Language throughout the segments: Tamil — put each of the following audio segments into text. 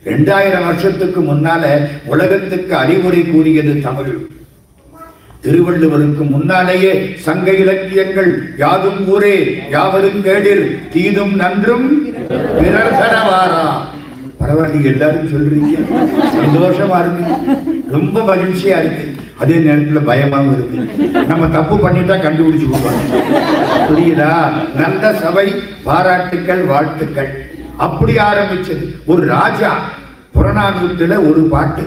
2000 வருஷத்துக்கு முன்னால உலகத்துக்கு அறிவுரை கூறியது தமிழ். திருவள்ளுவருக்கு முன்னாலேயே சங்க இலக்கியங்கள் யாதும் ஊரே யாவரும் கேடிர் தீதும் நன்றும் பிறர் தரவாரா. பரவாயில்ல, எல்லாரும் சொல்றீங்க, சந்தோஷமா இருக்கு, ரொம்ப மகிழ்ச்சியா இருக்கு. அதே நேரத்தில் பயமாவும் இருக்கு. நம்ம தப்பு பண்ணிட்டா கண்டுபிடிச்சு போவாங்க. புரியுதா? நல்ல சபை, பாராட்டுக்கள், வாழ்த்துக்கள். அப்படி ஆரம்பிச்சது. ஒரு ராஜா புறநானூற்றுல ஒரு பாட்டு,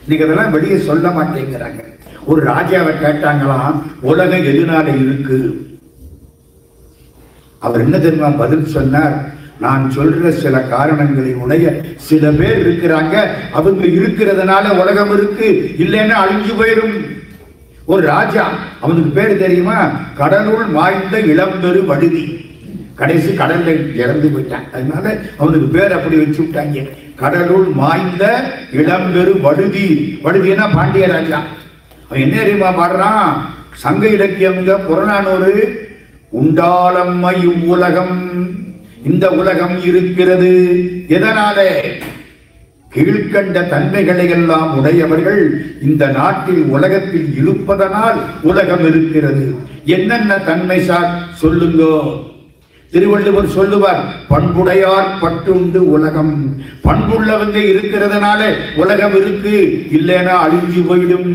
இன்னைக்கு அதெல்லாம் வெளியே சொல்ல மாட்டேங்கிறாங்க. ஒரு ராஜாவை கேட்டாங்களாம், உலகம் எதனால இருக்கு? அவர் என்ன தெரியுமா பதில் சொன்னார்? நான் சொல்ற சில காரணங்களை உடைய சில பேர் இருக்கிறாங்க, அவங்க இருக்கிறதுனால உலகம் இருக்கு, இல்லைன்னா அழிஞ்சு போயிடும். ஒரு ராஜா, அவனுக்கு பேரு தெரியுமா? கடலுள் மாய்ந்த இளம்பெரு வடுதி. கடைசி கடல்ல இறந்து போயிட்டான், அதனால அவனுக்கு பேர் அப்படி வச்சு விட்டாங்க, கடலுள் மாய்ந்த இளம்பெரு வடுதி. வடுதினா பாண்டிய ராஜா. அவன் என்ன தெரியுமா பாடுறான்? சங்க இலக்கியம் புறநானூறு. உண்டாலம்மை உலகம், இந்த உலகம் இருக்கிறது எதனாலே? கீழ்கண்ட தன்மைகளை எல்லாம் உடையவர்கள் இந்த நாட்டில் உலகத்தில் இருப்பதனால் உலகம் இருக்கிறது. என்னென்ன தன்மை சார் சொல்லுங்கோ? திருவள்ளுவர் சொல்லுவார், பண்புடையார் பட்டுண்டு உலகம். பண்புள்ளவங்க இருக்கிறதுனால உலகம் இருக்கு, இல்லைன்னா அழிஞ்சு போயிடும்.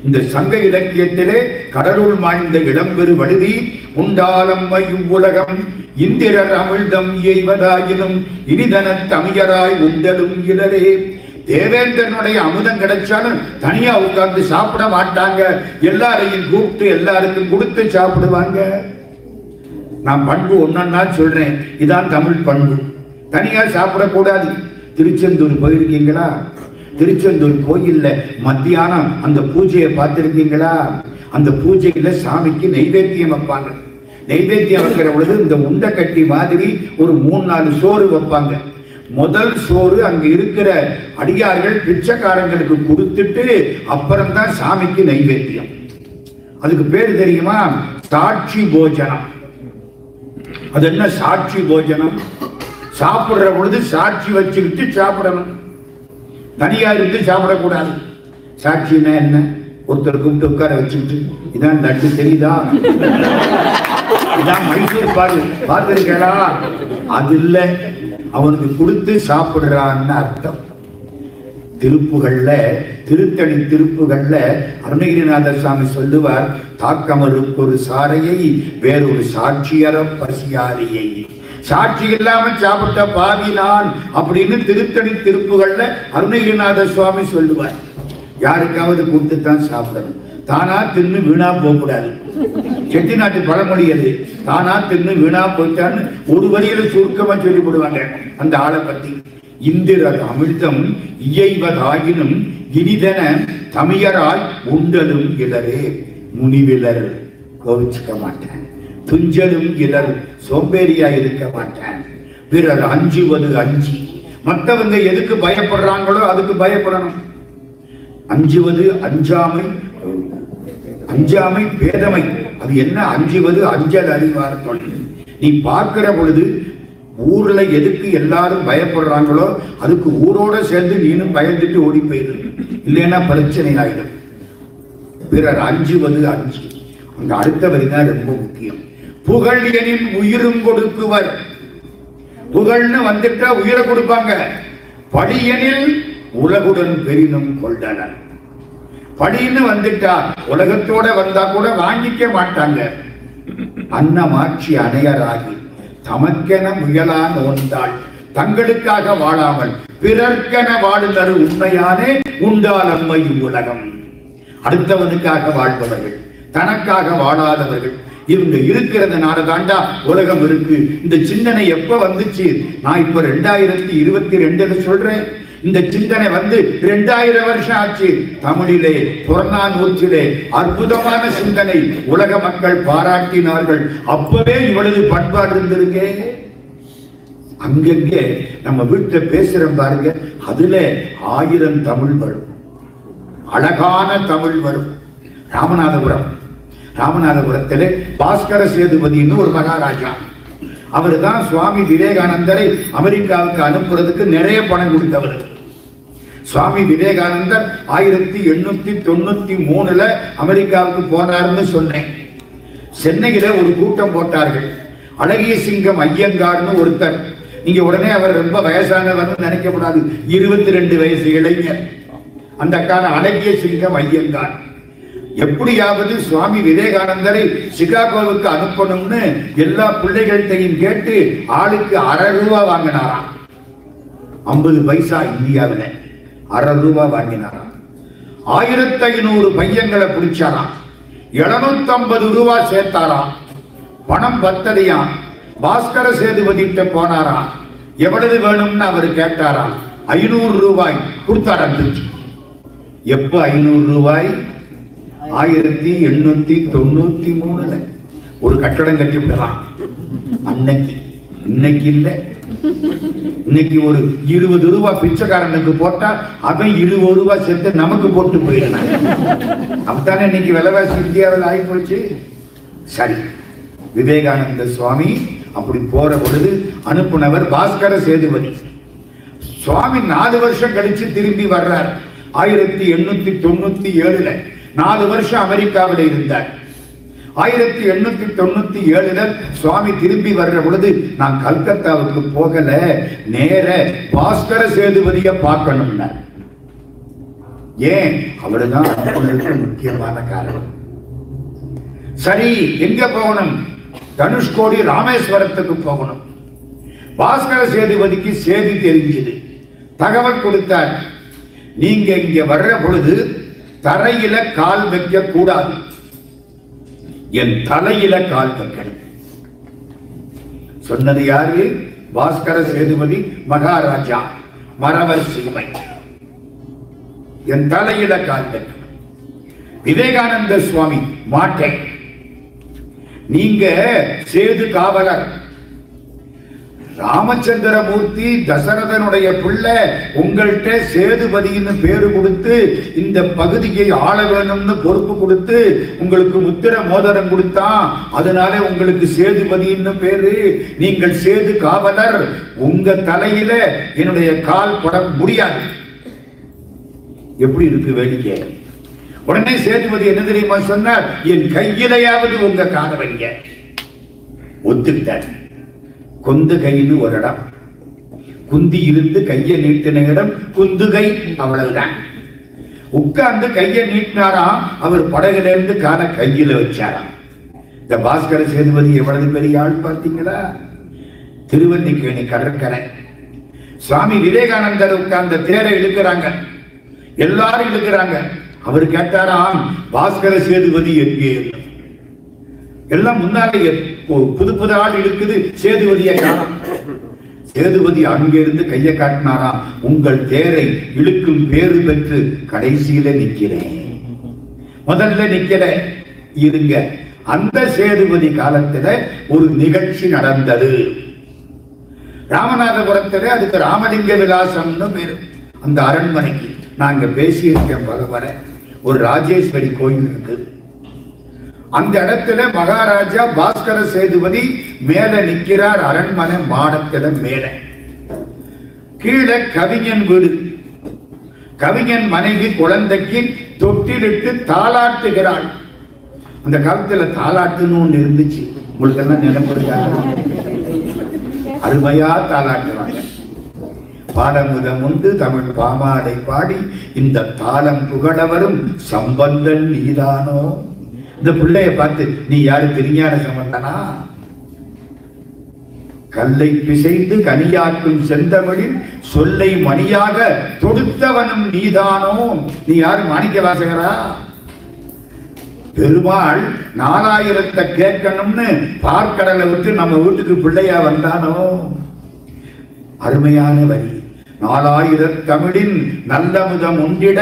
இந்த சங்க இலக்கியத்திலே கடலுள் மாய்ந்த இளம்பெரு வடுதி, உண்டாலம்மை உலகம் இந்திரர் அமிழ்தம் எய்வதாயினும் இனிதன தமிழராய் உண்டலும் இளரே. தேவேந்திரனுடைய அமுதம் கிடைச்சாலும் தனியா உட்கார்ந்து சாப்பிட மாட்டாங்க, எல்லாரையும் கூப்பிட்டு எல்லாருக்கும் கொடுத்து சாப்பிடுவாங்க. நான் பண்பு ஒன்னா சொல்றேன், இதான் தமிழ் பண்பு. தனியா சாப்பிடக்கூடாது. திருச்செந்தூர் போயிருக்கீங்களா? திருச்செந்தூர் கோயில்ல மத்தியானம் அந்த பூஜையை பார்த்திருக்கீங்களா? அந்த பூஜையில சாமிக்கு நைவேத்தியம் வைப்பாங்க. நைவேத்தியம் வைக்கிற பொழுது இந்த உண்டை கட்டி மாதிரி ஒரு 3-4 சோறு வைப்பாங்க. முதல் சோறு அங்க இருக்கிற அடியார்கள் பிச்சைக்காரங்களுக்கு கொடுத்துட்டு அப்புறம்தான் சாமிக்கு நைவேத்தியம். அதுக்கு பேர் தெரியுமா? சாட்சி போஜனம். அது என்ன சாட்சி போஜனம்? சாப்பிடுற பொழுது சாட்சி வச்சுக்கிட்டு சாப்பிடணும், தனியா இருந்து சாப்பிடக்கூடாது. சாட்சின்னா என்ன? ஒருத்தர் கூப்பிட்டு உட்கார வச்சுக்கிட்டு, இதான் லட்டு தெரியுதா, இதான் மைசூர் பாரு பார்த்திருக்கா, அது இல்லை, அவனுக்கு கொடுத்து சாப்பிடுறான்னு அர்த்தம். திருப்புகள்ல, திருத்தணி திருப்புகள்ல அருணகிரிநாதர் சாமி சொல்லுவார், தாக்கமருக்கு ஒரு சாரையை வேறொரு சாட்சியர பசியாரியை. சாட்சி இல்லாம சாப்பிட்ட பாவி நான் அப்படின்னு திருத்தணி திருப்புகள்ல அருணகிரிநாதர் சுவாமி சொல்லுவார். யாருக்காவது கொடுத்துத்தான் சாப்பிடணும், தானா தின்னு வீணா போகக்கூடாது. செட்டிநாட்டு பழமொழி அது, தானா தின்னு வீணா போயிட்டான்னு ஒரு வரியில சுருக்கமா சொல்லி போடுவாங்க அந்த ஆளை பத்தி. இந்திரர் அமிழ்தம் இயைவதாயினும் இனிதன தமிழராய் உண்டலும் இளரே. முனிவிலர் கோவிச்சுக்க மாட்டேன், துஞ்சலும் இலர் சோம்பேறியா இருக்க மாட்டேன். பிறர் அஞ்சுவது அஞ்சி, மற்றவங்க எதுக்கு பயப்படுறாங்களோ அதுக்கு பயப்படணும். அஞ்சுவது அஞ்சாமை, அஞ்சாமை பேதமை. அது என்ன? அஞ்சுவது அஞ்சல் அறிவார் தொழில். நீ பார்க்கிற பொழுது ஊர்ல எதுக்கு எல்லாரும் பயப்படுறாங்களோ அதுக்கு ஊரோட சேர்ந்து நீனும் பயந்துட்டு ஓடி போயிரு, இல்லைன்னா பிரச்சனை ஆயிடும். பிறர் அஞ்சுவது அஞ்சு. அங்க அடுத்த வரிதான் ரொம்ப முக்கியம். புகழ் எனின் உயிரும் கொடுக்குவர். புகழ்னு வந்துட்டா உயிரை கொடுப்பாங்க. படியனில் உலகுடன் பெரினும் கொண்டனர். படின்னு வந்துட்டா உலகத்தோட வந்தா கூட வாங்கிக்க மாட்டாங்க. அன்னமாட்சி அணையராகி தமக்கென முயலான் ஒன்றாள், தங்களுக்காக வாழாமல் பிறர்க்கென வாழுதரு உண்மையானே உண்டால் அம்மை உலகம். அடுத்தவனுக்காக வாழ்பவர்கள், தனக்காக வாழாதவர்கள், இவங்க இருக்கிறதுனால தாண்டா உலகம் இருக்கு. இந்த சிந்தனை எப்ப வந்துச்சு? நான் இப்ப 2022 சொல்றேன். இந்த சிந்தனை வந்து 2000 வருஷம் ஆச்சு. தமிழிலே புறநானூற்றிலே அற்புதமான சிந்தனை உலக மக்கள் பாராட்டினார்கள். அப்பவே இவ்வளவு பண்பாடு இருந்திருக்கே. அங்கங்கே நம்ம வீட்டுல பேசுறோம் பாருங்க, அதுல 1000 தமிழ் வரும், அழகான தமிழ் வரும். ராமநாதபுரத்திலே பாஸ்கர சேதுபதினு ஒரு மகாராஜா, அவர் தான் சுவாமி விவேகானந்தரை அமெரிக்காவுக்கு அனுப்புறதுக்கு நிறைய பணம் கொடுத்தவர். சுவாமி விவேகானந்தர் 1893 அமெரிக்காவுக்கு போனார்னு சொன்னேன். சென்னையில ஒரு கூட்டம் போட்டார்கள். அழகிய சிங்கம் ஐயங்கார்னு ஒருத்தர். நீங்க உடனே அவர் ரொம்ப வயசானவர் நினைக்கப்படாது, 22 வயசு இளைஞர். அந்த கால அழகிய சிங்கம் ஐயங்கார் எப்படியாவது சுவாமி விவேகானந்தரை சிகாகோவுக்கு அனுப்பணும்னு எல்லா பிள்ளைகள்கிட்டையும் கேட்டு ஆளுக்கு ₹1/2 வாங்கினாராம். 50 பைசா இந்தியாவில் ₹1/2 வாங்கினாராம். 1500 பையங்களை பிடிச்சாராம். ₹750 சேர்த்தாராம். பணம் பத்தலையாம். பாஸ்கர சேதுபதிட்ட போனாராம். எவ்வளவு வேணும்னு அவர் கேட்டாராம். ₹500 கொடுத்தாராம். எப்ப ₹500? 1893 ஒரு கட்டடம் கட்டி விடலாம். அன்னைக்கு, இன்னைக்கு இல்லை. இன்னைக்கு ஒரு ₹20 பிச்சைக்காரனுக்கு போட்டா அவன் ₹20 சேர்த்து நமக்கு போட்டு போயிடலாம். அப்பதானே இன்னைக்கு விலைவாசி இந்தியாவில் ஆகி போச்சு. சரி, விவேகானந்த சுவாமி அப்படி போற பொழுது அனுப்புனவர் பாஸ்கர சேதுபதி. சுவாமி 4 வருஷம் கழிச்சு திரும்பி வர்றார். 1897 4 வருஷம் அமெரிக்காவில் இருந்தார். 1897 சுவாமி திரும்பி வர்ற பொழுது நான் கல்கத்தாவுக்கு போகல, நேர பாஸ்கர சேதுபதியை பார்க்கணும்னா. ஏன்? அவருதான் அனுப்புனதுக்கு முக்கியமான காரணம். சரி, எங்க போகணும்? தனுஷ்கோடி ராமேஸ்வரத்துக்கு போகணும். பாஸ்கர சேதுபதிக்கு செய்தி தெரிஞ்சது. தகவல் கொடுத்தார். நீங்க இங்க வர்ற பொழுது தரையில கால் வைக்க கூடாது, என் தலையில கால் வைக்கணும். சொன்னது யாரு? பாஸ்கர சேதுபதி மகாராஜா மரவர் சிறுமை. என் தலையில கால் வைக்கணும். விவேகானந்த சுவாமி மாட்டேன், நீங்க சேது காவலர். ராமச்சந்திரமூர்த்தி தசரதனுடைய பிள்ளை உங்கள்கிட்ட சேதுபதினு பேரு கொடுத்து இந்த பகுதியை ஆள வேணும்னு பொறுப்பு கொடுத்து உங்களுக்கு முத்திர மோதிரம் கொடுத்தான். அதனால உங்களுக்கு சேதுபதினு பேரு. நீங்கள் சேது காவலர். உங்க தலையில என்னுடைய கால் பட முடியாது. எப்படி இருக்கு வேடிக்கை? உடனே சேதுபதி என்ன தெரியுமா சொன்னார்? என் கையிலையாவது உங்க கால வைங்க. ஒத்துக்கிட்டார். கொந்து கைன்னு ஒரு இடம், குந்தி இருந்து கையை நீட்டின இடம் குந்துகை, அவ்வளவுதான். உட்கார்ந்து கையை நீட்டினாராம். அவர் படகுல இருந்து கால கையில வச்சாராம். இந்த பாஸ்கர சேதுபதி எவ்வளவு பெரிய ஆள் பார்த்தீங்களா? திருவல்லிக்கேணி கடற்கரை. சுவாமி விவேகானந்தர் உட்கார்ந்த தேரை இழுக்கிறாங்க, எல்லாரும் இழுக்கிறாங்க. அவர் கேட்டாராம், பாஸ்கர சேதுபதி எங்கே? எல்லாம் முன்னாலே புது புது ஆள் இருக்குது, சேதுபதியை காணோம். சேதுபதி அங்கிருந்து கையை காட்டினாராம். உங்கள் தேரை இழுக்கும் பேரு பெற்று கடைசியில நிக்கிறேன், முதல்ல நிக்கிற இருங்க. அந்த சேதுபதி காலத்துல ஒரு நிகழ்ச்சி நடந்தது ராமநாதபுரத்துல. அதுக்கு ராமலிங்க விலாசம்னு பேரு. அந்த அரண்மனைக்கு நாங்க பேசியிருக்கேன் பல வர. ஒரு ராஜேஸ்வரி கோயில் இருக்கு. அந்த இடத்துல மகாராஜா பாஸ்கர சேதுபதி மேல நிற்கிறார். அரண்மனை மாடத்துல மேல. கீழே கவிஞன் வீடு. கவிஞன் மனைவி குழந்தைக்கு தொட்டிலிட்டு தாளாட்டுகிறாள். அந்த காலத்துல தாளாட்டுன்னு ஒண்ணு இருந்துச்சு. உங்களுக்கு எல்லாம் நினைப்படுதா? அருமையா தாளாட்டுவாங்க. பாடமுதம் உண்டு தமிழ் பாமாடை பாடி இந்த தாளம் புகழவரும் சம்பந்தன் நீதானோ. இந்த பிள்ளைய பார்த்து, நீ யாரு? திருஞான சம்பந்தனா? கல்லை பிசைந்து கனியாக்கும் செந்தமிழில் சொல்லை மணியாக தொடுத்தவனும் நீதானோ. நீ யாரு? மாணிக்க வாசகரா? பெருமாள் 4000 கேட்கணும்னு பார்க்கடலை விட்டு நம்ம வீட்டுக்கு பிள்ளையா வந்தானோ. அருமையான வரி. 4000 தமிழின் நல்லமுதம் உண்டிட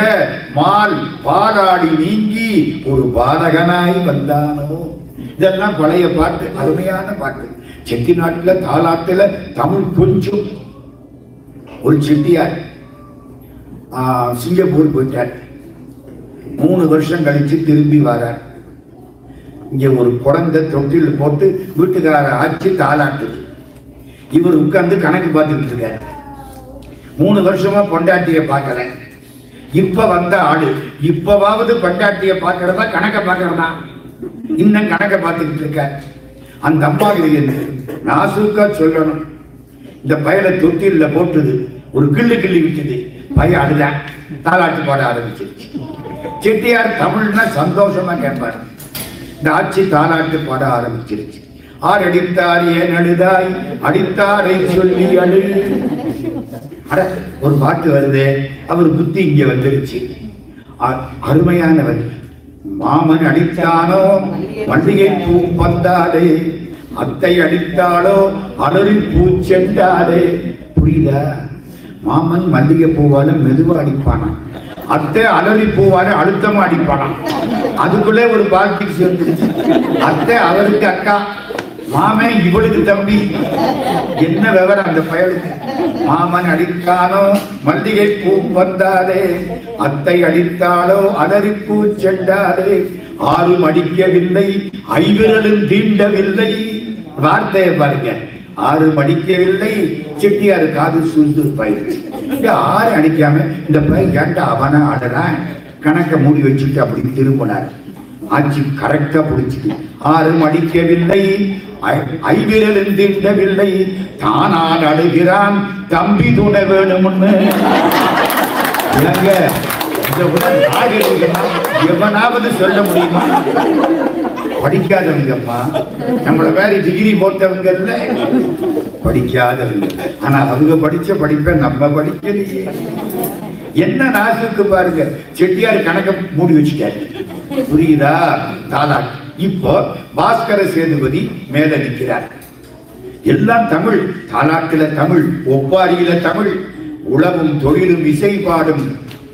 மால் பாராடி நீங்கி ஒரு பாலகனாய் வந்தானோ. இதெல்லாம் பழைய பாட்டு, அருமையான பாட்டு. செட்டிநாட்டுல தாலாட்டுல தமிழ் கொஞ்சம். ஒரு செட்டியார் சிங்கப்பூர் போயிட்டார். 3 வருஷம் கழிச்சு திரும்பி வரார். இங்க ஒரு குழந்தை தொட்டில் போட்டு வீட்டுக்கார ஆட்சி தாளாட்டுது. இவர் உட்கார்ந்து கணக்கு பார்த்துட்டு இருக்காரு. 3 வருஷமா பொண்டாட்டிய பார்க்கல. இப்ப வந்த ஆளு இப்பவாவது பொண்டாட்டிய பார்க்கறதா கணக்க பார்க்கறதா? இன்னும் கணக்க பார்த்துக்கிட்டு இருக்க. அந்த அம்மா நாசுக்கா சொல்லணும், இந்த பயலை தொட்டில போட்டுது, ஒரு கிள்ளி விட்டுது, பையன் அழுத தாலாட்டு பாட ஆரம்பிச்சிருச்சு. செட்டியார் தமிழ்னா சந்தோஷமா கேட்பாரு. இந்த ஆட்சி தாலாட்டு பாட ஆரம்பிச்சிருச்சு. ஆர் அடித்தார் ஏன் அழுதாய், அடித்தாரை சொல்லி அழு. அட ஒரு பாட்டு வருது, அவர் புத்தி இங்க வந்துருச்சு. அருமையானவர். மாமன் அடித்தானோ மல்லிகை பூ பந்தாடே, அத்தை அடித்தாளோ அலறி பூ சென்றாடே. புரியுதா? மாமன் மல்லிகை பூவால மெதுவா அடிப்பானா, அத்தை அலறி பூவால அழுத்தமா அடிப்பானா. அதுக்குள்ளே ஒரு பால்டிக் சேர்ந்துருச்சு. அத்தை அவருக்கு அக்கா, மாமன் இவளுக்கு தம்பி. என்ன விவரம் அந்த பயலுக்கு? மாமன் அடித்தானோ மல்லிகை பூ வந்தாலே, அத்தை அடித்தாளோ அலறி பூ சென்றாலே, ஆறும் அடிக்கவில்லை ஐவிரலும் தீண்டவில்லை. வார்த்தையை பாருங்க, ஆறும் அடிக்கவில்லை. செட்டியாரு காது சூழ்ந்து போயிடுச்சு. ஆறு அடிக்காம இந்த பையன் கேட்டா அவனா ஆடுறான், கணக்க மூடி வச்சுட்டு அப்படி திரும்பினார். ஆட்சி கரெக்டா பிடிச்சிட்டு, ஆறும் அடிக்கவில்லை ஐவிரலும் தீண்டவில்லை, தானால் அழுகிறான் தம்பி துணை வேணும்னு. எவனாவது சொல்ல முடியுமா? படிக்காதவங்கப்பா, நம்மள வேற டிகிரி போட்டவங்க இல்ல, படிக்காதவங்க. ஆனா அவங்க படிச்ச படிப்பை நம்ம படிக்கலையே. என்ன நாசுக்கு பாருங்க. செட்டியார் கணக்க மூடி வச்சுட்டாரு. புரியுதா? தாலாட்டு. இப்போ பாஸ்கர சேதுபதி மேல நிற்கிறார். எல்லாம் தமிழ். தாலாட்டுல தமிழ், ஒப்பாரியில தமிழ், உளவும் தொழிலும் இசை பாடும்,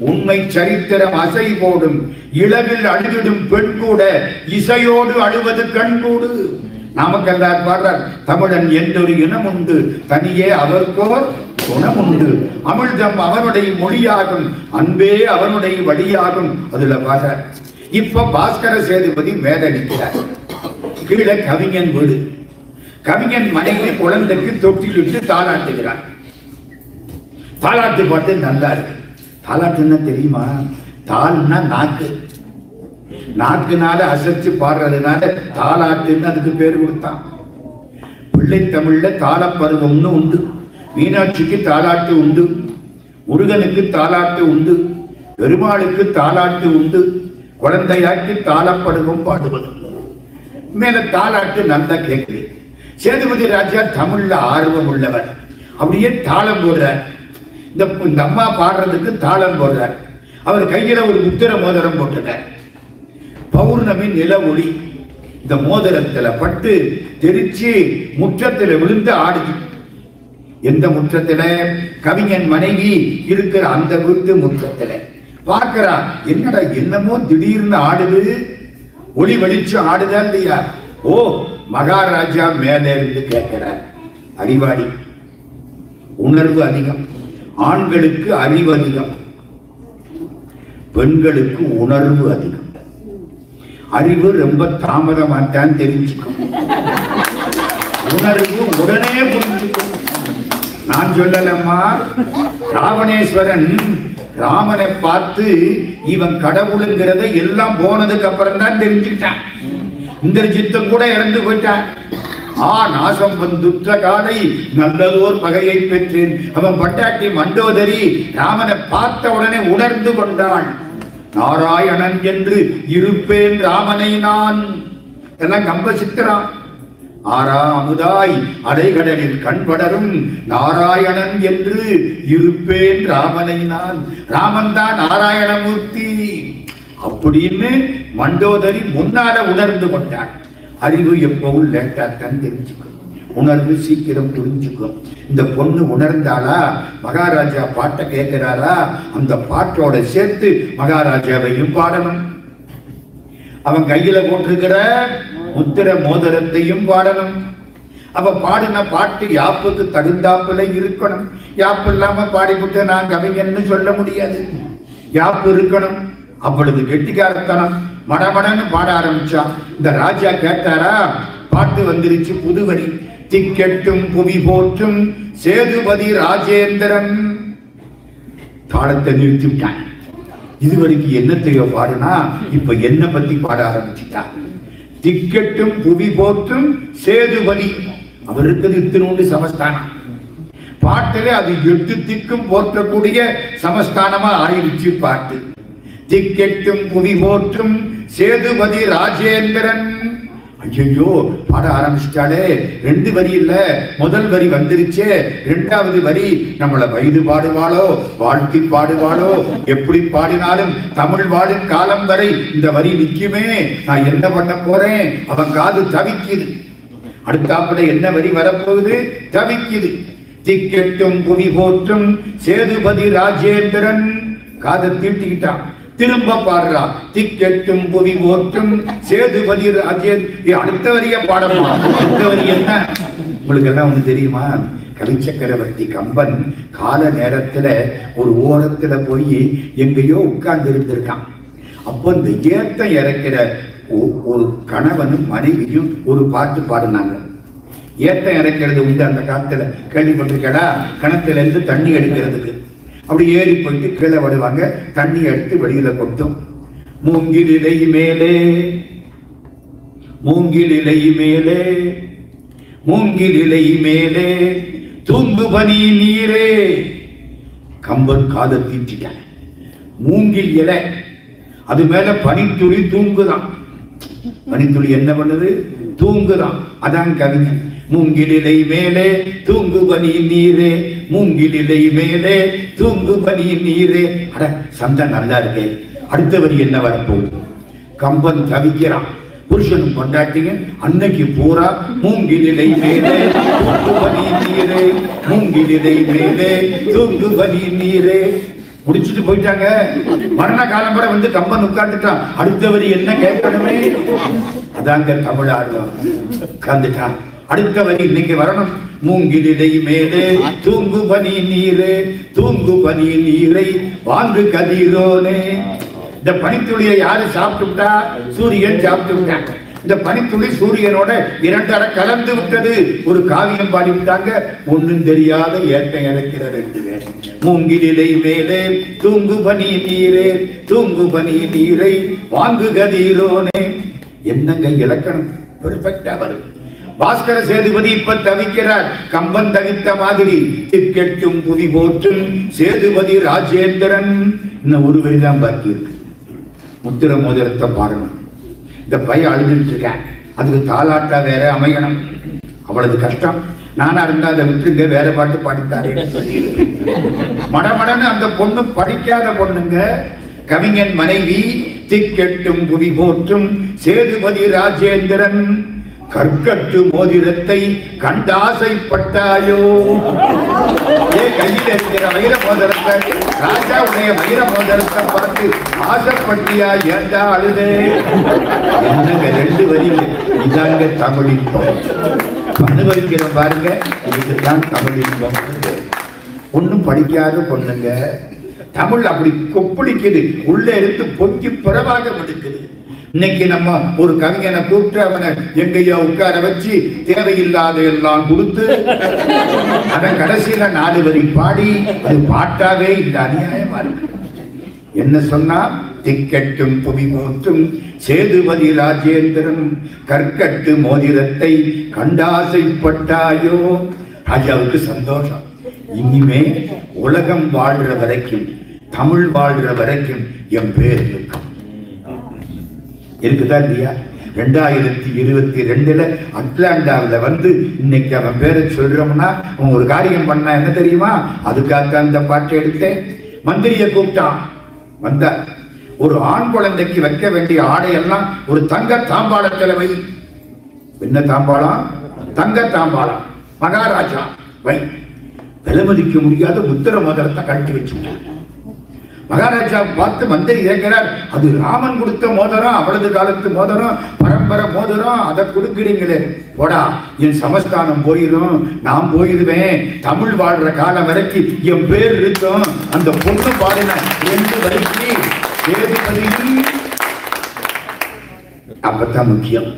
உண்மை சரித்திரம் அசை போடும், இளவில் அழுதிடும் பெண் கூட இசையோடு அழுவது கண்கூடு. நாமக்கல்லார் பாடுறார், தமிழன் என்றொரு இனம் உண்டு, தனியே அவர்கோர் குணம் உண்டு, அமிழ்தம் அவனுடைய மொழியாகும், அன்பே அவனுடைய வழியாகும். அதுல பாடுறார். இப்ப பாஸ்கர சேதுபதி மேல நிற்கிறார். கீழே கவிஞன் வீடு. கவிஞன் மனைவி குழந்தைக்கு தொட்டிலிட்டு தாளாட்டுகிறார். தாளாட்டு பாட்டு நல்லா இருக்கு. தாலாட்டுன்னா தெரியுமா? தாள்னா நாக்கு. நாக்குனால அசைச்சு பாடுறதுனால தாலாட்டுன்னு அதுக்கு பேர் கொடுத்தான். பிள்ளை தமிழ்ல தாளப்பருவம்னு உண்டு. மீனாட்சிக்கு தாலாட்டு உண்டு, முருகனுக்கு தாலாட்டு உண்டு, பெருமாளுக்கு தாலாட்டு உண்டு, குழந்தையாக்கு தாளப்பருவம் பாடுவது. மேல தாலாட்டு நல்லா கேட்குது. சேதுபதி ராஜா தமிழ்ல ஆர்வம் உள்ளவர். அப்படியே தாளம் போடுறார். இந்த அம்மா பாடுறதுக்கு தாளம் போடுறார். அவர் கையில ஒரு முத்திர மோதிரம் போட்டுட்டார். பௌர்ணமி நில ஒளி இந்த மோதிரத்துல பட்டு தெரிச்சு முற்றத்துல விழுந்து ஆடுது. எந்த முற்றத்துல? கவிஞன் மனைவி இருக்கிற அந்த வீட்டு முற்றத்துல. பார்க்கிறா, என்னடா என்னமோ திடீர்னு ஆடுது, ஒளி வெளிச்சம் ஆடுதா இல்லையா? ஓ, மகாராஜா மேலே இருந்து கேட்கிறார். அறிவாளி, உணர்வு அதிகம். ஆண்களுக்கு அறிவு அதிகம், பெண்களுக்கு உணர்வு அதிகம். அறிவு ரொம்ப தாமதமாத்தான் தெரிஞ்சுக்கும், உணர்வு உடனே புரிஞ்சுக்கும். நான் சொல்லலம்மா, ராவணேஸ்வரன் ராமனை பார்த்து இவன் கடவுளுங்கிறத எல்லாம் போனதுக்கு அப்புறம் தான் தெரிஞ்சுக்கிட்டான். இந்திரஜித்தன் கூட இறந்து போயிட்டான். நாசம் வந்துற்ற காலை நல்லதோர் பகையை பெற்றேன். அவன் பட்டாட்டி மண்டோதரி ராமனை பார்த்த உடனே உணர்ந்து கொண்டாள். நாராயணன் என்று இருப்பேன் ராமனை நான். எல்லாம் கம்ப சித்திரம். ஆரா அமுதாய் அலைகடலில் கண்படரும் நாராயணன் என்று இருப்பேன் ராமனை நான். ராமன் தான் நாராயணமூர்த்தி அப்படின்னு மண்டோதரி முன்னால உணர்ந்து கொண்டான். அறிவு எப்பவும் லேட்டாத்தான் தெரிஞ்சுக்கும், உணர்வு சீக்கிரம் புரிஞ்சுக்கும். இந்த பொண்ணு உணர்ந்தாளா? மகாராஜா பாட்டை கேட்கிறாரா? அந்த பாட்டோட சேர்த்து மகாராஜாவையும் பாடணும். அவன் கையில போட்டிருக்கிற முத்திர மோதிரத்தையும் பாடணும். அவ பாடின பாட்டு யாப்புக்கு தகுந்தாப்புல இருக்கணும். யாப்பு இல்லாம பாடிவிட்டு நான் கவிஞன்னு சொல்ல முடியாது. யாப்பு இருக்கணும். அப்பொழுது கெட்டிக்காரத்தனம். மடமடன்னு பாட ஆரம்பிச்சான். இந்த ராஜா கேட்டாரா, பாட்டு வந்துருச்சு புதுவரி. திக்கெட்டும் புவி போற்றும் சேதுபதி ராஜேந்திரன். தாளத்தை நிறுத்தி விட்டான். இதுவரைக்கும் என்னத்தையோ பாடுனா இப்ப என்ன பத்தி பாட ஆரம்பிச்சுட்டான். திக்கெட்டும் புவி போற்றும் சேதுபதி. அவர் இருக்கிறது இத்தினோண்டு சமஸ்தானம். பாட்டிலே அது 8 திக்கும் போற்றக்கூடிய சமஸ்தானமா ஆயிடுச்சு பாட்டு. திக்கெட்டும் புவி போற்றும் சேதுபதி ராஜேந்திரன். ஐயோ பாட ஆரம்பிச்சிட்டாலே. 2 வரி இல்ல, முதல் வரி வந்துருச்சே. 2வது வரி நம்மள வயது பாடுவாளோ வாழ்த்தி பாடுவாளோ, எப்படி பாடினாலும் தமிழ் வாழும் காலம் வரை இந்த வரி நிக்குமே. நான் என்ன பண்ண போறேன்? அவன் காது தவிக்குது. அடுத்தாப்புல என்ன வரி வரப்போகுது? தவிக்குது. திக்கெட்டும் புவி போற்றும் சேதுபதி ராஜேந்திரன். காதை தீட்டிக்கிட்டான். திரும்ப பாடுறா. திக்கெட்டும் புவி போற்றும் சேதுபதி ராஜேந்திரன். அடுத்த வரிய பாடமா? அடுத்த வரி என்ன உங்களுக்கு எல்லாம் ஒண்ணு தெரியுமா? கவி சக்கரவர்த்தி கம்பன் கால நேரத்துல ஒரு ஓரத்துல போய் எங்கேயோ உட்கார்ந்து இருந்திருக்கான். அப்போ இந்த ஏத்தம் இறக்கிற ஒரு கணவனும் மனைவியும் ஒரு பாட்டு பாடினாங்க. ஏத்தம் இறக்கிறது உண்டு அந்த காலத்துல, கேள்விப்பட்டிருக்கடா? கிணத்துல இருந்து தண்ணி எடுக்கிறதுக்கு அப்படி ஏறி போயிட்டு கீழே விடுவாங்க. தண்ணி எடுத்து வெளியில கொட்டும். மூங்கிலிலை மேலே மூங்கிலிலை மேலே மூங்கிலிலை மேலே தூங்கு பனி நீரே. கம்பன் காதை தீட்டிட்டான். மூங்கில் இலை, அது மேல பனித்துளி தூங்குதான். பனித்துளி என்ன பண்ணுது? தூங்குதான். அதான் கவிஞன். மூங்கிலிலை மேலே தூங்கு பனி நீரே, மூங்கிலிலை மேலே தூங்கு பனி நீரே. அட சந்தா நல்லா இருக்கே. அடுத்த வரி என்ன வரப்போகுது? கம்பன் தவிக்கிறான். புருஷனும் கொண்டாட்டிங்க அன்னைக்கு பூரா மூங்கிலிலை மேலே தூங்கு பனி நீரே, மூங்கிலிலை மேலே தூங்கு பனி நீரே. முடிச்சுட்டு போயிட்டாங்க. மரண காலம் வரை வந்து கம்பன் உட்கார்ந்துட்டான். அடுத்த வரி என்ன கேட்கணுமே? அதாங்க தமிழ் ஆர்வம். உட்கார்ந்துட்டான். அடுத்த வரி இன்னைக்கு வரணும். மூங்கிலிலை மேலே தூங்கு பனி நீரே, தூங்கு பனி நீரை வாங்கு கதிரோனே. இந்த பனித்துளியை யாரு சாப்பிட்டுட்டா? சூரியன் சாப்பிட்டு விட்டாங்க. இந்த பனித்துளி சூரியனோட 2 அரை கலந்து விட்டது. ஒரு காவியம் பாடி விட்டாங்க. ஒன்னும் தெரியாத ஏற்றம் இறக்கிற 2 பேர். மூங்கிலிலை மேலே தூங்கு பனி நீரே, தூங்கு பனி நீரை வாங்கு கதிரோனே. என்னங்க இலக்கணம்? பெர்ஃபெக்ட்டா வரும். பாஸ்கர சேதுபதி இப்ப தவிக்கிறார். கம்பன் தவித்த மாதிரி. திக்கெட்டும் புவி போற்றும் சேதுபதி ராஜேந்திரன். இன்னும் ஒரு வரிதான் பாக்கி இருக்கு. முத்திர மோதிரத்தை பாடணும். இந்த பையன் அழுதுட்டு இருக்கேன். அதுக்கு தாலாட்டா வேற அமையணும். அவ்வளவு கஷ்டம். நானா இருந்தா அதை விட்டுங்க, வேற பாட்டு பாடித்தாரே. மடமடன்னு அந்த பொண்ணு படிக்காத பொண்ணுங்க. கவிஞன் மனைவி. திக்கெட்டும் புவி போற்றும் சேதுபதி ராஜேந்திரன். கற்கட்டு மோதிரத்தை கண்டாசைப்பட்டாயோ. கையில் இருக்கிற வைர மோதிரத்தை, ராஜாவுடைய வைர மோதிரத்தை பார்த்து ஆசைப்பட்டியா? ஏண்டா அழுதே? என்னங்க 2 வரி. இதாங்க தமிழின்பம். அனுபவிக்கிற பாருங்க. இதுதான் தமிழின்பம். ஒன்னும் படிக்காத பொண்ணுங்க. தமிழ் அப்படி கொப்பளிக்குது. உள்ள இருந்து பொங்கி பிறவாக எடுக்குது. இன்னைக்கு நம்ம ஒரு கவிஞனை கூப்பிட்டு அவனை எங்கேயோ உட்கார வச்சு தேவையில்லாத எல்லாம் கொடுத்து அதன் கடைசியில 4 வரி பாடி அது பாட்டாவே இந்த அநியாயமா இருக்கு. என்ன சொன்னா? திக்கெட்டும் புவி போற்றும் சேதுபதி ராஜேந்திரன். கற்கட்டு மோதிரத்தை கண்டாசைப்பட்டாயோ. ராஜாவுக்கு சந்தோஷம். இனிமே உலகம் வாழ்ற வரைக்கும், தமிழ் வாழ்ற வரைக்கும் என் பேர் இருக்கும். இருக்குதா இல்லையா? 2022 அட்லாண்டாவில் வந்து இன்னைக்கு அவன் பேரை சொல்றோம்னா அவன் ஒரு காரியம் பண்ணா என்ன தெரியுமா? அதுக்காக அந்த பாட்டை எடுத்தேன். மந்திரியை கூப்பிட்டான். வந்த ஒரு ஆண் குழந்தைக்கு வைக்க வேண்டிய ஆடையெல்லாம் ஒரு தங்க தாம்பாளத்தில் வை. என்ன தாம்பாளம்? தங்க தாம்பாளம். மகாராஜா வை. விலைமதிக்க முடியாத முத்திர மோதிரத்தை கழட்டி வச்சுட்டான். மகாராஜா பார்த்து மந்திரி கேட்கிறார், அது ராமன் கொடுத்த மோதிரம், அவளது காலத்து மோதிரம், பரம்பரை மோதிரம், அதை கொடுக்கிறீங்களே. போடா, என் சமஸ்தானம் போயிடும், நான் போயிடுவேன். தமிழ் வாழ்ற காலம் வரைக்கும் என் பேர் இருக்கும். அந்த பொண்ணு பாடின 2 வரைக்கும் சேதுபதி. அப்பதான் முக்கியம்.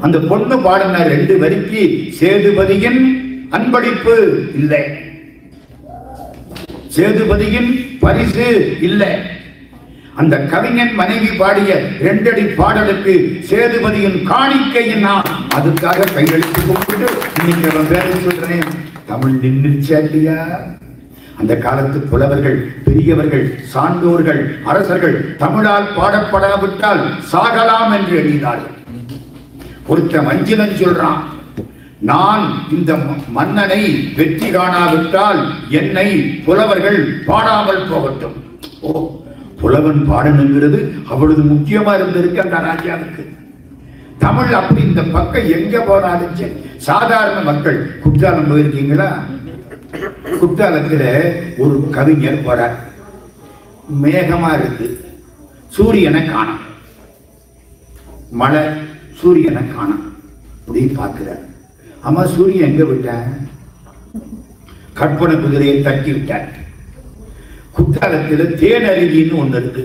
அந்த பொண்ணு பாடின 2 வரிக்கு சேதுபதியின் அன்பளிப்பு இல்லை, சேதுபதியின் பரிசு இல்லை. அந்த கவிஞன் மனைவி பாடிய 2 அடி பாடலுக்கு சேதுபதியின் காணிக்கையின் அதுக்காக கையெழுத்து கூப்பிட்டு இன்னைக்கு அவன் பேரை சொல்றேன். தமிழ் நின்றுச்சா? அந்த காலத்து புலவர்கள், பெரியவர்கள், சான்றோர்கள், அரசர்கள் தமிழால் பாடப்படாவிட்டால் சாகலாம் என்று எண்ணினார்கள். ஒருத்த மஞ்சிலன் சொல்றான், நான் இந்த மன்னனை வெற்றி காணாவிட்டால் என்னை புலவர்கள் பாடாமல் போகட்டும். ஓ, புலவன் பாடணுங்கிறது அவ்வளவு முக்கியமா இருந்திருக்கு அந்த ராஜாவுக்கு. தமிழ் அப்படி இந்த பக்கம் எங்க போனாலும் சாதாரண மக்கள். குற்றாலம் போயிருக்கீங்களா? குற்றாலத்துல ஒரு கவிஞர் போறார். மேகமா இருக்கு, சூரியனை காணோம், மழை, சூரியனை காணோம். அப்படி பார்க்கிறார். ஆமா, சூரியன் எங்க விட்டான்? கற்பனை குதிரையை தட்டி விட்டார். குற்றாலத்துல தேனருவின்னு ஒண்ணு இருக்கு,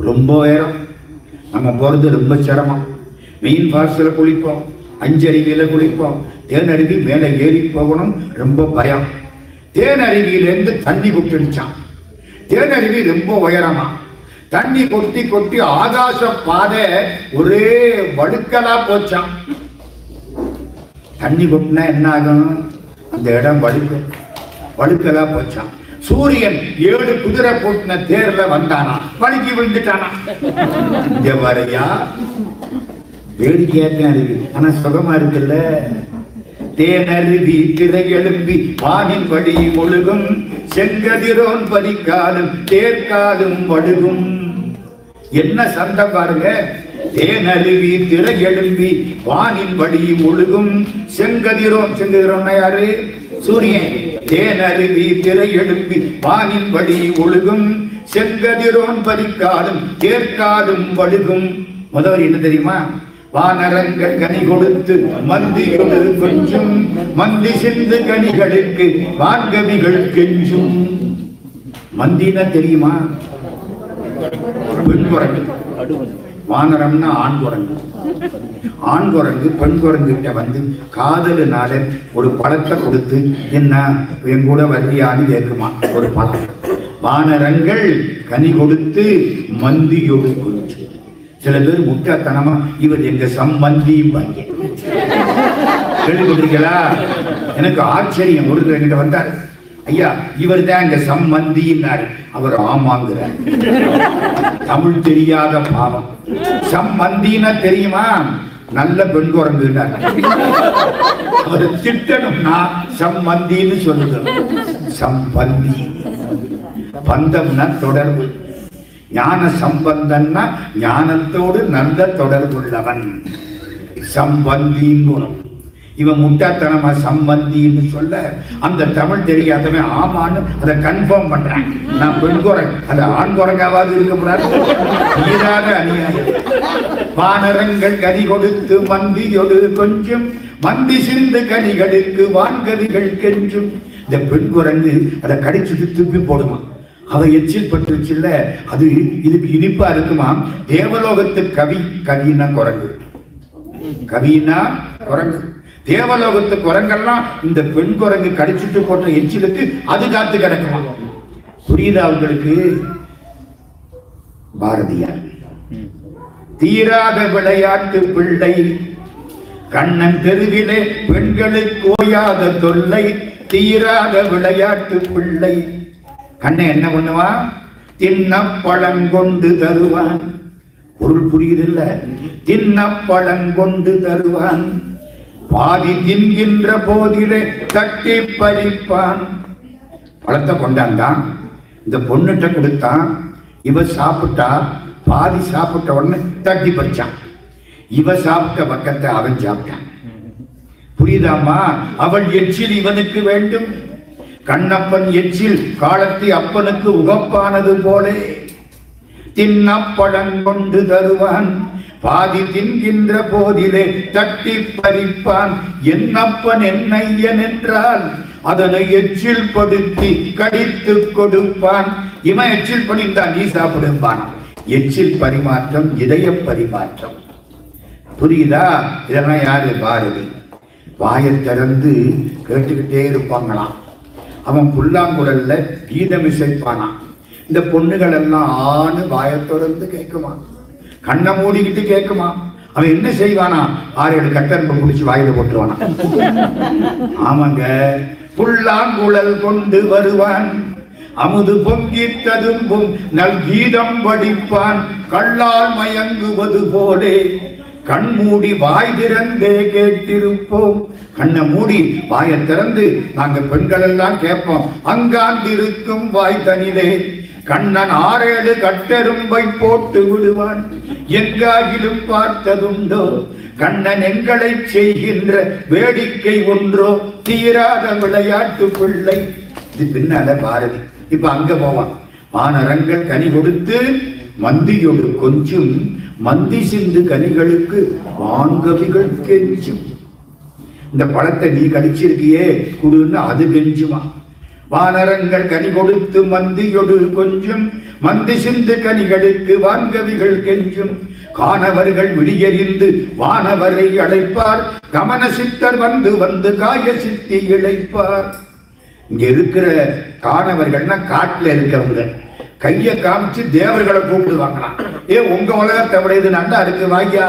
ரொம்ப உயரம். நம்ம போறது ரொம்ப சிரமம். மெயின் ஃபால்ஸ்ல குளிப்போம், 5 அருவியில குளிப்போம். தேனருவி மேல ஏறி போகணும், ரொம்ப பயம். தேனருவியிலிருந்து தண்ணி கொட்டிடுச்சான். தேனருவி ரொம்ப உயரமா, தண்ணி கொட்டி கொட்டி ஆகாச பாதை ஒரே வழுக்கலா போச்சான். தண்ணி கொட்டினா என்ன ஆகும்? அந்த இடம் வழுக்கலா போச்சான். சூரியன் 7 குதிரை போட்டின தேர்ல வந்தானா, வழுக்கி விழுந்துட்டானா. இங்க வரையா வேடிக்கையா இருக்கு, ஆனா சுகமா இருக்குல்ல. தேனருவி திரை எழும்பி வானின் வழி ஒழுகும், செங்கதிரோன் பறிக்காலும் தேர்காலும் வழுகும். என்ன சந்தம் பாருங்க. தேனருவி திரை எழும்பி வானின் வழி ஒழுகும், செங்கதிரோன், செங்கதிரோன் யாரு? சூரியன். தேனருவி திரை எழும்பி வானின் வழி ஒழுகும், செங்கதிரோன் பறிக்காலும் தேர்காலும் வழுகும். முதல் என்ன தெரியுமா? வானரங்கள் கனி கொடுத்து மந்தியோடு கொஞ்சம், மந்தி சிந்து கனிகளுக்கு வான்கவிகள் கெஞ்சும். மந்தினா தெரியுமா? பெண் குரங்கு. வானரம்னா ஆண் குரங்கு. ஆண் குரங்கு பெண் குரங்கு கிட்ட வந்து காதலுனால ஒரு பழத்தை கொடுத்து, என்ன என் கூட வரியான்னு கேட்குமா ஒரு பழம். வானரங்கள் கனி கொடுத்து மந்தியோடு கொஞ்சம். சில பேர் முட்டாத்தனமா இவர் எங்க சம்பந்தி கேள்விப்பட்டிருக்கீங்களா? எனக்கு ஆச்சரியம். ஒரு என்கிட்ட வந்தார், ஐயா இவர் தான் எங்க சம்பந்தின்னாரு. அவர் ஆமாங்கிறார். தமிழ் தெரியாத பாவம். சம்பந்தினா தெரியுமா? நல்ல பெண் குரங்குனார். அவர் திட்டணும்னா சம்பந்தின்னு சொல்லுங்க. சம்பந்தி பந்தம்னா தொடர்பு. ஞான சம்பந்தன்னா ஞானத்தோடு நல்ல தொடர்புள்ளவன் சம்பந்தின்னு. இவன் முட்டாத்தனமா சம்பந்தின்னு சொல்ல அந்த தமிழ் தெரியாதவன் ஆமான்னு அதை கன்ஃபார்ம் பண்றான். நான் பெண் குரங்கு, அது ஆண் குரங்காவது இருக்கக்கூடாது. ஈராக அநியாயம். வானரங்கள் கனி கொடுத்து மந்தியோடு கொஞ்சம், மந்தி சிந்து கனிகளுக்கு வான்கவிகள் கெஞ்சும். இந்த பெண் குரங்கு அதை கடிச்சுட்டு திருப்பி போடுமா. அவ எச்சில் பட்டுச்சுல்ல, அது இதுக்கு இனிப்பா இருக்குமா. தேவலோகத்து கவி, கவினா குரங்கு, கவினா குரங்கு. தேவலோகத்து குரங்கெல்லாம் இந்த பெண் குரங்கு கடிச்சிட்டு போட்ட எச்சிலுக்கு அது காத்து கிடக்குமா. புரியுதா உங்களுக்கு? பாரதியார். தீராத விளையாட்டு பிள்ளை, கண்ணன் தெருவிலே பெண்களுக்கு ஓயாத தொல்லை. தீராத விளையாட்டு பிள்ளை. கண்ணை என்ன பண்ணுவான்? தின்ன பழங்கொண்டு தருவான். பொருள் புரியுதில்ல? தின்ன பழங்கொண்டு தருவான். பாதி தின்கின்ற போதிலே தட்டி பறிப்பான். பழத்தை கொண்டாந்தான், இந்த பொண்ணுட்ட கொடுத்தான். இவ சாப்பிட்டா, பாதி சாப்பிட்ட உடனே தட்டி பறிச்சான். இவ சாப்பிட்ட பக்கத்தை அவன் சாப்பிட்டான். புரியுதாமா? அவள் எச்சில் இவனுக்கு வேண்டும். கண்ணப்பன் எச்சில் காலத்தி அப்பனுக்கு உகப்பானது போலே. தின்னப்பழங்கொண்டு தருவான். பாதி தின்கின்ற போதிலே தட்டி பறிப்பான். என்னப்பன் என்னையன் என்றால் அதனை எச்சில் படுத்தி கடித்து கொடுப்பான். இவன் எச்சில் பண்ணித்தான், நீ சாப்பிடுப்பான். எச்சில் பரிமாற்றம், இதய பரிமாற்றம். புரியுதா? இதெல்லாம் யாரு? பாரதி. வாயை திறந்து கேட்டுக்கிட்டே இருப்பாங்களாம். அவன் புல்லாங்குழல்ல கீதம் இசைப்பானான். இந்த பொண்ணுகள் எல்லாம் ஆணு வாயை திறந்து கேட்குமா, கண்ணை மூடிக்கிட்டு கேட்குமா. அவன் என்ன செய்வானா? 6-7 கட்டன்பு குடிச்சு வாயில போட்டுருவானா. ஆமாங்க, புல்லாங்குழல் கொண்டு வருவான், அமுது பொங்கி ததும்பும் நல் கீதம் படிப்பான், கள்ளால் மயங்குவது போலே கண் மூடி வாய் திறந்தே கேட்டிருப்போம். கண்ணை மூடி வாயை திறந்து நாங்க பெண்கள் எல்லாம் கேட்போம். அங்காந்திருக்கும் வாய் தனிலே கண்ணன் 6-7 கட்டெரும்பை போட்டு விடுவான், எங்காகிலும் பார்த்ததுண்டோ கண்ணன் எங்களை செய்கின்ற வேடிக்கை ஒன்றோ, தீராத விளையாட்டு பிள்ளை. இது பின்னால பாரதி. இப்ப அங்க போவான். வானரங்கள் கனி கொடுத்து மந்தியோடு கொஞ்சம், மந்தி சிந்து கனிகளுக்கு வான்கவிகள் கெஞ்சும். இந்த பழத்தை நீ கடிச்சிருக்கியே குடுன்னு அது கெஞ்சுமா. வானரங்கள் கனி கொடுத்து மந்தியொடு கொஞ்சம், மந்தி சிந்து கனிகளுக்கு வான்கவிகள் கெஞ்சும். காணவர்கள் விடியறிந்து வானவரை அழைப்பார், கமன சித்தர் வந்து வந்து காய சித்தி இழைப்பார். இங்க இருக்கிற காணவர்கள்னா காட்டுல இருக்கிறவங்க கைய காமிச்சு தேவர்களை கூப்பிடுவாங்களாம். உங்க உலகத்தை விட இது நல்லா இருக்கு, வாய்யா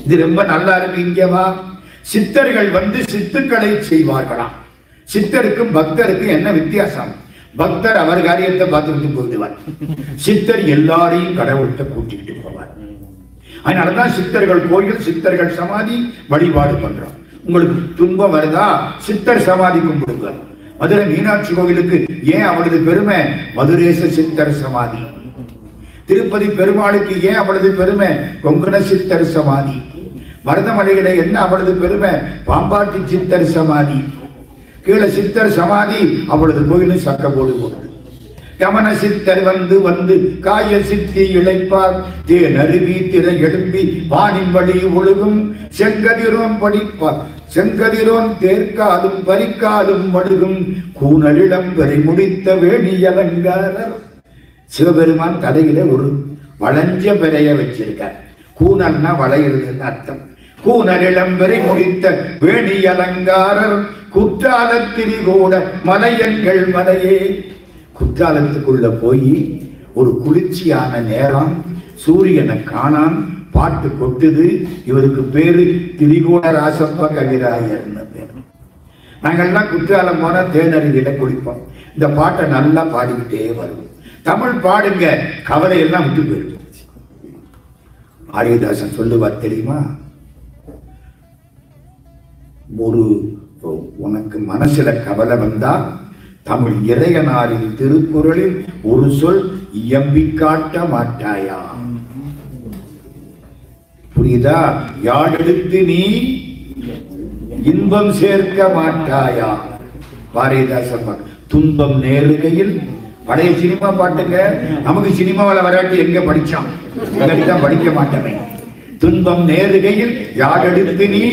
இது ரொம்ப நல்லா இருக்கு, இங்க வா. சித்தர்கள் வந்து சித்துக்களை செய்வார்களாம். சித்தருக்கும் பக்தருக்கும் என்ன வித்தியாசம்? பக்தர் அவர் காரியத்தை பார்த்துக்கிட்டு போயிடுவார், சித்தர் எல்லாரையும் கடவுள்கிட்ட கூட்டிக்கிட்டு போவார். அதனாலதான் சித்தர்கள் கோயில், சித்தர்கள் சமாதி வழிபாடு பண்றோம். உங்களுக்கு துன்பம் வருதா, சித்தர் சமாதி கும்பிடுங்க. மதுரை மீனாட்சி கோவிலுக்கு ஏன் அவளது பெருமை? மதுரேச சித்தர் சமாதி. திருப்பதி பெருமாளுக்கு ஏன் அவளது பெருமை? கொங்கண சித்தர் சமாதி. மருதமலையில என்ன அவளது பெருமை? பாம்பாட்டி சித்தர் சமாதி. கீழே சித்தர் சமாதி, அவளது கோயில் சக்க போடு போடுது. கமன சித்தர் வந்து வந்து காய சித்தி இழைப்பார், தேன் அருவி திரை எழும்பி வானின் வழி ஒழுகும், செங்கதிரோன் படிப்பார் செங்கதிரோன் தேர்க்காலும் பறிக்காலும் மடுகும், கூனலிடம் வரை முடித்த வேணி அலங்காரர். சிவபெருமான் தலையில ஒரு வளைஞ்ச பெறைய வச்சிருக்கார். கூனல்னா வளையிறதுன்னு அர்த்தம். கூனலிடம் வரை முடித்த வேணி அலங்காரர், குற்றாலத்திரி கூட மலையங்கள் மலையே. குற்றாலத்துக்குள்ள போய் ஒரு குளிர்ச்சியான நேரம், சூரியனை காணாம், பாட்டு கொட்டுது. இவருக்கு பேரு திரிகோண ராசப்பா கவிராயர்னு பேரு. நாங்கள்லாம் குற்றாலம் போனா தேனருவியில குளிப்போம். இந்த பாட்டை நல்லா பாடிக்கிட்டே வருவோம். தமிழ் பாடுங்க, கவலை எல்லாம் விட்டு போயிடும். ஆரியதாசன் சொல்லுவார் தெரியுமா? உனக்கு மனசுல கவலை வந்தா தமிழ் இறையனாரின் திருக்குறளில் ஒரு சொல் இயம்பி காட்ட மாட்டாயா? புரியுதா? யாழெடுத்து நீ இன்பம் சேர்க்க மாட்டாயா? பாரதிதாசன் துன்பம் நேருகையில். பழைய சினிமா பாட்டுங்க. நமக்கு சினிமாவில் வராட்டி எங்க படிச்சான்? தான் படிக்க மாட்டேன். துன்பம் நேருகையில் யாழெடுத்து நீ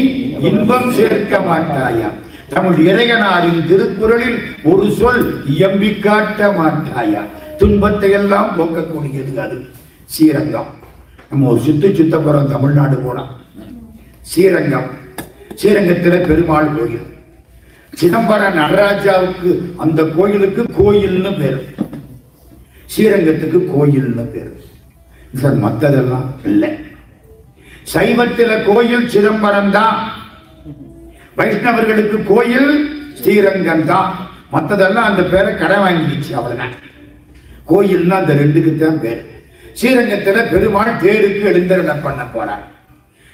இன்பம் சேர்க்க மாட்டாயா? தமிழ் இறையனாரின் திருக்குறளில் ஒரு சொல் இயம்பி காட்ட மாட்டாயா? துன்பத்தை எல்லாம் போக்கக்கூடியது அது ஸ்ரீரங்கம். நம்ம ஒரு சுத்த போறோம், தமிழ்நாடு போனோம். ஸ்ரீரங்கம், ஸ்ரீரங்கத்தில் பெருமாள் கோயில். சிதம்பரம் நடராஜாவுக்கு அந்த கோயிலுக்கு கோயில்னு பேரு, ஸ்ரீரங்கத்துக்கு கோயில்னு பேரு. சார் மற்றதெல்லாம் இல்லை. சைவத்தில கோயில் சிதம்பரம் தான், வைஷ்ணவர்களுக்கு கோயில் ஸ்ரீரங்கம் தான். மற்றதெல்லாம் அந்த பேரை கடை வாங்கிடுச்சு, அவ்வளவுதான். கோயில்னா அந்த ரெண்டுக்கு தான் பேர். ஸ்ரீரங்கத்துல பெருமாள் தேருக்கு எழுந்தருளம் பண்ண போறார்.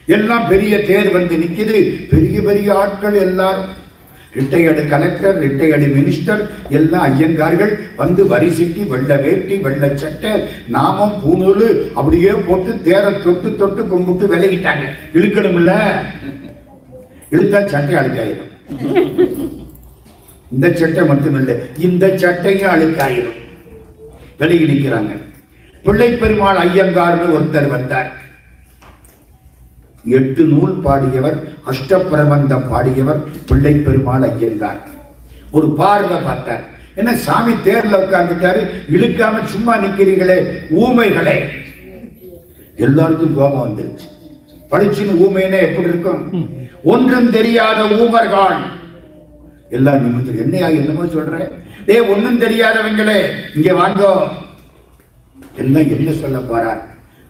எல்லாம் பெரிய தேர் வந்து நிக்குது. பெரிய பெரிய ஆட்கள் எல்லாரும், ரிட்டையர்டு கலெக்டர், ரிட்டையர்டு மினிஸ்டர், எல்லாம் ஐயங்கார்கள் வந்து வரிசைக்கு வெள்ளை வேட்டி, வெள்ளை சட்டை, நாமம், பூநூல் அப்படியே போட்டு தேரை தொட்டு தொட்டு கும்பிட்டு விலகிட்டாங்க. இழுக்கணும் இல்ல, இழுத்தா சட்டை அழுக்காயிரும். இந்த சட்டை மட்டுமில்லை, இந்த சட்டையும் அழுக்காயிரும். விலகி நிற்கிறாங்க. பிள்ளை பெருமாள் ஐயங்கார்னு ஒருத்தர் வந்தார். 8 நூல் பாடியவர், அஷ்டப்பிரபந்தம் பாடியவர் பிள்ளை பெருமாள் ஐயங்கார். ஒரு பார்வை பார்த்தார். என்ன சாமி தேர்ல உட்கார்ந்துட்டாரு, இழுக்காம சும்மா நிக்கிறீங்களே ஊமைகளே. எல்லாருக்கும் கோபம் வந்துருச்சு. படிச்சுன்னு ஊமைன்னா எப்படி இருக்கும்? ஒன்றும் தெரியாத ஊமர்கள் எல்லாம் நிமித்தம். என்னையா என்னமோ சொல்றேன்? ஒன்னும் தெரியாதவங்களே இங்க வாங்கோ. எல்லாம் என்ன சொல்ல போறார்?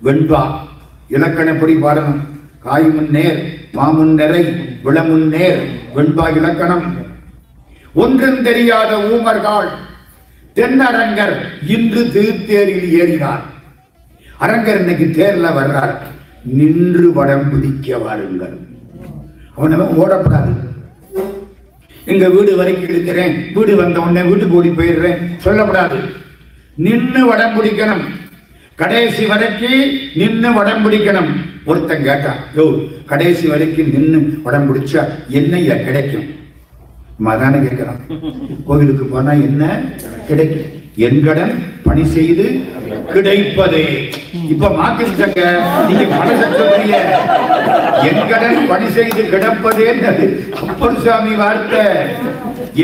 வெண்பா இலக்கணப்படி பாடணும். காய்முன் நேர், மாமுன் நிறை, விளமுன் நேர், வெண்பா இலக்கணம். ஒன்றும் தெரியாத ஊமர்கள் தென்னரங்கர் இன்று திருத்தேரில் ஏறினார். அரங்கர் இன்னைக்கு தேர்ல வர்றார். நின்று வடம் பிடிக்க வாருங்கள். அவன் ஓடப்படாது. எங்க வீடு வரைக்கும் இருக்கிறேன், வீடு வந்த உடனே வீட்டுக்கு ஓடி போயிடுறேன் சொல்லப்படாது. நின்று வடம் பிடிக்கணும். கடைசி வரைக்கும் நின்று வடம் பிடிக்கணும். ஒருத்தன் கேட்டான், யோ கடைசி வரைக்கும் நின்று வடம் பிடிச்சா என்னையா கிடைக்கும்? மதான கேட்கிறான். கோவிலுக்கு போனா என்ன கிடைக்கும்? என் கடன் பணி செய்து கிடைப்பதே. இப்ப மாத்திருக்க நீங்க மனச சொல்றீங்க. என் கடன் பணி செய்து கிடப்பதே அப்பர் சாமி வார்த்தை.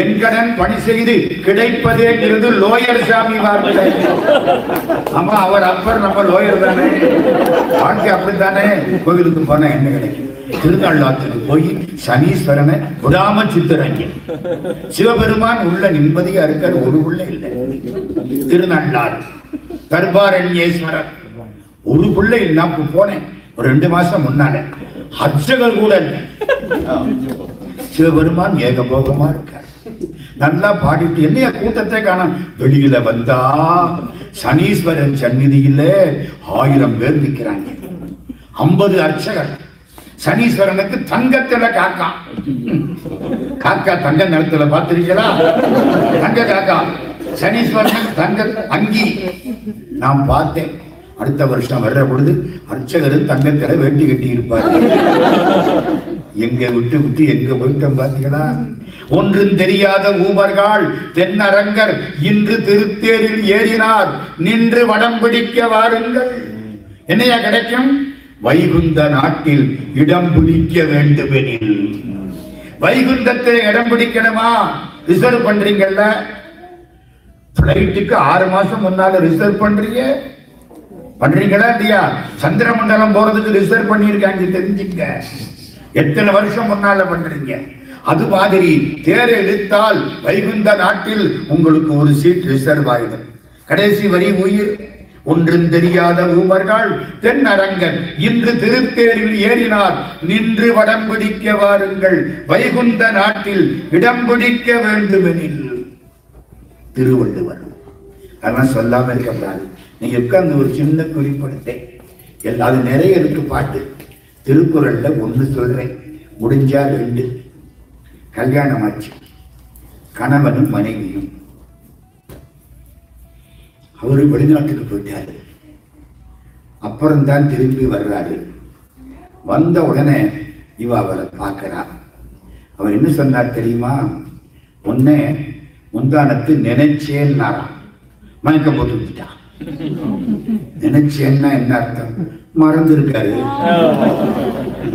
என் கடன் பணி செய்து கிடைப்பதேங்கிறது லோயர் சாமி வார்த்தை. ஆமா, அவர் அப்பர், நம்ம லோயர் தானே. வாழ்க்கை அப்படித்தானே. கோவிலுக்கு போனா என்ன கிடைக்கும்? திருநள்ளாத்துக்கு போய் சனீஸ்வரனை விடாம சித்தரங்க. சிவபெருமான் உள்ள நிம்மதியா இருக்காரு. ஒரு உள்ள இல்லை. திருநள்ளாறு தர்பாரண்யேஸ்வரர் ஒரு பிள்ளை இல்லாம போனேன் ஒரு 2 மாசம் முன்னால. அர்ச்சகர் கூட இல்லை. சிவபெருமான் ஏகபோகமா இருக்கார். நல்லா பாடிட்டு என்னைய கூட்டத்தை காண. வெளியில வந்தா சனீஸ்வரன் சந்நிதியில 1000 பேர் நிற்கிறாங்க. 50 அர்ச்சகர். சனீஸ்வரனுக்கு தங்கத்துல காக்கா. காக்கா தங்க நிறத்துல பார்த்திருக்கீங்களா? தங்க காக்கா. சனீஸ்வரனுக்கு தங்க அங்கி நான் பார்த்தேன். அடுத்த வருஷம் வர்ற பொழுது அர்ச்சகர் தங்கத்துல வேட்டி கட்டி இருப்பார். எங்க விட்டு விட்டு எங்க போயிட்டோம் பாத்தீங்களா? ஒன்றும் தெரியாத ஊமர்கள் தென்னரங்கர் இன்று திருத்தேரில் ஏறினார். நின்று வடம் பிடிக்க வாருங்கள். என்னையா கிடைக்கும்? வைகுந்த நாட்டில் இடம் பிடிக்க வேண்டுமெனில். வைகுந்தத்தை இடம் பிடிக்கணுமா? ரிசர்வ் பண்றீங்கல்ல. பிளைட்டுக்கு 6 மாசம் முன்னால ரிசர்வ் பண்றீங்களா இல்லையா? சந்திரமண்டலம் போறதுக்கு ரிசர்வ் பண்ணிருக்காங்க. தெரிஞ்சுங்க. எத்தனை வருஷம் முன்னால பண்றீங்க? அது மாதிரி தேரை இழுத்தால் வைகுந்த நாட்டில் உங்களுக்கு ஒரு சீட் ரிசர்வ் ஆயிடும். கடைசி வரி உயிர். ஒன்றும் தெரியாத ஊமர்கள் தென்னரங்கர் இன்று திருத்தேரில் ஏறினார். நின்று வடம் பிடிக்க வாருங்கள். வைகுந்த நாட்டில் இடம் பிடிக்க வேண்டுமெனில். திருவள்ளுவர். அதெல்லாம் சொல்லாம இருக்கக்கூடாது. நீங்க உட்கார்ந்து ஒரு சின்ன குறிப்பிட்டேன். அது நிறைய இருக்கு பாட்டு. திருக்குறள்ல 1 சொல்றேன், முடிஞ்சா 2. கல்யாணம் ஆச்சு. கணவனும் மனைவியும். அவரு வெளிநாட்டுக்கு போயிட்டாரு. அப்புறம்தான் திரும்பி வர்றாரு. வந்த உடனே இவ அவரை பார்க்கிறார். அவர் என்ன சொன்னார் தெரியுமா? உன்னை முந்தானத்து நினைச்சேன்னாராம். மயக்கம் போட்டு விட்டான். நினைச்சேன்னா என்ன அர்த்தம்? மறந்து இருக்காரு.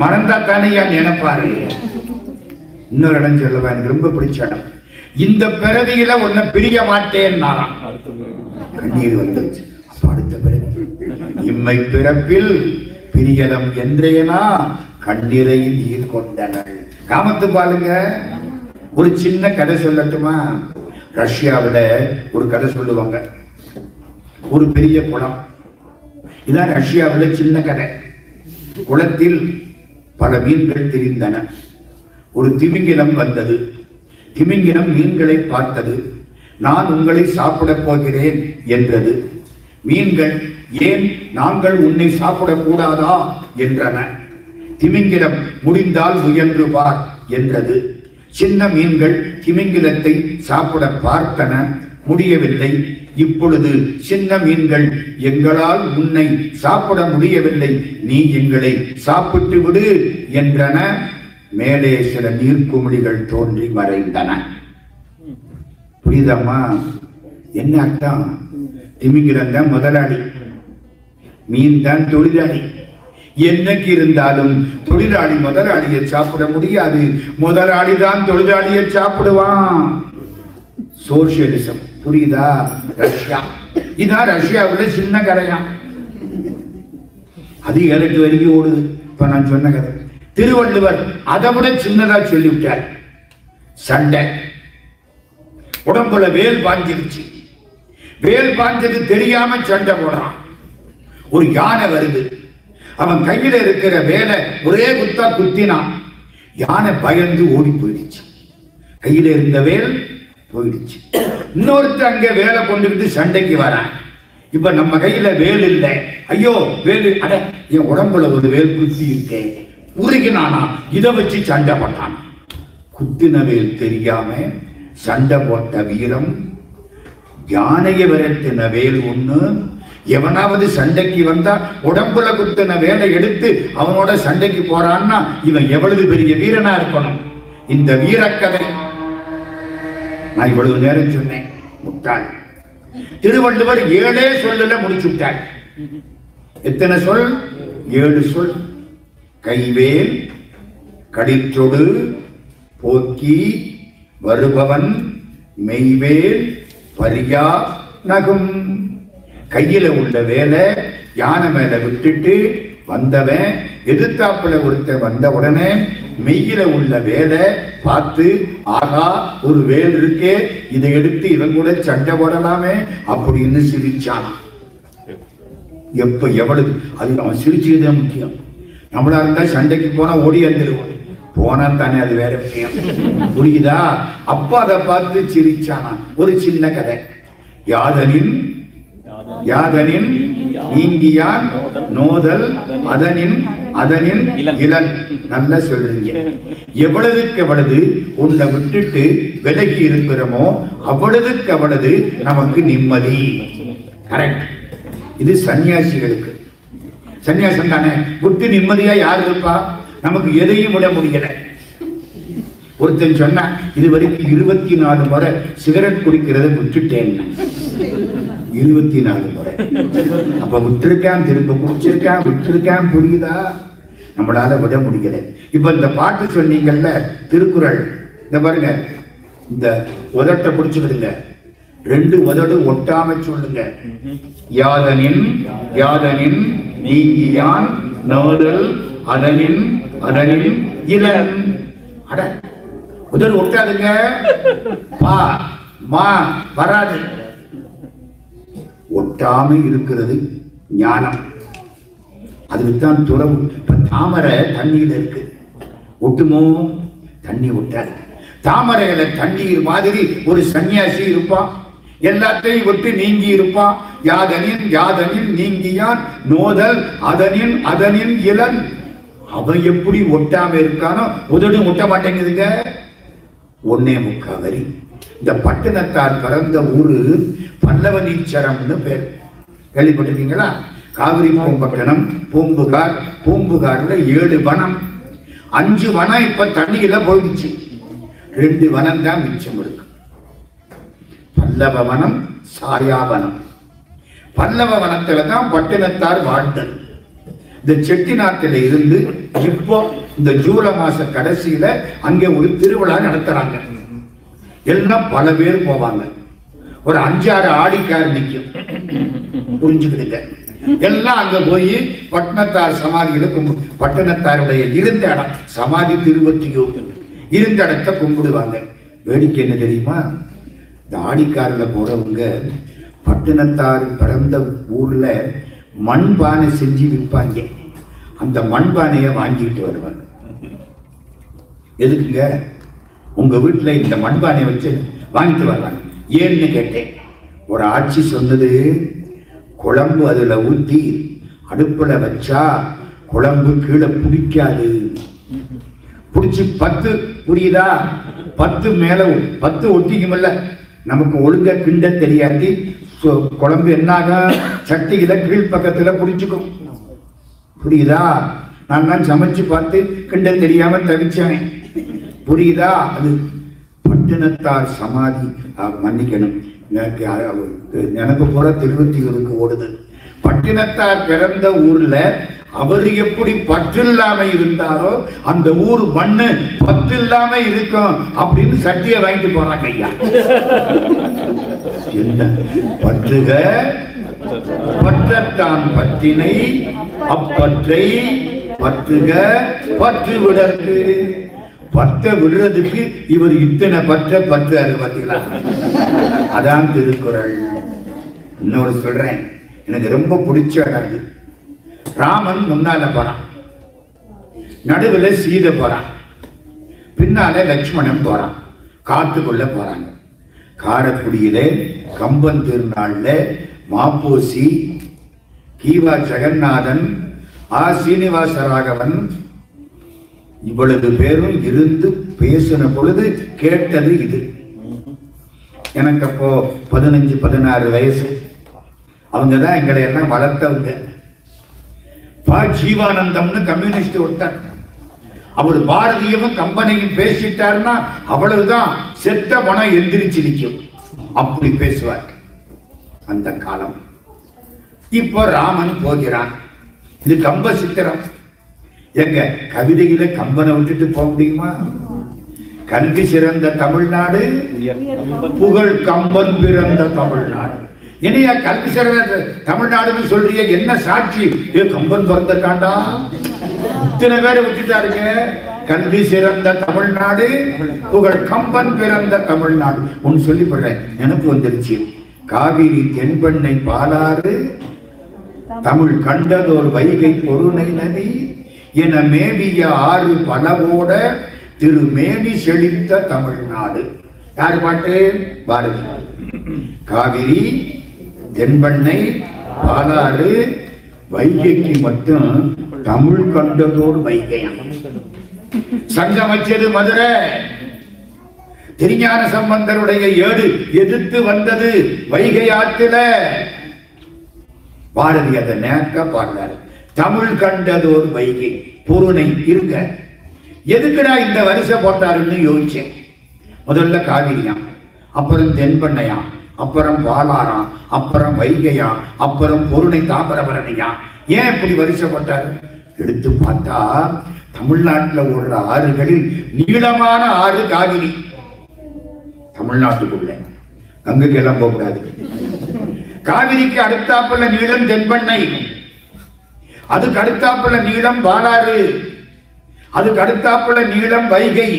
மறந்தா தானே நினைப்பாரு. இன்னொரு இடம் சொல்லவா, எனக்கு ரொம்ப பிடிச்ச இடம். இந்த பிறவியில உன்னை பிரிய மாட்டேன்னாராம். கண்ணீர் வந்துருச்சு. அடுத்த பிறவி இம்மை பிறப்பில் பிரியலம் என்றேனா கண்ணீரை நீர் கொண்டனர். காமத்து பாருங்க. ஒரு சின்ன கதை சொல்லட்டுமா? ரஷ்யாவில ஒரு கதை சொல்லுவாங்க. ஒரு பெரிய குளம். இதான் ரஷ்யாவில் சின்ன கதை. குளத்தில் பல மீன்கள் திரிந்தன. ஒரு திமிங்கிலம் வந்தது. திமிங்கிலம் மீன்களை பார்த்தது. நான் உங்களை சாப்பிடப் போகிறேன் என்றது. மீன்கள், ஏன் நாங்கள் உன்னை சாப்பிடக்கூடாதா என்றன. திமிங்கிலம், முடிந்தால் முயன்று பார் என்றது. சின்ன மீன்கள் திமிங்கிலத்தை சாப்பிட பார்த்தன, முடியவில்லை. இப்பொழுது சின்ன மீன்கள், எங்களால் உன்னை சாப்பிட முடியவில்லை, நீ எங்களை சாப்பிட்டு விடு என்றன. மேலே சில நீர்க்குமிழிகள் தோன்றி மறைந்தன. புரியுதம்மா? என்ன அர்த்தம்? திமிங்கிலம் தான் முதலாளி, மீன் தான் தொழிலாளி. என்னைக்கு இருந்தாலும் தொழிலாளி முதலாளியை சாப்பிட முடியாது. முதலாளி தான் தொழிலாளியை சாப்பிடுவான். சோசியலிசம். புரியுதா? ரஷ்யா. இதான் ரஷ்யாவுல சின்ன கரையா. அது 7-8 வரைக்கும் ஓடுது. இப்ப நான் சொன்ன கதை. திருவள்ளுவர் அதை விட சின்னதா சொல்லிவிட்டார். சண்டை, உடம்புல வேல் பாஞ்சிருச்சு, வேல் பாஞ்சது தெரியாம சண்டை போடுறான். ஒரு யானை வருது, அவன் கையில இருக்கிற வேலை ஒரே குத்தா குத்தினான். யானை பயந்து ஓடி போயிடுச்சு, கையில இருந்த வேல் போயிடுச்சு. இன்னொருத்தர் அங்க வேலை கொண்டுகிட்டு சண்டைக்கு வரான். இப்ப நம்ம கையில வேல் இல்லை, ஐயோ வேலு, அட என் உடம்புல ஒரு வேல் குத்தி இருக்கேன், உருகினானா, இதை வச்சு சண்டை போட்டான். குத்தின வேல் தெரியாம சண்டை போட்ட வீரம், யானையை விரட்டின வேல் ஒண்ணு. எவனாவது சண்டைக்கு வந்தா உடம்புல குத்தின வேலை எடுத்து அவனோட சண்டைக்கு போறான்னா இவன் எவ்வளவு பெரிய வீரனா இருக்கணும். இந்த வீரக்கதை நான் இவ்வளவு நேரம் சொன்னேன். முட்டாள் திருவள்ளுவர் 7 சொல்லுல முடிச்சுட்டார். எத்தனை சொல்? 7 சொல். கைவேல், கடிற்றொடு, போக்கி, வருபவன், மெய்வேல், பரியா, நகும். கையில உள்ள வேலை யானை மேல விட்டுட்டு வந்தவன் எதிர்த்தாப்புல ஒருத்த வந்த உடனே மெய்யில உள்ள வேலை பார்த்து, ஆகா ஒரு வேல் இருக்கே, இதை எடுத்து இவன் கூட சண்டை போடலாமே அப்படின்னு சிரிச்சான். எப்ப எவ்வளவு அது அவன் சிரிச்சதுதான் முக்கியம். நம்மளா இருந்தா சண்டைக்கு போனா ஓடி வந்துடுவோம், போனா தானே அது வேற விஷயம். புரியுதா? அப்பா அதை பார்த்து சிரிச்சானா. ஒரு சின்ன கதை. யாதனின் யாதனின் நீங்கியான் நோதல் அதனின் அதனின் இளன். நல்லா சொல்றீங்க. எவ்வளவுக்கு எவ்வளவு உன்னை விட்டுட்டு விலகி இருக்கிறோமோ அவ்வளவுக்கு அவ்வளவு நமக்கு நிம்மதி. கரெக்ட். இது சன்னியாசிகளுக்கு. சன்னியாசம் தானே, விட்டு நிம்மதியா யாரு இருப்பா? நமக்கு எதையும் விட முடியல. ஒருத்தன் சொன்னா இது வரைக்கும் 24 முறை சிகரெட் குடிக்கிறத விட்டுட்டேன். 24 முறை. அப்ப விட்டுருக்கான், திரும்ப குடிச்சிருக்கான், விட்டுருக்கான். புரியுதா? நம்மளால விட முடியல. இப்ப இந்த பாட்டு சொன்னீங்கல்ல, திருக்குறள், இந்த பாருங்க, இந்த உதட்ட பிடிச்சுக்கிடுங்க, 2 உதடு ஒட்டாம சொல்லுங்க. யாதனின் யாதனின் நீங்கியான் நோதல் அதனின் அதனின் இளன். அட உதடு ஒட்டாதுங்க, பா மா வராது. ஒட்டாம இருக்கிறது ஞானம். அதுக்குத்தான் துறவு. தாமரை தண்ணீர் இருக்கு, ஒட்டுமோ? தண்ணி ஒட்டாது. தாமரையில தண்ணீர் மாதிரி ஒரு சன்னியாசி இருப்பான், எல்லாத்தையும் விட்டு நீங்கி இருப்பான். யாதனின் யாதனின் நீங்கியான் நோதல் அதனின் அதனின் இளன். அவன் எப்படி ஒட்டாம இருக்கானோ உதடு ஒட்ட மாட்டேங்குதுங்க. 1.25 வரி. இந்த பட்டினத்தார் பிறந்த ஊரு பல்லவனீச்சரம்னு பேர். கேள்விப்பட்டிருக்கீங்களா? காவிரி பூம்பட்டினம், பூம்புகார். பூம்புகார்ல 7 வனம், 5 வனம் இப்ப தண்ணியில போயிடுச்சு. 2 வனம் தான் மிச்சம் இருக்கு. பல்லவ வனம், சாயாவனம். பல்லவ வனத்துல தான் பட்டினத்தார் வாழ்ந்தது. இந்த செட்டிநாட்டில இருந்து இப்போ இந்த ஜூலை மாச கடைசியில அங்கே ஒரு திருவிழா நடத்துறாங்க. எல்லாம் பல பேர் போவாங்க. ஒரு 5-6 ஆடிக்கார் நிற்கும். புரிஞ்சுக்கிடுங்க. எல்லாம் அங்க போய் பட்டினத்தார் சமாதியில பட்டினத்தாருடைய இருந்த இடம், சமாதி திருவத்தியூர், இருந்த இடத்தை கும்பிடுவாங்க. வேடிக்கை என்ன தெரியுமா? இந்த ஆடிக்காரில் போறவங்க பட்டினத்தார் பிறந்த ஊர்ல மண்பானை செஞ்சு விற்பாங்க. அந்த மண்பானையை வாங்கிட்டு வருவாங்க. எதுக்குங்க? உங்க வீட்டுல இந்த மண்பானை வச்சு வாங்கிட்டு வர்றாங்க. ஏன்னு கேட்டேன். ஒரு ஆட்சி சொன்னது, குழம்பு அதுல ஊத்தி அடுப்புல வச்சா குழம்பு கீழே பிடிக்காது. பிடிச்சி 10, புரியுதா? 10 மேல 10 ஒட்டிக்கும்ல. நமக்கு ஒழுங்கா கிண்ட தெரியாது. குழம்பு என்னாக சட்டியில கீழ் பக்கத்துல பிடிச்சுக்கும். புரியுதா? நான் தான் சமைச்சு பார்த்து கிண்ட தெரியாம தவிச்சேன். புரியுதா? அது பட்டினத்தார் சமாதி. மன்னிக்கணும், எனக்கு போற திருவத்தியூருக்கு ஓடுது. பட்டினத்தார் பிறந்த ஊர்ல அவர் எப்படி பற்று இல்லாம இருந்தாரோ அந்த ஊர் மண்ணு பற்று இல்லாம இருக்கும் அப்படின்னு சட்டியை வாங்கிட்டு போறாங்க. ஐயா என்ன பற்றுக பற்றத்தான் பற்றினை அப்பற்றை பற்றுக பற்று விடற்கு. பற்ற விடுறதுக்கு இவர் இத்தனை பற்றாரு பார்த்தீங்களா? அதான் திருக்குறள். இன்னொரு சொல்றேன், எனக்கு ரொம்ப பிடிச்ச இடம். ராமன் முன்னால போறான், நடுவுல சீதை போறான், பின்னால லட்சுமணன் போறான். காட்டுக்குள்ள போறாங்க. காரைக்குடியிலே கம்பன் திருநாள்ல மாப்போசி, கீவா ஜெகநாதன், ஆ சீனிவாசராகவன் இவ்வளவு பேரும் இருந்து பேசின பொழுது கேட்டது இது. எனக்கு அப்போ 15-16 வயசு. அவங்கதான் எங்களை எல்லாம் வளர்த்தவங்க. பா ஜீவானந்தம்னு கம்யூனிஸ்ட் ஒருத்தர், அவர் பாரதியமும் கம்பனையும் பேசிட்டாருன்னா அவ்வளவுதான், செத்த பணம் எந்திரிச்சு நிற்கும். அப்படி பேசுவார் அந்த காலம். இப்போ ராமன் போகிறான். இது கம்ப சித்திரம். எங்க கவிதையில கம்பனை விட்டுட்டு போக முடியுமா? கல்வி சிறந்த தமிழ்நாடு, புகழ் கம்பன் பிறந்த தமிழ்நாடு. இனியா கல்வி சிறந்த தமிழ்நாடுன்னு சொல்றீங்க, என்ன சாட்சி? கம்பன் பிறந்திருக்காண்டா. இத்தனை பேரை விட்டுட்டாருங்க. கல்வி சிறந்த தமிழ்நாடு, புகழ் கம்பன் பிறந்த தமிழ்நாடு. ஒன்னு சொல்லி போடுறேன், எனக்கு வந்துருச்சு. காவிரி தென்பெண்ணை பாலாறு, தமிழ் கண்டதோர் வைகை பொருணை நதி, என மேவிய ஆறு பலவோட திருமேனி செழித்த தமிழ்நாடு. யாரு பாட்டு? பாரதி. காவிரி தென்பெண்ணை பாலாறு வைகைக்கு மட்டும் தமிழ் கண்டதோர் வைகையம். சங்கம் வச்சது மதுரை. திருஞான சம்பந்தருடைய ஏடு எதிர்த்து வந்தது வைகை ஆற்றில. பாரதி அதை நேக்க பாடுறாரு. தமிழ் கண்டதோர் வைகை பொருணை இருங்க. எதுக்குடா இந்த வரிசை போட்டாருன்னு யோசிச்சேன். முதல்ல காவிரியாம், அப்புறம் தென்பெண்ணையாம், அப்புறம் பாலாராம், அப்புறம் வைகையாம், அப்புறம் பொருணை தாமிரபரணியாம். ஏன் இப்படி வரிசை போட்டாரு? எடுத்து பார்த்தா தமிழ்நாட்டில் ஓடுற ஆறுகளில் நீளமான ஆறு காவிரி. தமிழ்நாட்டுக்குள்ள கங்கைக்கு எல்லாம் போகக்கூடாது. காவிரிக்கு அடுத்தாப்புல நீளம் தென்பெண்ணை, அதுக்கு அடுத்தாப்புல நீளம் பாலாறு, அதுக்கு அடுத்தாப்புல நீளம் வைகை,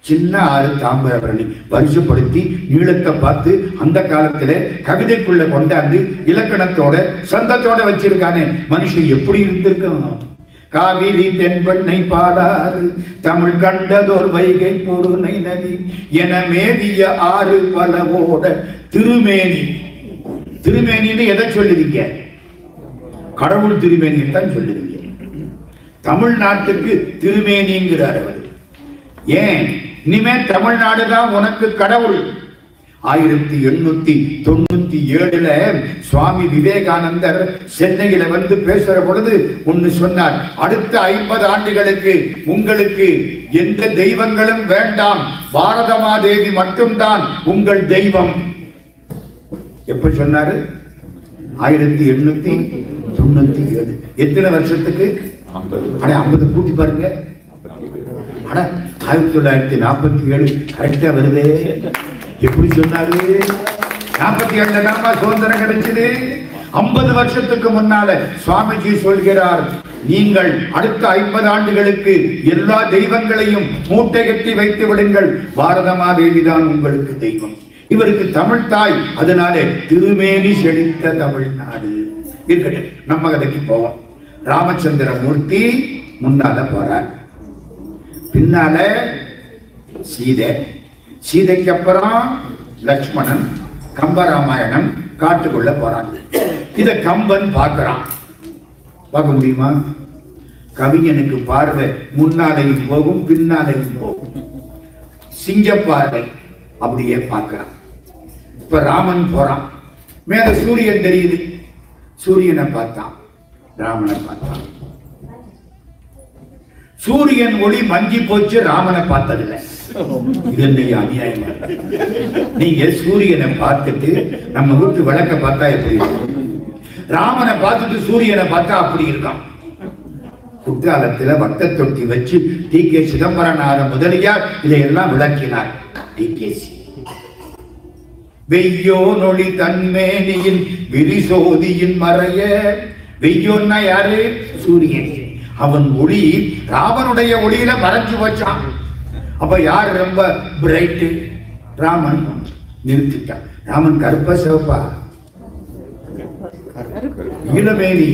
சின்ன ஆறு தாமிரபரணி. வரிசைப்படுத்தி நீளத்தை பார்த்து அந்த காலத்துல கவிதைக்குள்ள கொண்டாந்து இலக்கணத்தோட சந்தத்தோட வச்சிருக்கானே, மனுஷன் எப்படி இருந்திருக்கும்? காவிரி தென்பெண்ணை பாலாறு, தமிழ் கண்டதோர் வைகை பொருணை நதி, என மேவிய ஆறு பலவோட திருமேனி. திருமேனின்னு எதை சொல்லுவீங்க? கடவுள் திருமேனியை தான் சொல்லுவீங்க. தமிழ்நாட்டுக்கு திருமேனிங்கிறார் அவர். ஏன்? இனிமே தமிழ்நாடு தான் உனக்கு கடவுள். 1897 சுவாமி விவேகானந்தர் சென்னையில வந்து பேசுற பொழுது ஒன்னு சொன்னார். அடுத்த 50 ஆண்டுகளுக்கு உங்களுக்கு எந்த தெய்வங்களும் வேண்டாம், பாரதமாதேவி மட்டும்தான் உங்கள் தெய்வம். எப்ப சொன்னாரு? 1897. எத்தனை வருஷத்துக்கு? 50 கூட்டி பாருங்க. 1947 கரெக்டா வருது. எப்படி சொன்னாரு? 47 தாமா சுதந்திரம் கிடைச்சது. 50 வருஷத்துக்கு முன்னால சுவாமிஜி சொல்கிறார், நீங்கள் அடுத்த 50 ஆண்டுகளுக்கு எல்லா தெய்வங்களையும் மூட்டை கட்டி வைத்து விடுங்கள், பாரதமாதேவி தான் உங்களுக்கு தெய்வம். இவருக்கு தமிழ் தாய், அதனால திருமேனி செழித்த தமிழ்நாடு. இருக்கட்டும், நம்ம கதைக்கு போவோம். ராமச்சந்திர மூர்த்தி முன்னால போறார், பின்னால சீதை, சீதைக்கு அப்புறம் லட்சுமணன், கம்பராமாயணம், காட்டுக்குள்ள போறாங்க. இத கம்பன் பார்க்கிறான். பார்க்க முடியுமா? கவிஞனுக்கு பார்வை முன்னாலையும் போகும், பின்னாலையும் போகும். சிங்க பார்வை அப்படியே பார்க்கிறான். இப்ப ராமன் போறான், மேல சூரியன் தெரியுது. சூரியனை பார்த்தான், ராமனை பார்த்தான். சூரியன் ஒளி மங்கி போச்சு, ராமனை பார்த்ததில்லை. இது அநியாயம். நீங்க சூரியனை பார்த்துட்டு நம்ம வீட்டு விளக்க பார்த்தா எப்படி இருக்கும்? ராமனை பார்த்துட்டு சூரியனை பார்த்தா அப்படி இருக்கான். குற்றாலத்துல வட்ட தொட்டி வச்சு டி.கே. சிதம்பரனார முதலியார் இதையெல்லாம் விளக்கினார். டி.கே.சி. வெய்யோ நொழி தன்மேனியின் விரிசோதியின் மறைய. வெய்யோன்னா யாரு? சூரியன். அவன் ஒளி ராமனுடைய ஒளியில மறைஞ்சு வச்சான். அப்ப யார் ரொம்ப பிரைட்டு? ராமன். நிறுத்திட்டான். ராமன் கருப்பா சிவப்பா? நீலமேனி.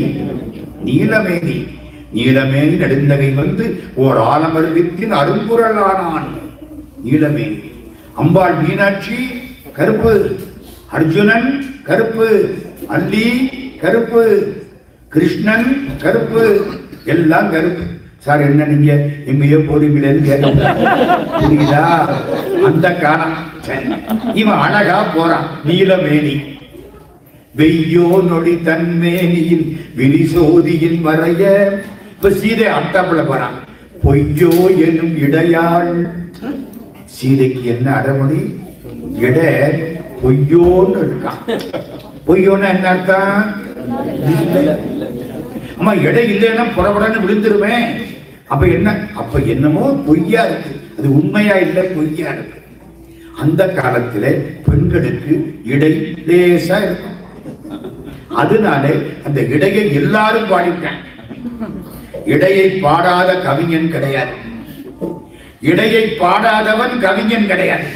நீலமேனி. நீலமேனி நெடுந்தகை வந்து ஓர் ஆலமருவித்தின் அரும்புரலானான். நீலமேனி. அம்பாள் மீனாட்சி கருப்பு, அர்ஜுனன் கருப்பு, அல்லி கருப்பு, கிருஷ்ணன் கருப்பு, எல்லாம் கருப்பு. சார் என்ன நீங்க எங்கேயோ போறீங்களேன்னு கேட்க புரியுதா? அந்த காலம். இவன் அழகா போறான். நீலமேனி. வெய்யோ நொடி தன்மேனியின் விரிசோதியின் வரைய. இப்ப சீதை அட்டாப்புல போறான். பொய்யோ எனும் இடையாள். சீதைக்கு என்ன அரைமொழி? இட பொய்யோன்னு இருக்கான். பொய்யோன்னு என்ன அர்த்தம்? ஆமா, எடை இல்லைன்னா புறப்படன்னு விழுந்துருவேன். அப்ப என்ன? அப்ப என்னமோ பொய்யா இருக்கு. அது உண்மையா இல்லை, பொய்யா இருக்கு. அந்த காலத்துல பெண்களுக்கு இடை லேசா இருக்கும். அதனால அந்த இடையை எல்லாரும் பாடிட்டாங்க. இடையை பாடாத கவிஞன் கிடையாது. இடையை பாடாதவன் கவிஞன் கிடையாது.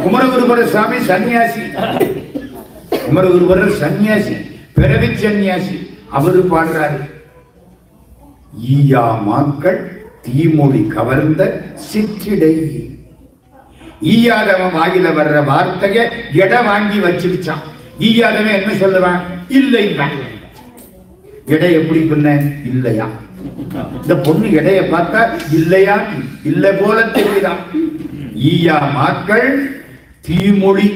குமரகுருபரர் சாமி சன்னியாசி. குமரகுருபரர் சன்னியாசி, பிறவி சன்னியாசி. அவரு பாடுறாரு. ஈயா மாக்கள் தீமொழி கவர்ந்த சிற்றிடை. ஈயாதவன் வாயில வர்ற வார்த்தைய எடை வாங்கி வச்சிருச்சான். ஈயாதவன் என்ன சொல்லுவான்? இல்லை. எடை எப்படி பண்ண? இல்லையா. இந்த பொண்ணு எடைய பார்த்தா இல்லையா? இல்லை போல தெரியுதான். ஈயா மாக்கள் தீமொழி.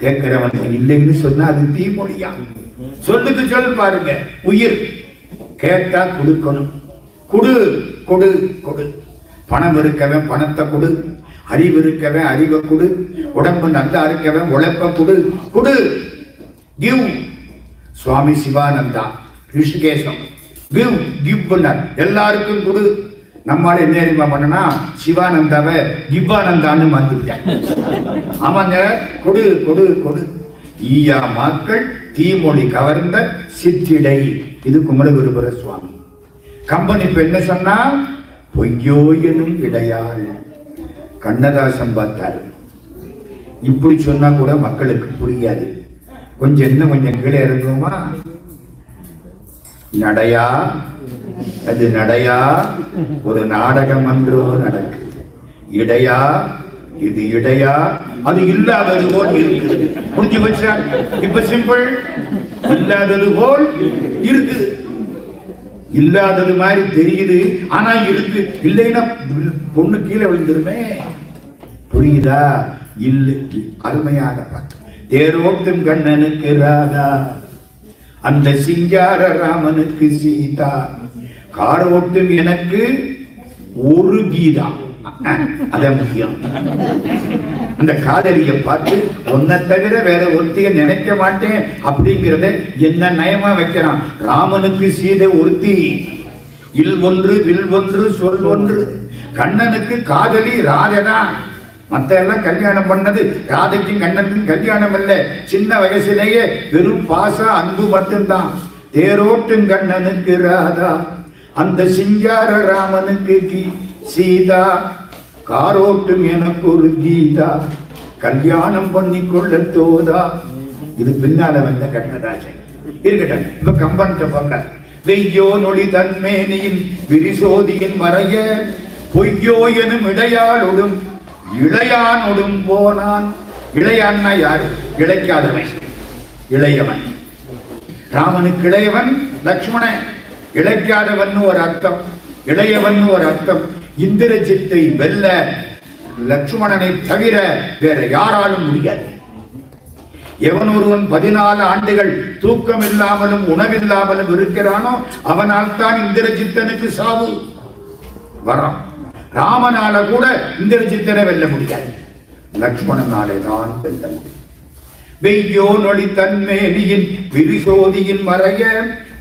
கேட்கிறவன் இல்லைன்னு சொன்னா அது தீமொழியா? சொல்லுக்கு சொல் பாருங்க. உயிர் கேட்டா கொடுக்கணும். கொடு கொடு கொடு. பணம் இருக்கவன் பணத்தை கொடு, அறிவு இருக்கவன் அறிவை கொடு, உடம்பு நல்லா இருக்கவன் உழைப்ப கொடு. கொடு. கிவ். சுவாமி சிவானந்தா ரிஷிகேசம் கிவ் கிவ் பண்ணார். எல்லாருக்கும் கொடு. நம்மால என்ன அறிமுக பண்ணனா சிவானந்தாவை கிவ்வானந்தான்னு மாத்திட்டாங்க. ஆமாங்க, கொடு கொடு கொடு. ஈயா மாக்கள் தீமொழி கவர்ந்த சிற்றிடை. இது குமரகுருபர சுவாமி. கம்பன் இப்ப என்ன சொன்னா? பொய்யோ எனும் இடையாள். கண்ணதாசன் பார்த்தாரு. இப்படி சொன்னா கூட மக்களுக்கு புரியாது. கொஞ்சம் இன்னும் கொஞ்சம் கீழே இறங்குமா? நடையா, அது நடையா, ஒரு நாடகம் அன்றோ நடக்கு. இடையா, இது இடையா, அது இல்லாதது போல் இருக்கு. புரிஞ்சு வச்சா? இப்ப சிம்பிள். இல்லாதது போல் இருக்கு. இல்லாதது மாதிரி தெரியுது, ஆனா இருக்கு. இல்லைன்னா பொண்ணு கீழே விழுந்துருமே. புரியுதா? இல்லை. அருமையாக பார்த்து தேரோட்டும் கண்ணனுக்கு ராதா, அந்த சிங்கார ராமனுக்கு சீதா, காரோட்டும் எனக்கு ஒரு கீதா. அதான் முக்கியம். அந்த காதலியை பார்த்து ஒன்ன தவிர வேற ஒருத்திய நினைக்க மாட்டேன் அப்படிங்கிறத என்ன நயமா வைக்கிறான். ராமனுக்கு சீதை ஒருத்தி. இல் ஒன்று வில் ஒன்று சொல் ஒன்று. கண்ணனுக்கு காதலி ராதைதான். மத்த எல்லாம் கல்யாணம் பண்ணது ராதைக்கும் கண்ணனுக்கும் கல்யாணம் இல்ல. சின்ன வயசுலேயே வெறும் பாச அன்பு மட்டும்தான். தேரோட்டும் கண்ணனுக்கு ராதா, அந்த சிங்கார ராமனுக்கு சீதா, காரோட்டும் எனக்கு ஒரு கீதா, கல்யாணம் பண்ணி கொள்ள தோதா. இது பின்னால வந்த கண்ணதாசன். இருக்கட்டும். இப்ப கம்பன் போங்க. வெய்யோ நொடி தன்மேனியின் விரிசோதியின் மறைய, பொய்யோ எனும் இடையாளொடும் இளையானொடும் போனான். இளையான்னா யாரு? இளைக்காதவன், இளையவன். ராமனுக்கு இளையவன் லக்ஷ்மணன். இளைக்காதவன் ஒரு அர்த்தம், இளையவன் ஒரு அர்த்தம். இந்திரஜித்தை வெல்ல லக்ஷ்மணனை தவிர வேற யாராலும் முடியாது. எவன் ஒருவன் 14 ஆண்டுகள் தூக்கம் இல்லாமலும் உணவில்லாமலும் இருக்கிறானோ அவனால் தான் இந்திரஜித்தனுக்கு சாவு வரும். ராமனால கூட இந்திரஜித்தனை வெல்ல முடியாது, லக்ஷ்மணனாலே தான் வெல்ல முடியும். வெய்யோ நொடி தன்மேனியின் விரிசோதியின் மறைய,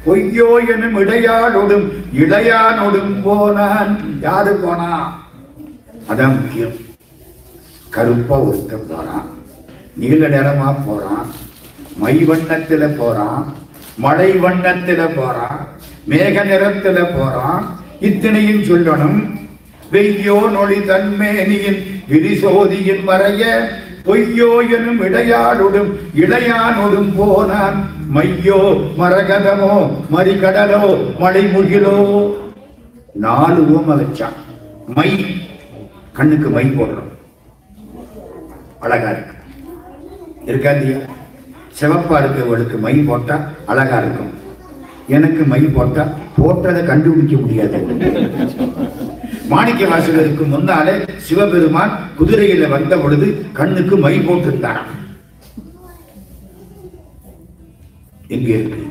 பொய்யோ எனும் இடையாளொடும் இளையானொடும் போனான். யாரு போனா? அதான் முக்கியம். கருப்பா ஒருத்தன் போறான், நீல நிறமா போறான், மை வண்ணத்துல போறான், மழை வண்ணத்துல போறான், மேக நிறத்துல போறான். இத்தனையும் சொல்லணும். வெய்யோ நொழி தன்மேனியின் விரிசோதியின் மறைய பொய்யோ எனும் இடையாளோடும் இளையானோடும் போனான். மையோ மரகதமோ மறிகடலோ மலைமுகிலோ. 4 ஓம வச்சான். மை, கண்ணுக்கு மை போடுறோம், அழகா இருக்கு. இருக்கா இல்லையா? சிவப்பா இருக்கவளுக்கு மை போட்டா அழகா இருக்கும். எனக்கு மை போட்டா போட்டதை கண்டுபிடிக்க முடியாது. மாணிக்க வாசகருக்கு முன்னாலே சிவபெருமான் குதிரையில வந்த பொழுது கண்ணுக்கு மை போட்டிருந்தார். எங்க இருக்கு?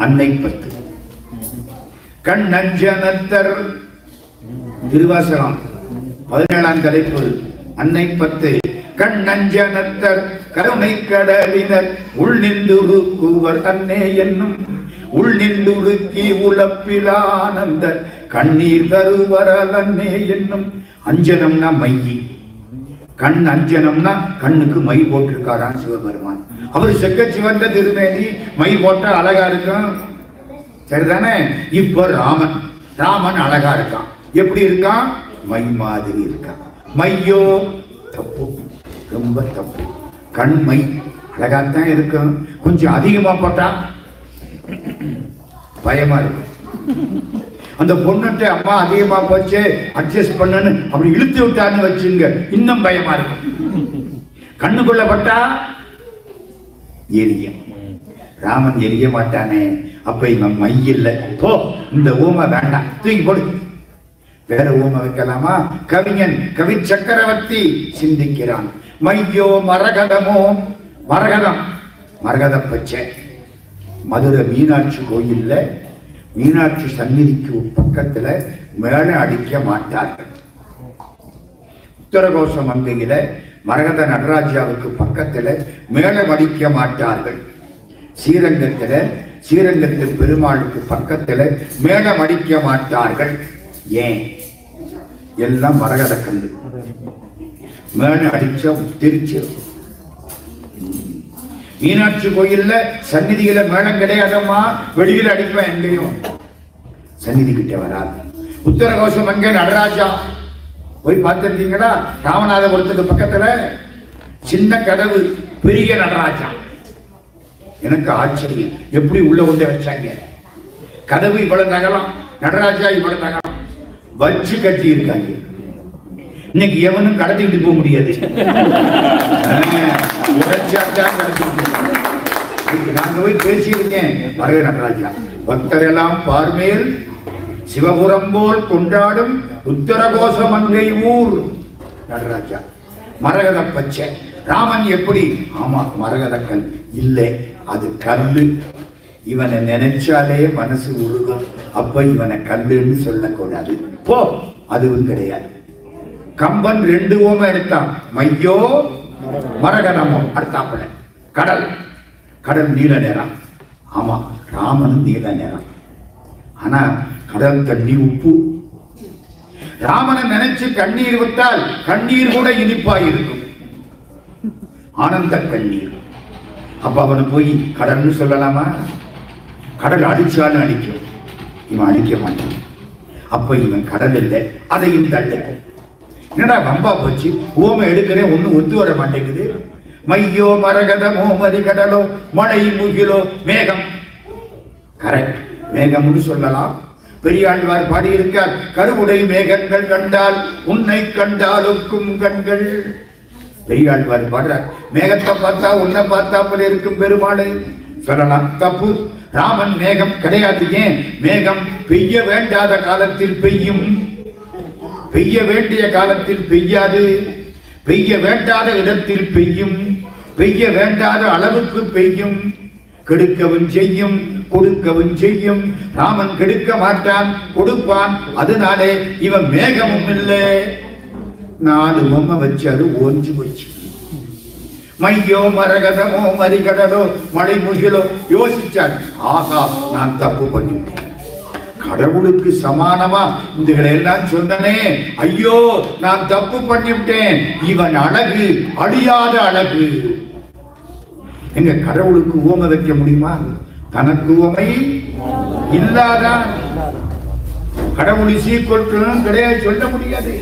அன்னை 10 கண் அஞ்சனத்தர் திருவாசகம் 17ஆம் தலைப்பு. அன்னை 10 கண் அஞ்சனத்தர் கருணை கடலினர் உள் நின்றுருக்குவர் அன்னே என்னும் உள் நின்றுருக்கி உழப்பிலானந்த கண்ணீர் தருவரல் அன்னே என்னும். அஞ்சனம்னா மை, கண் அஞ்சனம்னா கண்ணுக்கு மை போட்டிருக்காரான் சிவபெருமான். அவர் செக்க சிவந்த திருமேனி, மை போட்டா அழகா இருக்கும், சரிதானே? இப்ப ராமன், ராமன் அழகா இருக்கான். எப்படி இருக்கான்? மை மாதிரி இருக்கான். மையோ தப்பு, ரொம்ப தப்பு. கண் மை அழகாத்தான் இருக்கும், கொஞ்சம் அதிகமா போட்டா பயமா இருக்கும். அந்த பொண்ணுட்ட அம்மா அதிகமா போச்சு அட்ஜஸ்ட் பண்ணு அப்படி இழுத்து விட்டான்னு வச்சுங்க, இன்னும் பயமா இருக்கும். கண்ணுக்குள்ள பட்டா எரிய. ராமன் எரிய மாட்டானே, அப்ப இவன் மை இல்லை. போ, இந்த ஊமை வேண்டாம், தூக்கி போடு. வேற ஊமை வைக்கலாமா? கவிஞன் கவி சக்கரவர்த்தி சிந்திக்கிறான். மையோ மரகதமோ, மரகதம், மரகத பச்சை. மதுரை மீனாட்சி கோயில்ல மீனாட்சி சந்நிதிக்கு பக்கத்துல மேல அடிக்க மாட்டார்கள். உத்தரகோச மங்கையில மரகத நடராஜாவுக்கு பக்கத்துல மேலம் அடிக்க மாட்டார்கள். ஸ்ரீரங்கத்துல ஸ்ரீரங்கத்து பெருமாளுக்கு பக்கத்துல மேலம் அடிக்க மாட்டார்கள். ஏன்? எல்லாம் மரகத கண்டு. மேல அடிச்ச திருச்சி. மீனாட்சி கோயில்ல சந்நிதியில மேளம் கிடையாதம்மா, வெளியில அடிப்பேன். எங்கேயும் சந்நிதி கிட்ட வராது. உத்தரகோசம் அங்கே நடராஜா போய் பார்த்திருக்கீங்களா? ராமநாதபுரத்துக்கு பக்கத்துல சின்ன கதவு, பெரிய நடராஜா. எனக்கு ஆச்சரியம், எப்படி உள்ள கொண்டு வச்சாங்க? கதவு இவ்வளவு நகலம், நடராஜா இவ்வளவு நகலம் வச்சு கட்டி இருக்காங்க. இன்னைக்கு எவனும் கடத்திட்டு போக முடியாது. நாங்க போய் பேசியிருக்கேன். மரக நடராஜா பக்தரெல்லாம் பார்மேல் சிவபுரம் போல் கொண்டாடும் உத்தரகோச மங்கை ஊர் நடராஜா. மரகத பச்சை. ராமன் எப்படி? ஆமா மரகத கல் இல்லை, அது கல்லு. இவனை நினைச்சாலே மனசு உருகும். அப்ப இவனை கல்லுன்னு சொல்லக்கூடாது. போ, அதுவும் கிடையாது. கம்பன் 2 ஓமை எடுத்தான். மையோ மரகதமோ. அடுத்தாப்புல கடல். கடல் நீல நேரம். ஆமா, ராமனும் நீல நேரம். ஆனா கடல் தண்ணி உப்பு. ராமனை நினைச்சு கண்ணீர் விட்டால் கண்ணீர் கூட இனிப்பாய் இருக்கும், ஆனந்த கண்ணீர். அப்ப அவனை போய் கடல்னு சொல்லலாமா? கடல் அடிச்சாலும் அடிக்கும், இவன் அடிக்க மாட்டான். அப்ப இவன் கடல் இல்லை, அதையும் தள்ள. என்னடா வம்பா போச்சு, ஓமை எடுக்கிறேன், ஒண்ணு ஒத்து வர மாட்டேங்குது. மையோ மரகதமோ மறிகடலோ மழை முகிலோ மேகம். கரெக்ட், மேகம்னு சொல்லலாம். பெரியாழ்வார் பாடியிருக்கார், கருவுடை மேகங்கள் கண்டால் உன்னை கண்டாலுக்கும் கண்கள். பெரியாழ்வார் பாடுறார், மேகத்தை பார்த்தா உன்னை பார்த்தாப்புல இருக்கும் பெருமாளை சொல்லலாம். தப்பு. ராமன் மேகம் கிடையாது. ஏன்? மேகம் பெய்ய வேண்டாத காலத்தில் பெய்யும், பெய்ய வேண்டிய காலத்தில் பெய்யாது, பெய்ய வேண்டாத இடத்தில் பெய்யும், பெய்ய வேண்டாத அளவுக்கு பெய்யும். கெடுக்கவும் செய்யும், கொடுக்கவும் செய்யும். ராமன் கெடுக்க மாட்டான், கொடுப்பான். அதனாலே இவன் மேகமும் இல்லை. 4 பொம்மை வச்சாரு, ஓஞ்சு போச்சு. மையோ மரகதமோ மறிகடலோ மழை முகிலோ. யோசிச்சார், ஆகா நான் தப்பு பண்ணிட்டேன், கடவுளுக்கு சமானமா இதுகளை எல்லாம் சொன்னனே, ஐயோ நான் தப்பு பண்ணிவிட்டேன். இவன் அழகு அழியாத அழகு. எங்க கடவுளுக்கு ஓமை வைக்க முடியுமா? தனக்கு ஓமை இல்லாதான். கடவுள் சீக்கிரம் கிடையாது, சொல்ல முடியாது.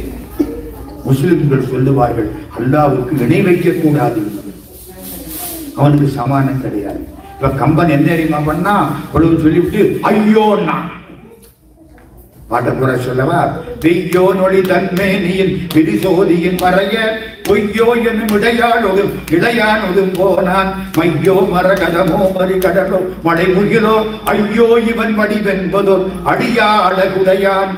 முஸ்லிம்கள் சொல்லுவார்கள் அல்லாஹ்வுக்கு இணை வைக்க கூடாது, அவனுக்கு சமானம் கிடையாது. இப்ப கம்பன் என்ன தெரியுமா பண்ணா, சொல்லிவிட்டு ஐயோன்னா பாட்டப்புற சொல்லவா, பெய்யோ நொழி தன்மேனியின் பிரிசோதியின் மறைய பொய்யோ என்னும் இடையாளொடும் இடையானொடும் போனான் மையோ மரகதமோ மறிகடலோ மழை முகிலோ ஐயோ இவன் வடிவென்பதோ அடியா அழகுடையான்.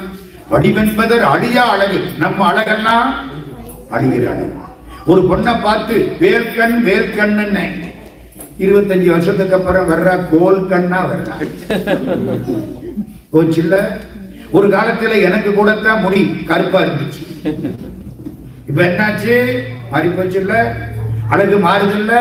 வடிவென்பதர் அடியா அழகு. நம்ம அழகெல்லாம் அழிகிற அழகு. ஒரு பொண்ணை பார்த்து வேர்க்கண் வேர்க்கண் 25 வருஷத்துக்கு அப்புறம் வர்றா கோல் கண்ணா வர்றா. போச்சுல்ல. ஒரு காலத்துல எனக்கு கூடத்தான் முடி கருப்பா இருந்துச்சு, இப்ப என்னாச்சு, மாறி போச்சுல்ல. அழகு மாறுதில்ல.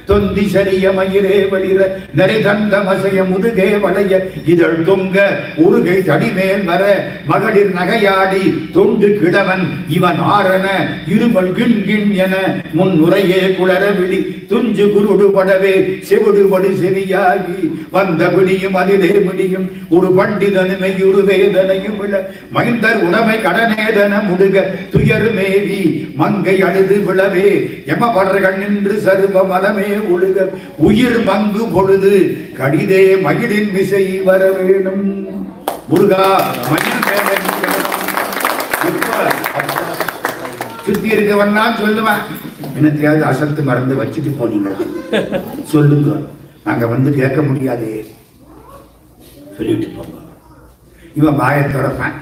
தொந்தி சரிய மயிரே வலிர நிறை தந்த மசைய முதுகே வளைய இதழ் தொங்க உருகை தடிமேல் வர மகளிர் நகையாடி தொண்டு கிழவன் இவன் ஆரண இருமல் கிண்கிண் என முன்னுரையே குளர விழி துஞ்சு குருடு படவே செவிடுபடு செவியாகி வந்த பிடியும் அதிலே முடியும் ஒரு பண்டிதனுமை ஒரு வேதனையும் விழ மைந்தர் உடமை கடனேதன முடுக துயர் மேவி மங்கை அழுது விழவே எமபர்கள் நின்று சருவ மலமே ஒழுக உயிர் மங்கு பொழுது கடிதே மகிழின் விசை வர வேணும். முருகா மயில் சுத்தி இருக்கவன்னா சொல்லுவேன், என்னத்தையாவது அசத்து மறந்து வச்சுட்டு போனீங்க சொல்லுங்க, நாங்க வந்து கேட்க முடியாது சொல்லிட்டு போங்க. இவன் வாயை திறப்பேன்.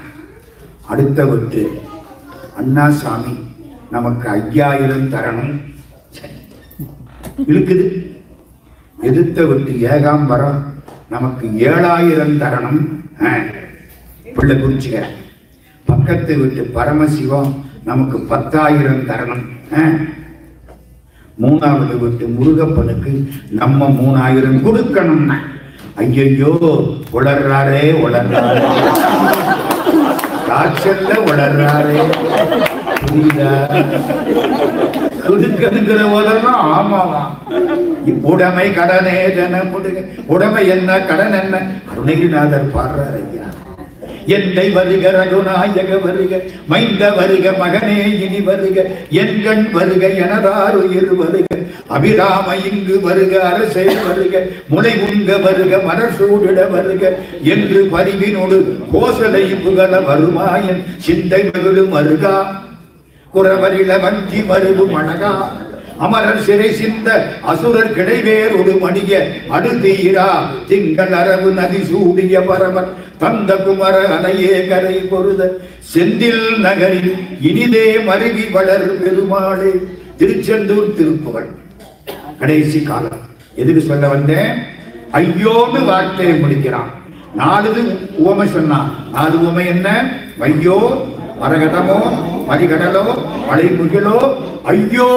அடுத்த விட்டு அண்ணா சாமி நமக்கு 5000 தரணும் இழுக்குது. எதிர்த்த விட்டு ஏகாம்பரம் நமக்கு 7000 தரணும் பிள்ளை குறிச்சுக்க. பக்கத்து விட்டு பரமசிவம் நமக்கு 10,000 தரணும். மூணாவது விட்டு முருகப்பனுக்கு நம்ம 3000 கொடுக்கணும்னா ஐயோ உளர்றாரே உளர்றாரே காய்ச்சல்ல உளர்றாரே புரியுதா? கொடுக்கிற போதெல்லாம் ஆமாவா உடைமை கடனே ஜன உடைமை என்ன கடன் என்ன அருணகிரிநாதர் பாடுறார். ஐயா என்னை வருக ரகுநாயக வருக மைந்த வருக மகனே இனி வருக என்கண் வருக எனதார் உயிர் வருக அபிராம இங்கு வருக அரசே வருக முளை உங்க வருக மரசூடிட வருக என்று பரிவினோடு கோசலை புகழ வருமாயன் சிந்தை மகிழும் வருகா குறவரில வஞ்சி மருகும் அழகா அமரர் சிறை சிந்த அசுரர் கிடைவேரோடு மணிய அடுத்தீரா திங்கள் அரவு நதி சூடிய பரமர் தந்த குமர அலையே கரை பொருத செந்தில் நகரில் இனிதே மருவி வளர் பெருமாளே. திருச்செந்தூர் திருப்புகழ் கடைசி காலம். எதுக்கு சொல்ல வந்தேன்? ஐயோன்னு வார்த்தையை முடிக்கிறான். 4 உவமை சொன்னான். 4 உவமை என்ன? வையோ மரகதமோ மறிகடலோ மழை முகிலோ ஐயோ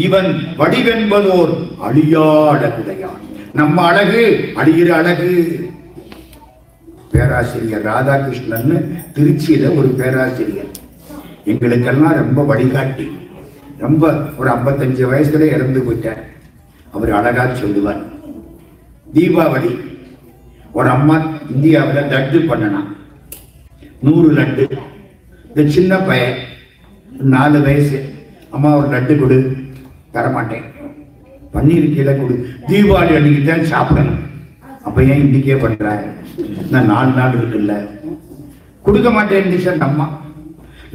இவன் வடிவென்பதோர் அழியா அழகுடையான். நம்ம அழகு அழிகிற அழகு. பேராசிரியர் ராதாகிருஷ்ணன் திருச்சியில ஒரு பேராசிரியர், எங்களுக்கெல்லாம் ரொம்ப வழிகாட்டி. ரொம்ப ஒரு 55 வயசுல இறந்து போயிட்டார். அவர் அழகா சொல்லுவார். தீபாவளி ஒரு அம்மா இந்தியாவில் லட்டு பண்ணனா 100 லட்டு. இந்த சின்ன பையன் 4 வயசு, அம்மா ஒரு லட்டு கொடு, தரமாட்டேன், பன்னீர் கீழே கொடு, தீபாவளி அன்னைக்கு தான் சாப்பிடணும். அப்ப ஏன் இன்னைக்கே பண்றாங்க? நான் 4 நாள் இருக்குல்ல, கொடுக்க மாட்டேன். அம்மா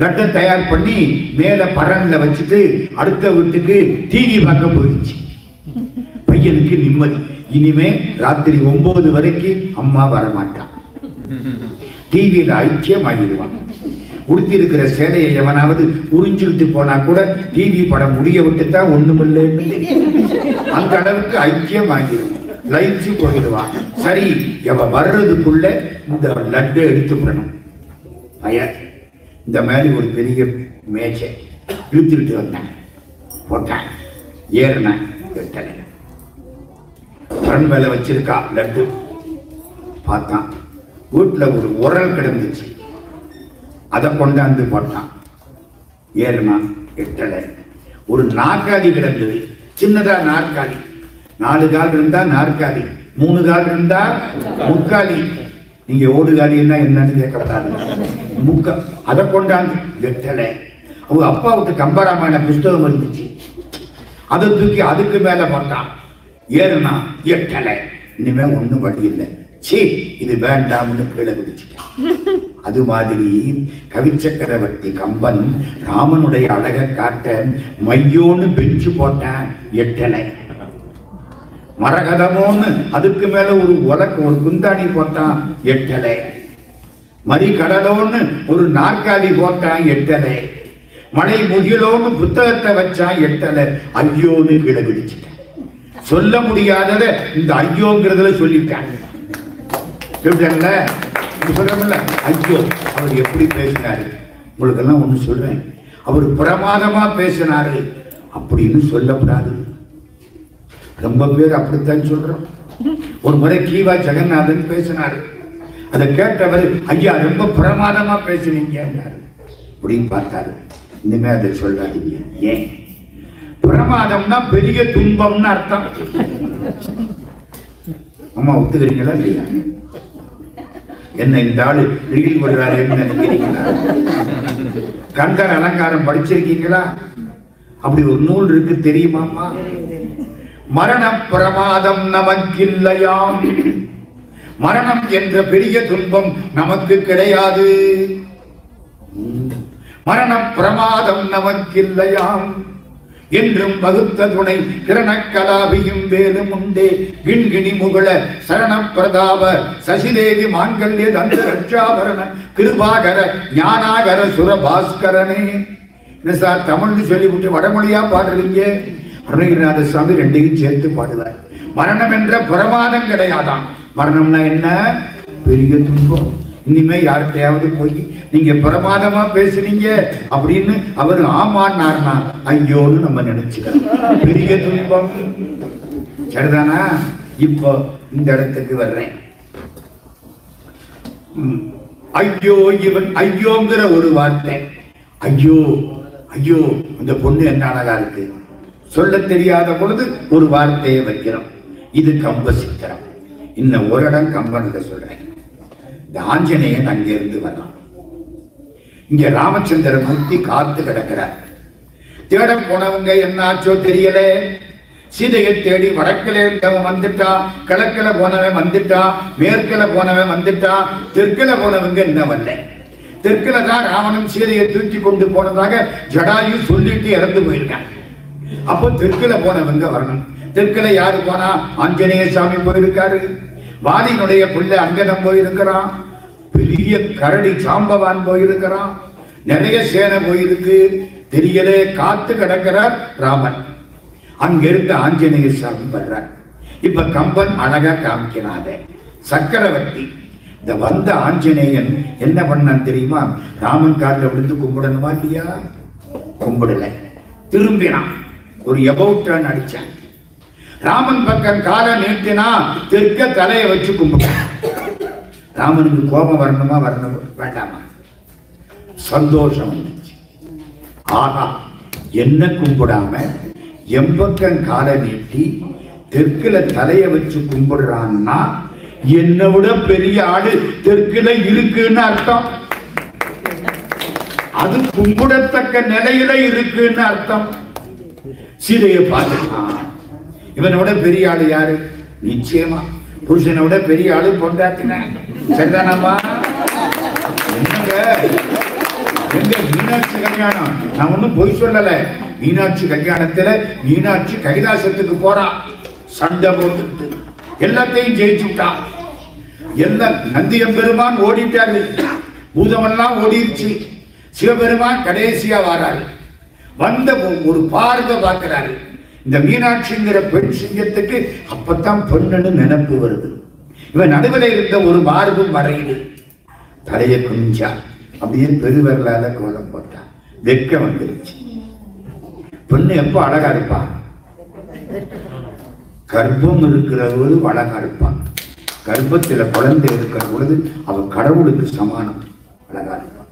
லட்டை தயார் பண்ணி மேல பரன்ல வச்சுட்டு அடுத்த வீட்டுக்கு டிவி பார்க்க போயிடுச்சு. பையனுக்கு நிம்மதி, இனிமே ராத்திரி 9 வரைக்கும் அம்மா வரமாட்டான். டிவியில ஐக்கியம் ஆகிடுவான். உடுத்தி இருக்கிற சேலையை எவனாவது உறிஞ்சிட்டு போனா கூட டிவி படம் முடிய விட்டுத்தான் ஒண்ணுமில்லை, அந்த அளவுக்கு ஐக்கியம் ஆகிடும். லைச்சு போயிடுவான். சரி, எவன் வர்றதுக்குள்ள இந்த லட்டு எடுத்துக்கணும். பையன் இந்த மாதிரி ஒரு பெரிய மேஜை இழுத்துக்கிட்டு வந்தேன், போட்டேன், ஏறினேன், எட்டலை பரன் மேல வச்சிருக்கா லட்டு. பார்த்தான், வீட்டுல ஒரு உரல் கிடந்துச்சு, அதை கொண்டாந்து போட்டான், ஏறினான், எட்டலை. ஒரு நாற்காலி கிடந்தது, சின்னதா நாற்காலி. 4 கால் இருந்தா நாற்காலி, 3 கால் இருந்தா முக்காலி. நீங்க ஓடுகாலின்னா என்னன்னு கேட்கப்படாது. முக்க அதை கொண்டாந்து வெட்டலை. அவங்க அப்பாவுக்கு கம்பராமாயண புஸ்தகம் இருந்துச்சு, அதை தூக்கி அதுக்கு மேல போட்டான். ஏறுனா எட்டலை. இனிமே ஒண்ணும் வழி இல்லை, சீ இது வேண்டாம்னு கீழே குதிச்சுட்டான். அது மாதிரி கவிச்சக்கரவர்த்தி கம்பன் ராமனுடைய அழகை காட்ட மையோன்னு பெஞ்சு போட்டான், எட்டலை. மரகதமோன்னு அதுக்கு மேல ஒரு குந்தாணி போட்டான், எட்டலை. மறிகடலோன்னு ஒரு நாற்காலி போட்டான், எட்டலை. மழை முகிலோன்னு புத்தகத்தை வச்சான், எட்டலை. ஐயோன்னு கீழே பிடிச்சிட்டான். சொல்ல முடியாதத இந்த ஐயோங்கிறதுல சொல்லிட்டாங்க. ஐயோ அவர் எப்படி பேசினாரு, உங்களுக்கு எல்லாம் ஒண்ணு சொல்றேன், அவர் பிரமாதமா பேசினாரு அப்படின்னு சொல்லப்படாது. ரொம்ப பேர் அப்படித்தான் சொல்றோம். ஒரு முறை கீவா ஜெகநாதன் பேசினாரு, அதை கேட்டவர் ஐயா ரொம்ப பிரமாதமா பேசுனீங்க அப்படின்னு பார்த்தாரு. இனிமே அதை சொல்லாதீங்க. ஏன்? பிரமாதம்னா பெரிய துன்பம்னு அர்த்தம். அம்மா ஒத்துக்கிறீங்களா இல்லையா? என்ன இந்த ஆளு ரீல் பண்றாரு நினைக்கிறீங்களா? கந்தர் அலங்காரம் படிச்சிருக்கீங்களா? அப்படி ஒரு நூல் இருக்கு தெரியுமாமா? மரண பிரமாதம் நமக்கில்லையாம். மரணம் என்ற பெரிய துன்பம் நமக்கு கிடையாது. மரண பிரமாதம் நமக்கில்லையாம் என்றும் வகுத்த துணை கிரணக்கலாபியும் வேலும் உண்டே கிண்கிணி முகுள சரண பிரதாப சசிதேவி மாங்கல்ய தந்த ரட்சாபரண கிருபாகர ஞானாகர சுரபாஸ்கரனே. என்ன சார் தமிழ்னு சொல்லிவிட்டு வடமொழியா பாடுறீங்க? அருணகிரிநாத சுவாமி ரெண்டையும் சேர்த்து பாடுவார். மரணம் என்ற பிரமாதம் கிடையாதான். மரணம்னா என்ன? பெரிய துன்பம். இனிமே யார்கிட்டையாவது போய் நீங்க பிரமாதமா பேசுறீங்க அப்படின்னு அவர் ஆமான்னார்னா ஐயோன்னு நம்ம நினைச்சுக்கிறோம். பெரிய துன்பம். சரிதானா? இப்போ இந்த இடத்துக்கு வர்றேன். ஐயோ இவன் ஐயோங்கிற ஒரு வார்த்தை. ஐயோ ஐயோ இந்த பொண்ணு என்ன அழகா இருக்கு, சொல்ல தெரியாத பொழுது ஒரு வார்த்தையை வைக்கிறோம். இது கம்ப சித்திரம். இன்னும் ஒரு இடம் கம்பன்ல சொல்றேன். இந்த ஆஞ்சநேயன் அங்கிருந்து வரலாம். இங்க ராமச்சந்திர மூர்த்தி காத்து கிடக்கிறார். தேட போனவங்க என்னாச்சோ தெரியல. சீதையை தேடி வடக்கில இருந்தவன் வந்துட்டா, கிழக்கில போனவன் வந்துட்டா, மேற்கில போனவன் வந்துட்டா, தெற்கில போனவங்க என்ன வரல. தெற்கில தான் ராவணன் சீதையை தூக்கி கொண்டு போனதாக ஜடாயு சொல்லிட்டு இறந்து போயிருக்கான். அப்போ தெற்கில போனவங்க வரணும். தெற்கில யாரு போனா? ஆஞ்சநேய சாமி போயிருக்காரு. வாலினுடைய பிள்ளை அங்கனம் போயிருக்கிறான். பெரிய கரடி சாம்பவான் போயிருக்கிறான். நிறைய சேனை போயிருக்கு. தெரியலே காத்து கிடக்கிறார் ராமன். அங்கிருந்து ஆஞ்சநேய சாமி வர்றார். இப்ப கம்பன் அழகா காமிக்கிறாத சக்கரவர்த்தி. இந்த வந்த ஆஞ்சநேயன் என்ன பண்ணான் தெரியுமா? ராமன் காலில் விழுந்து கும்பிடணுமா இல்லையா? கும்பிடல. திரும்பினான். ஒரு எபவுட்டன் அடிச்சான். ராமன் பக்கம் காலை நீட்டினா தெற்க தலையை வச்சு கும்பிட்டான். ராமனுக்கு கோபம் வரணுமா வரணும் வேண்டாமா? சந்தோஷம் வந்துச்சு. ஆஹா, என்ன கும்பிடாம எம்பக்கம் காலை நீட்டி தெற்குல தலையை வச்சு கும்பிடுறான்னா என்னை விட பெரிய ஆடு தெற்குல இருக்குன்னு அர்த்தம். அது கும்பிடத்தக்க நிலையில இருக்குன்னு அர்த்தம். சீதையை பார்த்துட்டான். இவனோட பெரிய ஆளு யாரு? நிச்சயமா புருஷனை விட பெரிய ஆளு பொண்டாட்டின. சரிதானம்மா? என்னங்க எங்க மீனாட்சி கல்யாணம்? நான் ஒண்ணும் பொய் சொல்லல. மீனாட்சி கல்யாணத்துல மீனாட்சி கைலாசத்துக்கு போறான். சண்டை போட்டு எல்லாத்தையும் ஜெயிச்சுட்டான். எல்லாம் நந்தியம்பெருமான் ஓடிட்டாரு. பூதமெல்லாம் ஓடிடுச்சு. சிவபெருமான் கடைசியா வராரு. வந்த ஒரு பார்வை பார்க்கிறாரு. இந்த மீனாட்சிங்கிற பெண் சிங்கத்துக்கு அப்பத்தான் பொண்ணுன்னு நினைப்பு வருது. இவன் நடுவில் இருந்த ஒரு மார்பு மறையுது. தலையை குஞ்சா அப்படியே பெருவரலால கோலம் போட்டான். வெக்க வந்துருச்சு. பொண்ணு எப்போ அழகா இருப்பான்? கர்ப்பம் இருக்கிற போது அழகா இருப்பான். கர்ப்பத்துல குழந்தை இருக்கிற பொழுது அவன் கடவுளுக்கு சமானம், அழகா இருப்பான்.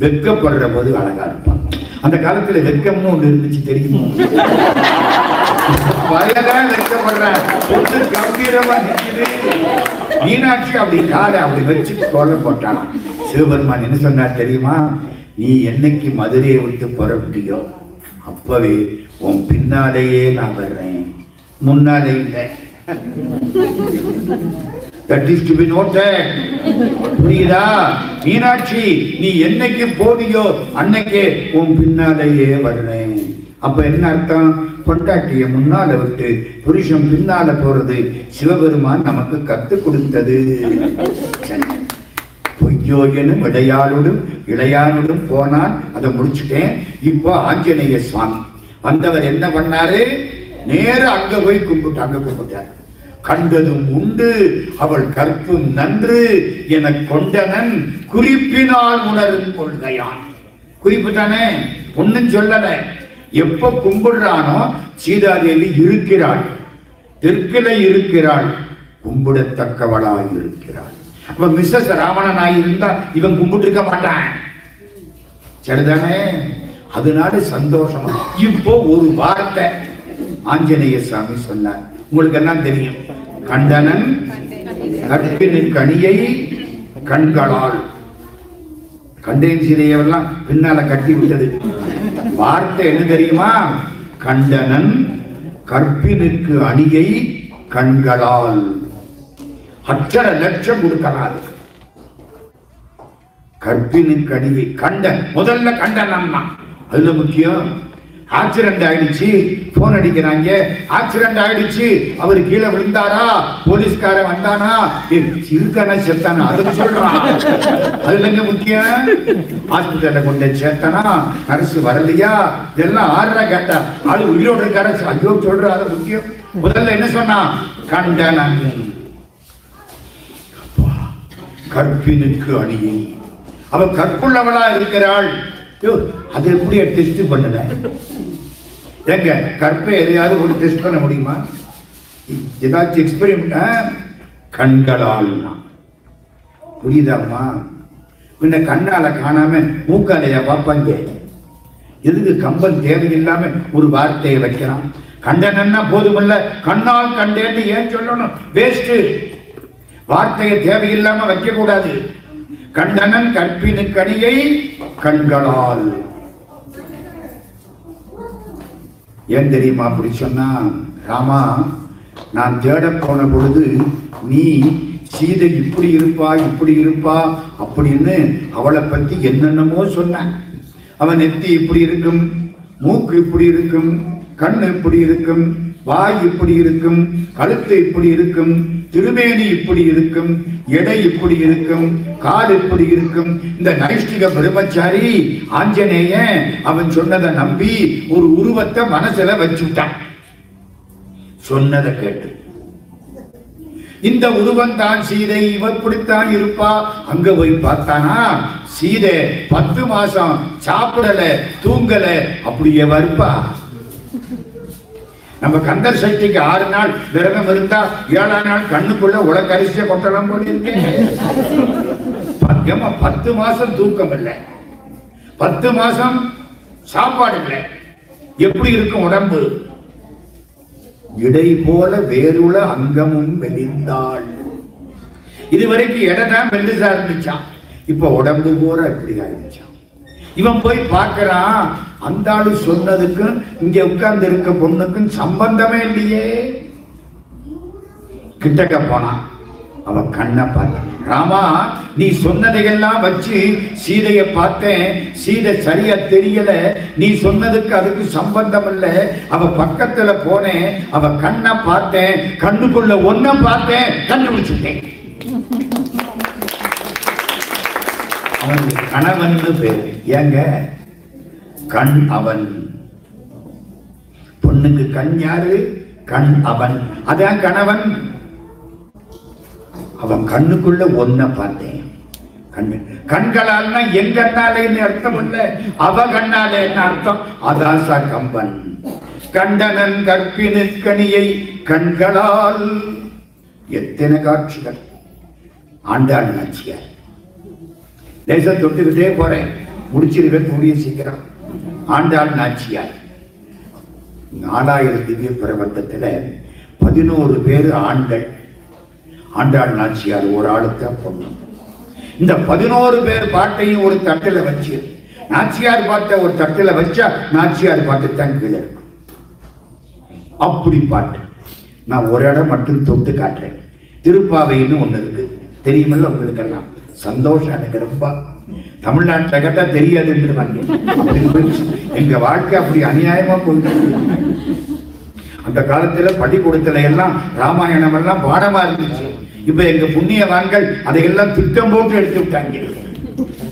வெக்கப்படுற போது அழகா இருப்பான். அந்த காலத்துல வெக்கம்னு ஒண்ணு இருந்துச்சு தெரியுமா? வயதான் வெக்கப்படுற பொண்ணு கம்பீரமா நிற்குது. மீனாட்சி அப்படி காலை அப்படி வச்சு கொலை போட்டான். சிவபெருமான் என்ன சொன்னார் தெரியுமா? நீ என்னைக்கு மதுரையை விட்டு புறப்பட்டியோ அப்பவே உன் பின்னாலேயே நான் வர்றேன், முன்னாலே இல்லை. That is to be noted. புரியுதா? மீனாட்சி நீ என்னைக்கு போனியோ அன்னைக்கே உன் பின்னாலேயே வர்றேன். அப்ப என்ன அர்த்தம்? பொண்டாட்டிய முன்னால விட்டு புருஷன் பின்னால போறது சிவபெருமான் நமக்கு கத்து கொடுத்தது. பொய்யோகனும் இளையானோடும் போனான். அதை முடிச்சுட்டேன். இப்போ ஆஞ்சநேய சுவாமி வந்தவர் என்ன பண்ணாரு? நேர அங்க போய் கும்பிட்டார். கண்டதும் உண்டு அவள் கற்பும் நன்று என கொண்டனன் குறிப்பினால் உணரும் கொள்கையான். குறிப்பிட்டானே, ஒன்னும் சொல்லல. எப்ப கும்பிடுறானோ சீதாதேவி இருக்கிறாள், தெற்கில இருக்கிறாள், கும்பிடத்தக்கவளாய் இருக்கிறாள். அப்ப மிஸ்ஸஸ் ராவணனாய் இருந்தா இவன் கும்பிட்டு இருக்க மாட்டான். சரிதானே? அதனால சந்தோஷம். இப்போ ஒரு வார்த்தை ஆஞ்சநேய சாமி சொன்னார். உங்களுக்கு எல்லாம் தெரியும். கண்டனன் கற்பினின் கனியை கண்களால். கண்டேன் சீதையெல்லாம் பின்னால கட்டி விட்டது. வார்த்தை என்ன தெரியுமா? கண்டனன் கற்பினுக்கு அணியை கண்களால். அச்சர லட்சம் கொடுக்கிறாரு. கற்பினுக்கு அணியை கண்டன். முதல்ல கண்டனம் தான் அதுல முக்கியம். ஆக்சிடென்ட் ஆயிடுச்சு, போன் அடிக்கிறாங்க, ஆக்சிடென்ட் ஆயிடுச்சு, அவரு கீழே விழுந்தாரா, போலீஸ்காரன் வந்தானா, இருக்கானா செத்தானா, அதுக்கு சொல்றான். அதுல என்ன முக்கியம்? ஹாஸ்பிட்டல்ல கொண்டு சேர்த்தானா, நர்ஸ் வரலையா, இதெல்லாம் ஆடுறா கேட்டா அது உயிரோடு இருக்கார, ஐயோ சொல்ற. அது முக்கியம். முதல்ல என்ன சொன்னா? கண்டனன் கற்பினுக்கு அணியை. அவ கற்புள்ளவளா இருக்கிறாள். அது எப்படி டெஸ்ட் பண்ணல? எங்க கற்பை எதையாவது ஒரு டெஸ்ட் பண்ண முடியுமா? ஏதாச்சும் எக்ஸ்பெரிமெண்ட் கண்களால். புரியுதாம்மா? பின்ன கண்ணால காணாம மூக்காலையா பார்ப்பாங்க? எதுக்கு கம்பன் தேவையில்லாம ஒரு வார்த்தையை வைக்கிறான்? கண்டனன்னா போதுமல்ல, கண்ணால் கண்டேன்னு ஏன் சொல்லணும்? வேஸ்ட். வார்த்தையை தேவையில்லாம வைக்க கூடாது. கண்டனன் கற்பினுக்கு அணியை கண்களால். ஏன் தெரியுமா அப்படி சொன்னா? ராமா, நான் தேட போன பொழுது நீ சீதை இப்படி இருப்பா அப்படின்னு அவளை பத்தி என்னென்னமோ சொன்ன. அவன் நெத்தி இப்படி இருக்கும், மூக்கு இப்படி இருக்கும், கண் இப்படி இருக்கும், வாய் இப்படி இருக்கும், கழுத்து இப்படி இருக்கும், திருமேனி இப்படி இருக்கும், எடை இப்படி இருக்கும், கால் இப்படி இருக்கும். இந்த நைஷ்டிக பிரம்மச்சாரி ஆஞ்சநேயன் அவன் சொன்னதை நம்பி ஒரு உருவத்தை மனசுல வச்சுட்டான். சொன்னதை கேட்டு இந்த உருவம் தான் சீதை, இவ இப்படித்தான் இருப்பா. அங்க போய் பார்த்தானா சீதை 10 மாசம் சாப்பிடல, தூங்கல, அப்படியே வருப்பா. நம்ம கந்தர் சஷ்டிக்கு 6 நாள் விரதம் இருந்தா 7ஆம் நாள் கண்ணுக்குள்ள உலகரிசிய கொட்டலாம் போல இருக்கேன். 10 மாசம் தூக்கம் இல்லை, 10 மாசம் சாப்பாடு இல்லை. எப்படி இருக்கும் உடம்பு? இடை போல வேறுல அங்கமும் மெலிந்தாள். இதுவரைக்கும் இடதான் மெல்லிசா இருந்துச்சான், இப்ப உடம்பு போற இப்படி ஆயிடுச்சான். இவன் போய் பார்க்கிறான், அந்த ஆளு சொன்னதுக்கும் இங்க உட்கார்ந்து இருக்க பொண்ணுக்கும் சம்பந்தமே இல்லையே. கிட்டக்க போனான், அவன் கண்ணை பார்த்தான். ராமா, நீ சொன்னதையெல்லாம் வச்சு சீதைய பார்த்தேன், சீதை சரியா தெரியல, நீ சொன்னதுக்கு அதுக்கு சம்பந்தம் இல்லை. அவ பக்கத்துல போனேன், அவ கண்ணை பார்த்தேன், கண்ணுக்குள்ள ஒன்ன பார்த்தேன், கண்டுபிடிச்சுட்டேன். அவனுக்கு கணவன் பேரு. ஏங்க கண் அவன், பொண்ணுக்கு கண் யாரு? கண் அவன், அதான் கணவன். அவன் கண்ணுக்குள்ள ஒன்ன பார்த்தேன். கண்களால்னா என் கண்ணாலேன்னு அர்த்தம் இல்ல, அவ கண்ணாலேன்னு அர்த்தம். அதான் சார் கம்பன். கண்டனன் கற்பினுக்கணியை கண்களால். எத்தனை காட்சிகள்! ஆண்டாள் நாச்சியார். தேசம் தொட்டுக்கிட்டே போறேன், முடிச்சிருவேன் கூடிய சீக்கிரம். ஆண்டாள் நாச்சியார் 4000 திவ்ய பிரபந்தத்துல 11 பேர் ஆண்கள், ஆண்டாள் நாச்சியார் ஒரு ஆளுக்கு பொண்ணு. இந்த 11 பேர் பாட்டையும் ஒரு தட்டில வச்சு நாச்சியார் பாட்டை ஒரு தட்டில வச்சா நாச்சியார் பாட்டு தான் கீழே இருக்கும். அப்படி பாட்டு. நான் ஒரு இடம் மட்டும் தொட்டு காட்டுறேன். திருப்பாவைன்னு ஒண்ணு இருக்கு, தெரியுமில்ல உங்களுக்கு எல்லாம்? சந்தோஷம் எனக்கு ரொம்ப. தமிழ்நாட்டில் கேட்டா தெரியாதுன்னு எங்க வாழ்க்கை அப்படி அநியாயமா போயிட்டு. அந்த காலத்துல பள்ளிக்கூடத்துல எல்லாம் ராமாயணம் எல்லாம் பாடமா இருந்துச்சு. இப்ப எங்க புண்ணியவான்கள் அதையெல்லாம் திட்டம் போட்டு எடுத்து விட்டாங்க.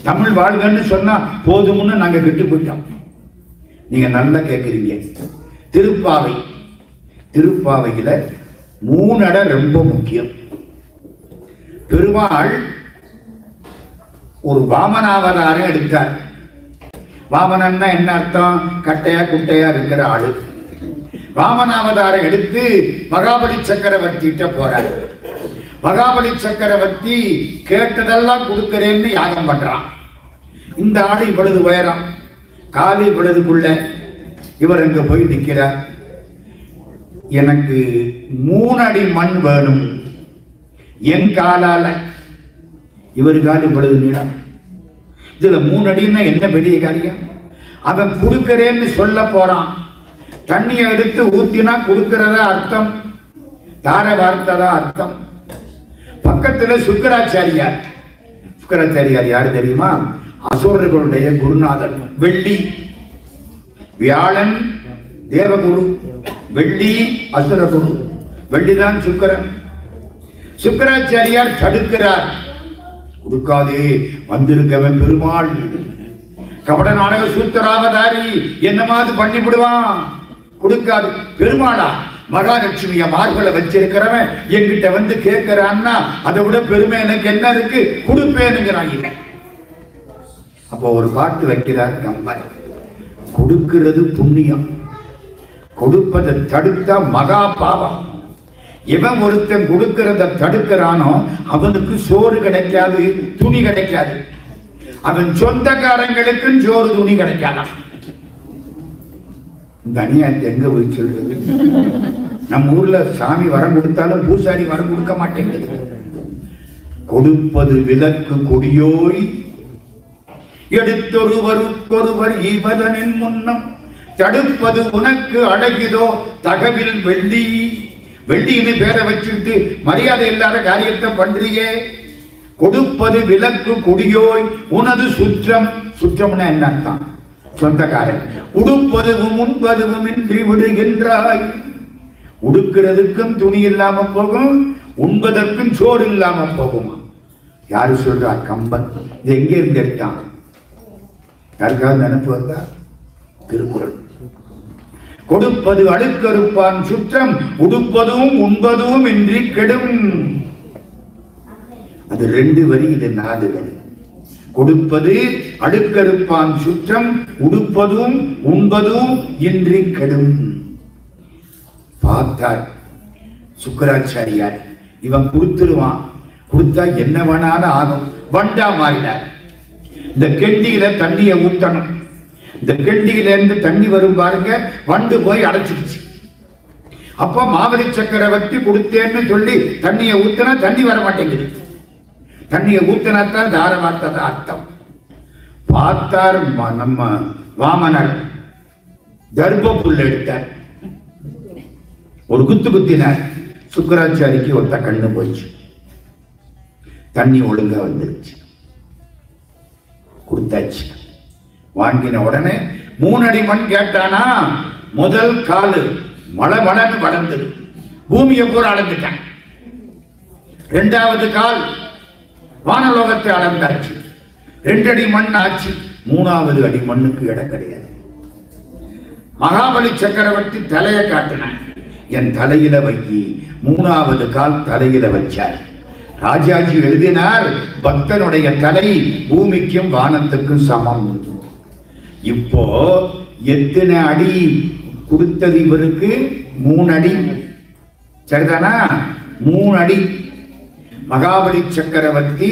தமிழ் வாழ்கன்னு சொன்னா போதும்னு நாங்க கெட்டு போயிட்டோம். நீங்க நல்லா கேட்குறீங்க. திருப்பாவை, திருப்பாவையில 3 இடம் ரொம்ப முக்கியம். பெருமாள் ஒரு வாமனாவதாரம் எடுத்தார். வாமனன்னா என்ன அர்த்தம்? கட்டையா குட்டையா இருக்கிற ஆளு. வாமனாவதாரம் எடுத்து மகாபலி சக்கரவர்த்திட்ட போறார். மகாபலி சக்கரவர்த்தி கேட்டதெல்லாம் கொடுக்கிறேன்னு யாகம் பண்றான். இந்த ஆடு இவ்வளவு உயரம், காலு இவ்வளவுக்குள்ள, இவர் அங்க போய் நிற்கிறார். எனக்கு 3 அடி மண் வேணும் என் காலால. இவர் கால் இவ்வளவு நீளம், இதுல 3 அடின்னா என்ன பெரிய காரியம்? அவன் கொடுக்கிறேன்னு சொல்ல போறான். தண்ணியை எடுத்து ஊத்தினா கொடுக்கிறதா அர்த்தம், தார வார்த்ததா அர்த்தம். பக்கத்துல சுக்கராச்சாரியார். சுக்கராச்சாரியார் யாரு தெரியுமா? அசுரர்களுடைய குருநாதன். வெள்ளி, வியாழன் தேவகுரு, வெள்ளி அசுரகுரு, வெள்ளிதான் சுக்கரன். சுக்கராச்சாரியார் தடுக்கிறார். கொடுக்காதே, வந்திருக்கவன் பெருமாள், கபட நாடக சூத்திராவதாரி, என்னமாவது பண்ணி விடுவான். கொடுக்காது. பெருமாளா? மகாலட்சுமிய மார்பல வச்சிருக்கிறவன் என்கிட்ட வந்து கேட்கிறான்னா அதை விட பெருமை எனக்கு என்ன இருக்கு? கொடுப்பேனுங்கிறாங்க. அப்போ ஒரு பாட்டு வைக்கிறார் கம்பர். கொடுக்கிறது புண்ணியம், கொடுப்பதை தடுத்தா மகா பாவம். எவன் ஒருத்தன் கொடுக்கிறத தடுக்கிறானோ அவனுக்கு சோறு கிடைக்காது, துணி கிடைக்காது. அவன் சொந்தக்காரங்களுக்கும் சோறு துணி கிடைக்காதான். இந்த அநியாயத்தை எங்க போய் சொல்றது? நம்ம ஊர்ல சாமி வரம் கொடுத்தாலும் பூசாரி வரம் கொடுக்க மாட்டேங்குது. கொடுப்பது விலக்கு கொடியோய் எடுத்தொருவருக்கொருவர் ஈவதனின் முன்னம் தடுப்பது உனக்கு அழகிதோ தகவில் வெள்ளி. வெள்ளின்னு பேரை வச்சுட்டு மரியாதை இல்லாத காரியத்தை பண்றியே. கொடுப்பது விலக்கு கொடியோய் உனது சுற்றம். சுற்றம்னா என்ன அர்த்தம்? சொந்தக்காரன். உடுப்பதுவும் உண்பதுவும் இன்றி விடுகின்றாய். உடுக்கிறதுக்கும் துணி இல்லாம போகும், உண்பதற்கும் சோறு இல்லாம போகுமா? யாரு சொல்றா? கம்பன். இது எங்க இருந்து எடுத்தான்? யாருக்காவது நினைப்பு வந்தா? திருக்குறள். கொடுப்பது அடுக்கறுப்பான் சுற்றம், உடுப்பதும் உண்பதும் இன்றி கெடும். அது 2 வரி, இது 4 வரி. கொடுப்பது அடுக்கறுப்பான் சுற்றம், உடுப்பதும் உண்பதும் இன்றி கெடும். பார்த்தார் சுக்கராச்சாரியார். இவன் கொடுத்துருவான், கொடுத்தா என்ன வேணாலும் ஆகும். வண்டா மாறினார். இந்த கெண்டியில தண்ணியை ஊத்தணும். இந்த கெண்டியில இருந்து தண்ணி வரும் பாருங்க, வண்டு போய் அடைச்சிருச்சு. அப்ப மாவலி சக்கரவர்த்தி கொடுத்தேன்னு சொல்லி தண்ணியை ஊத்தினா தண்ணி வர மாட்டேங்குது. தண்ணியை ஊத்தினாத்தான் தார வார்த்ததா அர்த்தம். பார்த்தார் நம்ம வாமனர். தர்ப புல் எடுத்தார், ஒரு குத்து குத்தினார். சுக்கராச்சாரிக்கு ஒருத்த கண்ணு போச்சு. தண்ணி ஒழுங்கா வந்துருச்சு. கொடுத்தாச்சு. வாங்கின உடனே 3 அடி மண் கேட்டானா, முதல் காலு மழை மழைன்னு வளர்ந்தது, பூமியை பூரா அளந்துட்டான். 2வது கால் வானலோகத்தை அளந்தாச்சு, 2 அடி மண் ஆச்சு. 3வது அடி மண்ணுக்கு இடம் கிடையாது. மகாபலி சக்கரவர்த்தி தலையை காட்டினான். என் தலையில வைக்கி. 3வது கால் தலையில வச்சார். ராஜாஜி எழுதினார், பக்தனுடைய தலை பூமிக்கும் வானத்துக்கும் சமம். இப்போ எத்தனை அடி கொடுத்தது இவருக்கு? 3 அடி. சரிதானா? 3 அடி. மகாபலி சக்கரவர்த்தி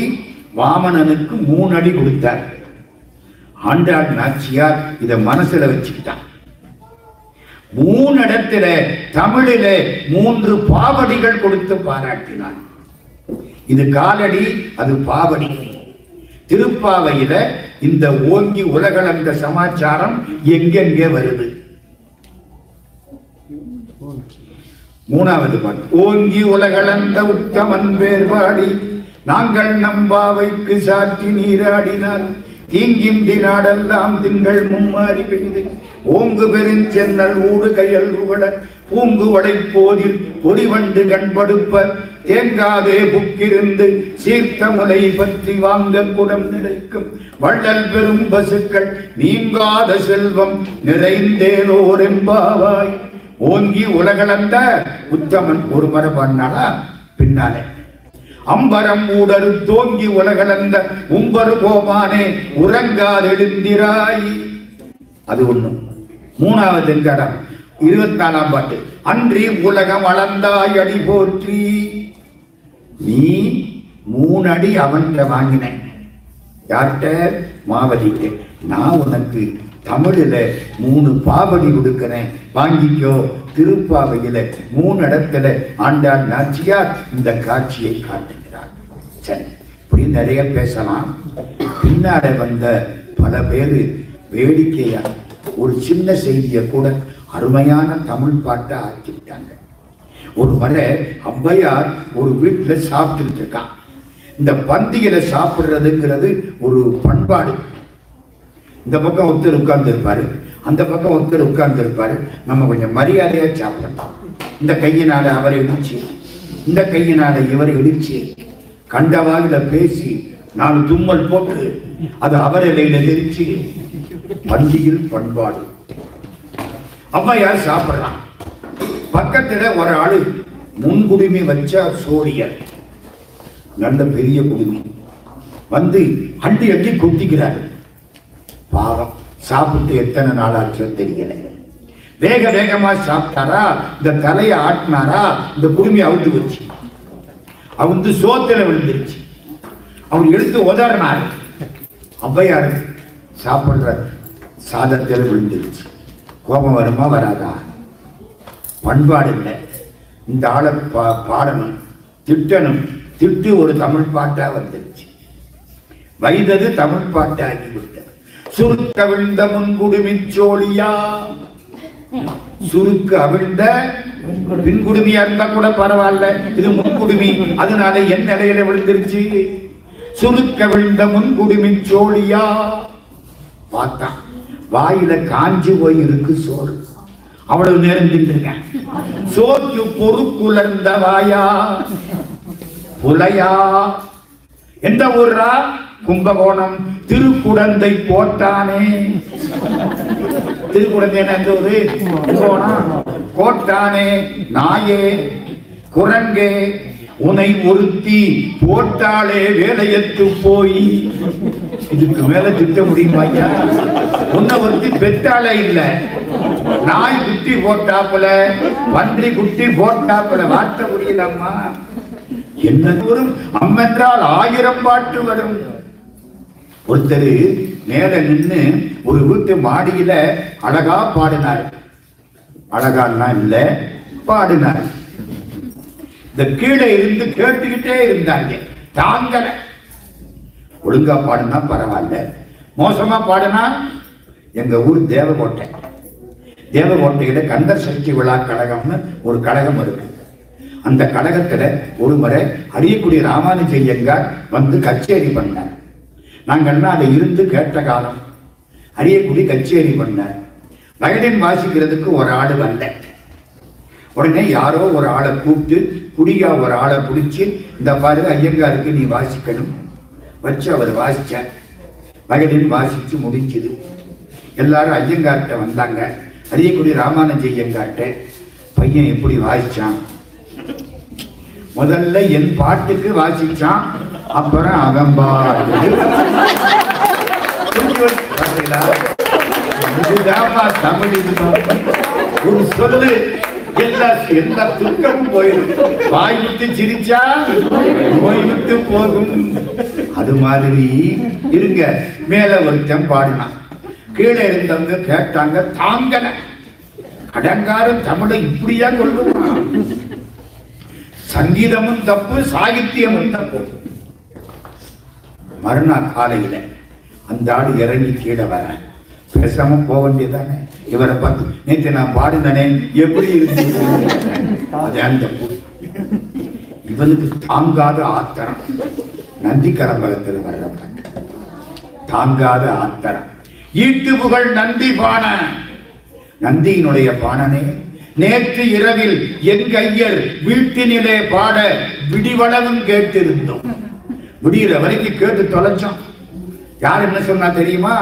வாமனனுக்கு 3 அடி கொடுத்தார். ஆண்டாள் நாச்சியார் இதை மனசுல வச்சுக்கிட்டான். 3 இடத்துல தமிழில 3 பாவடிகள் கொடுத்து பாராட்டினார். இது காலடி, அது பாவடி. திருப்பாவையில இந்த ஓங்கி உலகளந்த சமாச்சாரம் எங்கெங்கே வருது? மூணாவது பாட்டு. ஓங்கி உலகளந்த உத்தமன் வேறுபாடி நாங்கள் நம்பாவைக்கு சாற்றி நீராடினால் தீங்கின்றி நாடெல்லாம் திங்கள் மும்மாறி பெய்து ஓங்கு பெருஞ்சென்னல் ஊடு கையல் உகட பூங்கு வளைப்போதில் பொடிவண்டு கண்படுப்ப தேங்காதே புக்கிருந்து சீர்த்த முலை பற்றி வாங்க குடம் நிறைக்கும் வள்ளல் பெரும் பசுக்கள் நீங்காத செல்வம் நிறைந்தேலோர் எம்பாவாய். ஓங்கி உலகளந்த உத்தமன் ஒரு முறை பண்ணாலா, பின்னாலே அம்பரம் ஊடரு தோங்கி உலகளந்த உம்பரு கோமானே உறங்காதெழுந்திராய். அது ஒண்ணு. மூணாவது கடம் 24ஆம் பாட்டு. அன்றி உலகம் அளந்தாய் அடி போற்றி. நீ 3 அடி அவன்கிட்ட வாங்கின. யார்கிட்ட? மாவதிக்கு. நான் உனக்கு தமிழில 3 பாவடி கொடுக்கிறேன், வாங்கிக்கோ. திருப்பாவையில 3 இடத்துல ஆண்டாள் நாச்சியார் இந்த காட்சியை காட்டுகிறார். சரி, இப்படி நிறைய பேசலாம். பின்னால வந்த பல பேரு வேடிக்கையா ஒரு சின்ன செய்தியை கூட அருமையான தமிழ் பாட்டை ஆக்கிட்டாங்க. ஒரு முறை ஔவையார் ஒரு வீட்டுல சாப்பிட்டு இருக்கான். இந்த பந்தியில சாப்பிடுறதுங்கிறது ஒரு பண்பாடு. இந்த பக்கம் ஒருத்தர் உட்கார்ந்து இருப்பாரு, அந்த பக்கம் ஒருத்தர் உட்கார்ந்து இருப்பாரு. நம்ம கொஞ்சம் மரியாதையா சாப்பிடலாம். இந்த கையினால அவரை இடிச்சு, இந்த கையினால இவரை இடிச்சு, கண்டவாயில பேசி 4 தும்மல் போட்டு அது அவரையில எரிச்சு, பந்தியில் பண்பாடு. ஔவையார் சாப்பிடலாம். பக்கத்துல ஒரு ஆளு முன்குடுமி வச்சா சோழியர், நல்ல பெரிய குடுமி வந்து அண்டி அண்டி கொத்திக்கிறாரு. பாவம், சாப்பிட்டு எத்தனை நாளாச்சோ தெரியல. வேக வேகமா சாப்பிட்டாரா, இந்த தலையை ஆட்டினாரா, இந்த குடுமி அவுத்து வச்சு அவுந்து சோத்துல விழுந்துருச்சு. அவர் எடுத்து உதறினார். ஔவையார் சாப்பிடுற சாதத்தில் விழுந்துருச்சு. கோபம் வருமா வராதா? பண்பாடு இல்லை. இந்த ஆளை பாடணும், திட்டணும். திட்டு ஒரு தமிழ் பாட்டா வந்துருச்சு. வைத்தது தமிழ் பாட்டாகி விட்டது. சுருக்க விழுந்த முன்குடுமி சோழியா. சுருக்க அவிழ்ந்த பின்குடுமியா இருந்தா கூட பரவாயில்ல, இது முன்குடுமி, அதனால என் நிலையில விழுந்துருச்சு. சுருக்க விழுந்த முன்குடுமி சோழியா. பார்த்தா வாயில காஞ்சி போய் இருக்கு சோறு. அவ்வளவு நேரம் தின்றுருக்கேன். சோற்று பொறுக்குலர்ந்த வாயா புலையா. எந்த ஊர்ரா? கும்பகோணம். திருக்குடந்தை போட்டானே. திருக்குடந்தை எந்த ஊரு? கும்பகோணம். கோட்டானே நாயே குரங்கே உனை ஒருத்தி போட்டாலே வேலையத்து போய். இதுக்கு மேல திட்ட முடியுமா? உன்னை ஒருத்தி பெற்றாலே இல்ல, நாய் குட்டி போட்டாப்புல, பன்றி குட்டி போட்டாப்புல. வாட்ட முடியலம்மா. என்ன வரும்? அம்மென்றால் 1000 பாட்டு வரும். ஒருத்தர் மேல நின்று ஒரு வீட்டு மாடியில அழகா பாடினார். அழகான்னா இல்ல, பாடினார். இந்த கீழே இருந்து கேட்டுக்கிட்டே இருந்தாங்க, தாங்கல. ஒழுங்கா பாடுனா பரவாயில்ல, மோசமா பாடுனா. எங்க ஊர் தேவகோட்டை. தேவகோட்டையில கந்தர் சக்தி விழா கழகம்னு ஒரு கழகம் இருக்கு. அந்த கழகத்துல ஒரு முறை அரியக்குடி ராமானுஜய்யங்கார் வந்து கச்சேரி பண்ணார். நாங்கள்லாம் அதை இருந்து கேட்ட காலம். அரியக்குடி கச்சேரி பண்ணார். வயலின் வாசிக்கிறதுக்கு ஒரு ஆடு வந்த உடனே யாரோ ஒரு ஆளை கூப்பிட்டு, குடியா ஒரு ஆளை பிடிச்சி, இந்த பாரு ஐயங்காருக்கு நீ வாசிக்கணும் வச்சு அவர் வாசிச்சார். வயலின் வாசிச்சு முடிஞ்சது. எல்லாரும் ஐயங்கார்ட்ட வந்தாங்க. அரியக்குடி ராமானுஜய்யங்கார்ட்ட பையன் எப்படி வாசிச்சான்? முதல்ல என் பாட்டுக்கு வாசிச்சான், அப்புறம் அவன் தமிழ். ஒரு சொல்லு எல்லா துக்கமும் போயிடும். வாய் விட்டு சிரிச்சா நோய் விட்டு போகும். அது மாதிரி இருங்க. மேல ஒருத்தன் பாடினான், கீழே இருந்தவங்க கேட்டாங்க, தாங்கல. கடங்காரன் தமிழை இப்படியா கொள்ளுவான்? சங்கீதமும் தப்பு, சாகித்யமும் தப்பு. மறுநாள் காலையில அந்த ஆள் இறங்கி கீழே வர பேசாம போக வேண்டியதானே. இவரை பார்த்து நேற்று நான் பாடினே எப்படி இருக்கு, அது அந்த இவனுக்கு தாங்காத ஆத்திரம். நந்தி கரம்பகத்தில் வர்ற தாங்காத ஆத்திரம். ஈட்டு புகழ் நந்தி பாண, நந்தியினுடைய பாணனே, நேற்று இரவில் என் கையர் வீட்டினிலே பாட விடிவளவும் கேட்டிருந்தோம். விடிகிற வரைக்கும் கேட்டு தொலைச்சோம். யார் என்ன சொன்னா தெரியுமா?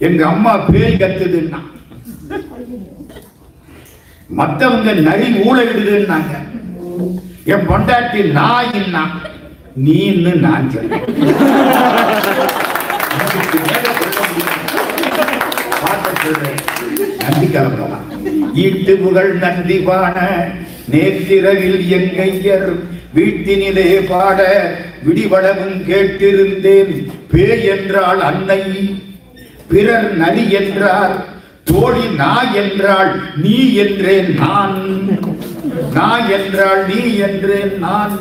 எங்க அம்மா பேய் கத்துதுன்னா, மத்தவங்க நரி ஊழலிடுதுன்னாங்க, என் பொண்டாட்டி நாயின்னா, நீன்னு நான் சொல்றேன். நந்தி கிளம்பலாம். ஈட்டு புகழ் நந்தி பாண, நேற்றிரவில் எங்கையர் வீட்டினிலே பாட விடிவளவும் கேட்டிருந்தேன். பேய் என்றால் அன்னை, பிறர் நரி என்றார், தோழி நாய் என்றாள், நீ என்றேன் நான், நாய் என்றாள், நீ என்றேன் நான்.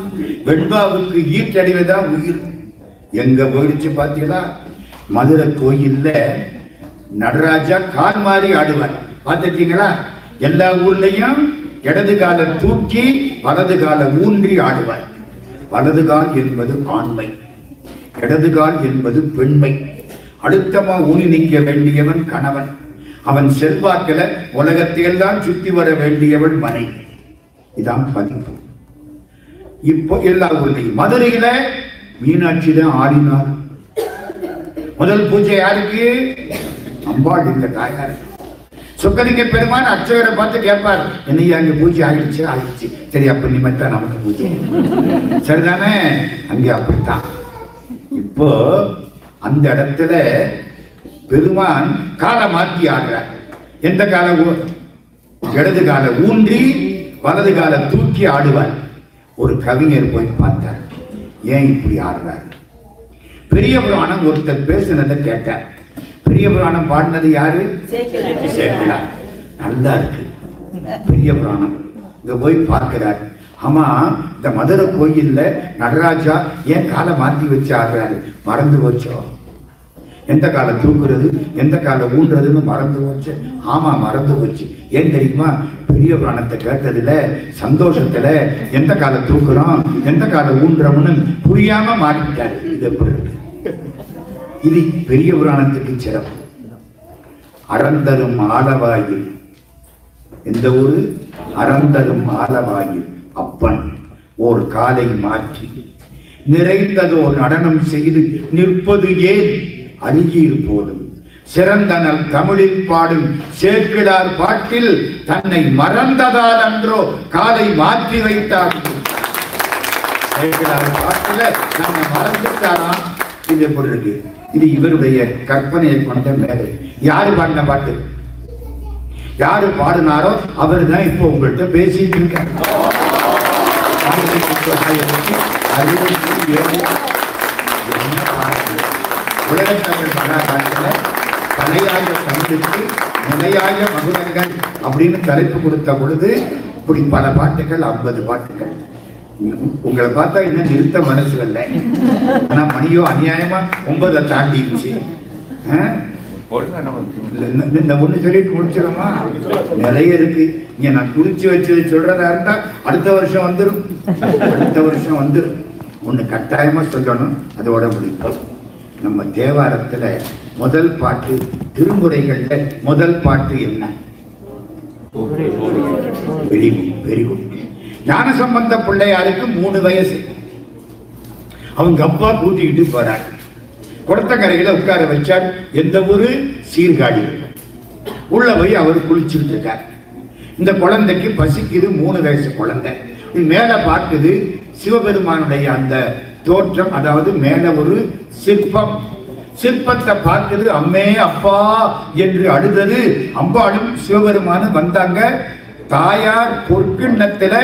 வெண்பாவுக்கு ஈட்டடிவதான் உயிர். எங்க போயிடுச்சு பாத்தீங்களா? மதுரை கோயில்ல நடராஜா கால் மாறி ஆடுவார், பார்த்துட்டீங்களா? எல்லா ஊர்லயும் இடது கால தூக்கி வலது கால ஊன்றி ஆடுவார். வலது கால் என்பது ஆண்மை, இடது கால் என்பது பெண்மை. அடுத்தமா ஊனி நிற்க வேண்டியவன் கணவன். அவன் செல்வாக்கில உலகத்தில் தான் சுத்தி வர வேண்டியவன் மனைவி. இதான் பதிப்பு. இப்போ எல்லா ஊர்லையும். மதுரையில மீனாட்சி தான் ஆடினார். முதல் பூஜை யாருக்கு? அம்பாள் எங்க தாயார். சொக்கலிங்க பெருமான் அர்ச்சகரை பார்த்து கேட்பார், என்னையா அங்க பூஜை ஆயிடுச்சு? ஆயிடுச்சு. சரி, அப்ப நிமித்தம் நமக்கு பூஜை சரிதானே? அங்கே அப்படித்தான். இப்போ அந்த இடத்துல பெருமான் காலை மாற்றி ஆடுறார். எந்த கால? இடது கால ஊன்றி வலது கால தூக்கி ஆடுவார். ஒரு கவிஞர் போய் பார்த்தார், ஏன் இப்படி ஆடுறார்? பெரிய புராணம் ஒருத்தர் பேசுனதை கேட்டார். பெரிய புராணம் பாடினது யாரு? சேக்கிழார். நல்லா இருக்கு பெரிய புராணம். இங்க போய் பார்க்கிறார். ஆமா, இந்த மதுரை கோயில்ல நடராஜா ஏன் காலை மாத்தி வச்சு ஆடுறாரு? மறந்து போச்சோ? எந்த காலை தூக்குறது எந்த காலை ஊன்றதுன்னு மறந்து போச்சு. ஆமா, மறந்து போச்சு. ஏன் தெரியுமா? பெரிய புராணத்தை கேட்டதுல சந்தோஷத்துல எந்த காலை தூக்குறோம் எந்த காலை ஊன்றோம்னு புரியாம மாட்டிட்டாரு. இது எப்படி இருக்கு? இது பெரிய புராணத்துக்கு சிறப்பு. அறந்தரும் ஆலவாயில், எந்த ஊரு? அறந்தரும் ஆலவாயில் அப்பன் ஓர் காலை மாற்றி நிறைந்ததோர் நடனம் செய்து நிற்பது ஏன் அருகீர் போதும். சிறந்தனல் தமிழில் பாடும் சேக்கிழார் பாட்டில் தன்னை மறந்ததால் அன்றோ காலை மாற்றி வைத்தார். சேக்கிழார் பாட்டில நம்ம மறந்துட்டாராம். இது எப்படி இருக்கு? இது இவருடைய கற்பனையை கொண்ட மேலே. யாரு பாடின பாட்டு? யாரு பாடினாரோ அவர் தான் இப்போ உங்கள்கிட்ட பேசிட்டு இருக்காரு. உலகத்தமிழ் மகாகாலத்தில் தலையாய தமிழுக்கு நிலையாய மகுடங்கள் அப்படின்னு தலைப்பு கொடுத்த பொழுது இப்படி பல பாட்டுகள், 50 பாட்டுகள். உங்களை பார்த்தா இன்னும் நிறுத்த மனசு இல்லை. ஆனா மணியோ அநியாயமா 9 தாண்டிடுச்சு. இந்த ஒண்ணு சொல்லிட்டு முடிச்சிடமா? நிறைய இருக்கு. இங்க நான் குறிச்சு வச்சு சொல்றதா இருந்தா அடுத்த வருஷம் வந்துடும். அடுத்த வருஷம் வந்துடும். ஒண்ணு கட்டாயமா சொல்லணும், அதோட முடிப்போம். நம்ம தேவாரத்துல முதல் பாட்டு, திருமுறைகள்ல முதல் பாட்டு என்ன? Very good. ஞானசம்பந்த பிள்ளையாருக்கு 3 வயசு. அவங்க அப்பா கூட்டிக்கிட்டு போறார். குளத்தக்கரையில உட்கார வச்சார். எந்த ஊரு? சீர்காழி. உள்ள போய் அவர் குளிச்சுட்டு இருக்கார். இந்த குழந்தைக்கு பசிக்குது. 3 வயசு குழந்தை. மேல பார்க்குது சிவபெருமானுடைய அந்த தோற்றம், அதாவது மேல ஒரு சிற்பம். சிற்பத்தை பார்க்குது. அம்மே அப்பா என்று அழுதது. அம்பாளும் சிவபெருமானும் வந்தாங்க. தாயார் பொற்கிண்ணத்துல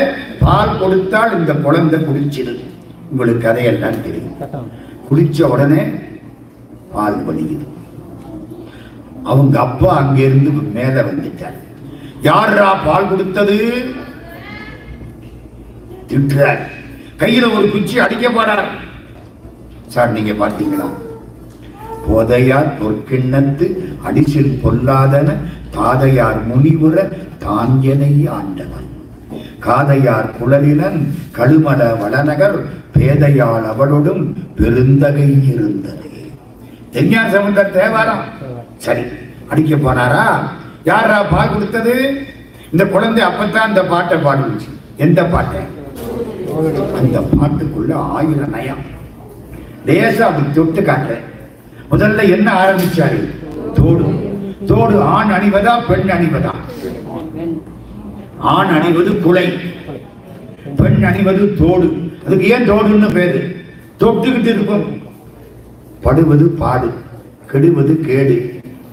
பால் கொடுத்தால் இந்த குழந்தை குடிச்சிடு. உங்களுக்கு கதையெல்லாம் தெரியும். குடிச்ச உடனே பால் வலிக்குது. அவங்க அப்பா அங்கிருந்து மேல வந்துட்டார். யாரா பால் கொடுத்தது? திட்டுறார். கையில ஒரு குச்சி அடிக்க போறார். சார் நீங்க பார்த்தீங்களா? போதையார் பொற்கிண்ணத்து அடிசில் பொல்லாதன தாதையார் முனிவுற தாஞ்சனை ஆண்டவன் காதையார் குழலிலன் கழுமல வளநகர் பேதையால் அவளோடும் பெருந்தகை இருந்தது. தென்ஞான சம்பந்தர் தேவாரம். சரி, அடிக்க போனாரா? யாரா பால் கொடுத்தது? இந்த குழந்தை அப்பத்தான் அந்த பாட்டை பாடுச்சு. எந்த பாட்டை? அந்த பாட்டுக்குள்ள 1000 நயம். லேசா அப்படி தொட்டு காட்டுறேன். முதல்ல என்ன ஆரம்பிச்சாரு? தோடு. தோடு ஆண் அணிவதா பெண் அணிவதா? ஆண் அணிவது குலை, பெண் அணிவது தோடு. அதுக்கு ஏன் தோடுன்னு பேரு? தொட்டுக்கிட்டு இருக்கும். படுவது பாடு, கெடுவது கேடு,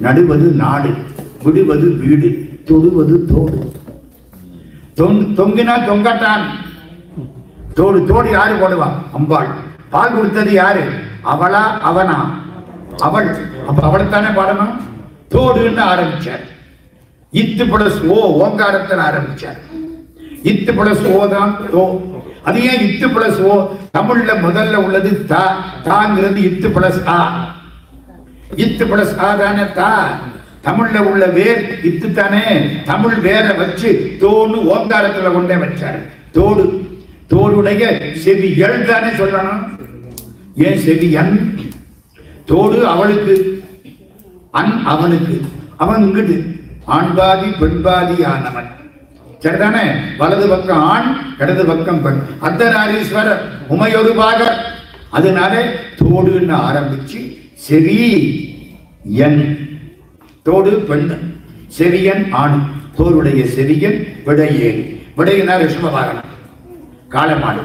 நடுவது நாடு, விடுவது வீடு, தொடுவது தோடு. தொங்கினா தொங்கட்டான். தோடு. தோடு யாரு போடுவா? அம்பாள். பால் கொடுத்தது யாரு? அவளா அவனா? அவள். அப்ப அவளைத்தானே பாடணும். தோடுன்னு ஆரம்பிச்சார். இத்து பிளஸ் ஓ ஓங்காரத்தில் ஆரம்பிச்சார். இத்து பிளஸ் ஓ தான் தோ. அது ஏன் இத்து பிளஸ் ஓ? தமிழ்ல முதல்ல உள்ளது தா. தாங்கிறது இத்து பிளஸ் ஆ. இத்து பிளஸ் ஆ தானே தா. தமிழ்ல உள்ள வேர் இத்து தானே. தமிழ் வேற வச்சு தோன்னு ஓங்காரத்துல கொண்டே வச்சாரு. தோடு. தோடுடைய செவியல் தானே சொல்லணும். ஏன் செவியன்? தோடு அவளுக்கு, அன் அவனுக்கு. அவன் இங்கிட்டு ஆண்பாதி பெண்பாதி ஆனவன். சரிதானே? வலது பக்கம் ஆண், இடது பக்கம் பெண். அர்த்தநாரீஸ்வரர், உமையொரு பாகர். அதனால தோடுன்னு ஆரம்பிச்சு செவி என். தோடு பெண், செவியன் ஆண். தோருடைய செவியன் விடையேறி. விடையினா ரிஷபவாகனம், காளமாடு.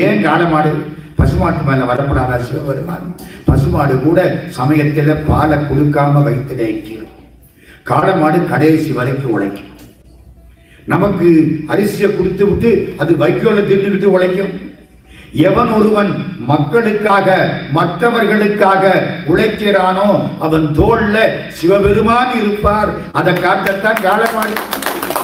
ஏன் காளமாடு? பசுமாட்டு மேல வரப்படாத சிவபெருமான். பசுமாடு கூட சமயத்துல பாலை கொடுக்காம வைத்து வைக்கிறது. காளமாடு கடைசி வரைக்கும் உழைக்கும். நமக்கு அரிசியை கொடுத்து விட்டு அது வைக்கோல தின்னுக்கிட்டு உழைக்கும். எவன் ஒருவன் மக்களுக்காக மற்றவர்களுக்காக உழைக்கிறானோ அவன் தோல்ல சிவபெருமான் இருப்பார். அதை காட்டத்தான் காளமாடு.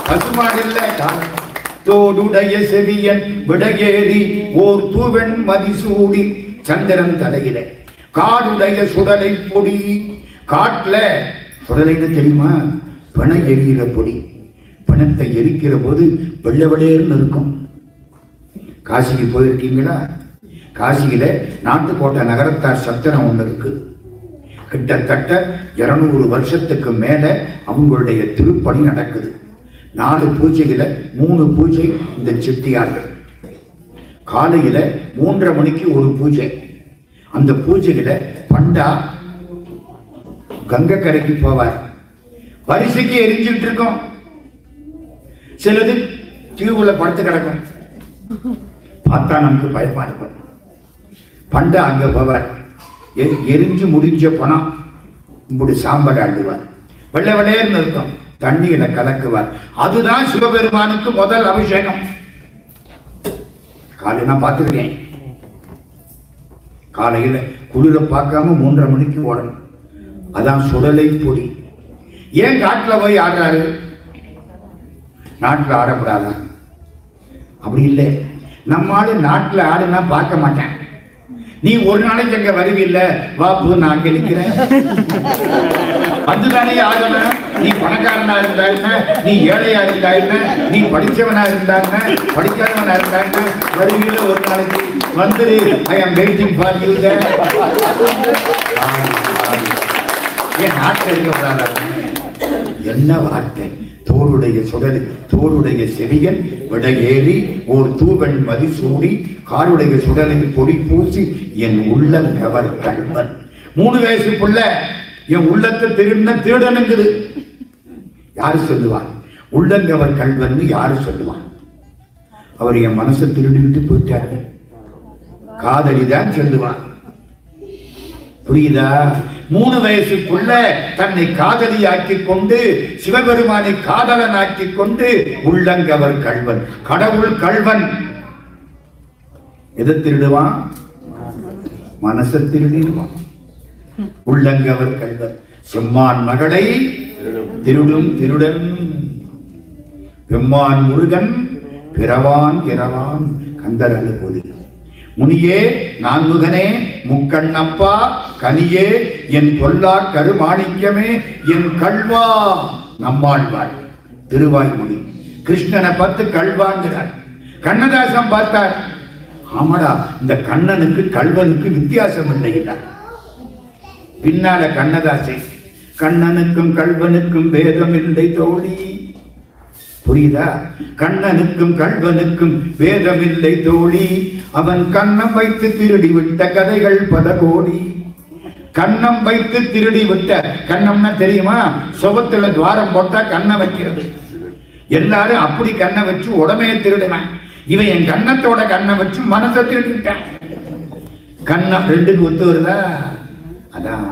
பசுமாடு இல்ல, காளமாடு. தோடுடைய செவியன் விடையேறி ஓர் தூவெண் மதிசூடி சந்திரன் தலையில காடுடைய சுடலை பொடி. காட்டுல சுடலைன்னு தெரியுமா? பனை எரிகிற பொடி. பணத்தை எரிக்கிற போது வெள்ளை வெள்ளையர்னு இருக்கும். காசிக்கு போயிருக்கீங்களா? காசியில நாட்டுக்கோட்டை நகரத்தார் சத்திரம் ஒன்று இருக்கு. கிட்டத்தட்ட 200 வருஷத்துக்கு மேல அவங்களுடைய திருப்பணி நடக்குது. 4 பூஜையில 3 பூஜை இந்த செட்டியார்கள். காலையில 3:30 மணிக்கு ஒரு பூஜை. அந்த பூஜையில பண்டா கங்கை கரைக்கு போவார். வரிசைக்கு எரிஞ்சுட்டு இருக்கோம். சிலது தீவுல படுத்து கிடக்கும். பார்த்தா நமக்கு பயமா இருக்கும். பண்டா அங்க போவார். எரிஞ்சு முடிஞ்ச பணம் இப்படி சாம்பல் ஆடுவார். வெள்ளை வெள்ளையர்னு இருக்கும். தண்ணீரை கலக்குவார். அதுதான் சிவபெருமானுக்கு முதல் அபிஷேகம். காலையில நான் பார்த்துருக்கேன். காலையில குளிர பார்க்காம 3:30 மணிக்கு ஓடணும். அதான் சுடலை பொடி. ஏன் காட்டுல போய் ஆடுறாரு? நாட்டுல ஆடக்கூடாதா? அப்படி இல்லை. நம்மாடு நாட்டுல ஆடுனா பார்க்க மாட்டேன். நீ ஒரு நாளைக்கு அங்க வருவில்ல, வாப்பு நான் அங்க நிக்கிறேன். அதுதானே ஆகணும். நீ பணக்காரனா இருந்தா என்ன, நீ ஏழையா இருந்தா என்ன, நீ படிச்சவனா இருந்தா என்ன, படிக்காதவனா இருந்தா என்ன, வருவில்ல ஒரு நாளைக்கு வந்துரு. ஐ ஆம் வெயிட்டிங் ஃபார் யூ. ஏன் நாட்டில் இருக்கக்கூடாதா? என்ன வார்த்தை! தோளுடைய சுடல், தோளுடைய செவியன் விடையேறி ஓர் தூவெண் மதிசூடி காருடைய சுடலில் பொடி பூசி என் உள்ளம் கவர் கல்வன். 3 வயசு புள்ள என் உள்ளத்தை திருடனுங்குது. யாரு சொல்லுவான்? உள்ளங்கவர் கல்வன் யாரு சொல்லுவான்? அவர் என் மனசை திருடிட்டு போயிட்டாரு. காதலிதான் சொல்லுவான். புரியுதா? 3 வயசுக்குள்ள தன்னை காதலியாக்கி கொண்டு சிவபெருமானை காதலனாக்கி கொண்டு உள்ளங்கவர் கல்வன். கடவுள் கல்வன். எதை திருடுவான்? மனசை திருடிடுவான். உள்ளங்கவர் கல்வன். செம்மான் மகளை திருடும் திருடன். பெம்மான் முருகன் பிறவான் இரவான் கந்தர் அனுபூதி. முனியே நான்முகனே முக்கண்ணப்பா கனியே என் பொல்லா கருமாணிக்கமே என் கல்வா. நம்மாழ்வார் திருவாய்மொழி கிருஷ்ணனை பார்த்து கல்வாங்கிறார். கண்ணதாசன் பார்த்தார், ஆமாடா இந்த கண்ணனுக்கு கல்வனுக்கு வித்தியாசம் இல்லையா. பின்னால கண்ணதாசன், கண்ணனுக்கும் கல்வனுக்கும் வேதம் இல்லை தோழி. புரியுதா? கண்ணனுக்கும் கல்வனுக்கும் வேதம் இல்லை தோழி, அவன் கண்ணம் வைத்து திருடி விட்ட கதைகள் பல கோடி. கண்ணம் வைத்து திருடி விட்ட, கண்ணம்னா தெரியுமா? சுபத்துல துவாரம் போட்டா கண்ணை வைக்கிறது. எல்லாரும் அப்படி கண்ணை வச்சு உடமைய திருடுவேன். இவன் என் கண்ணத்தோட கண்ணை வச்சு மனசை திருடிட்டான். கண்ணம் ரெண்டுக்கு ஒத்து வருதா? அதான்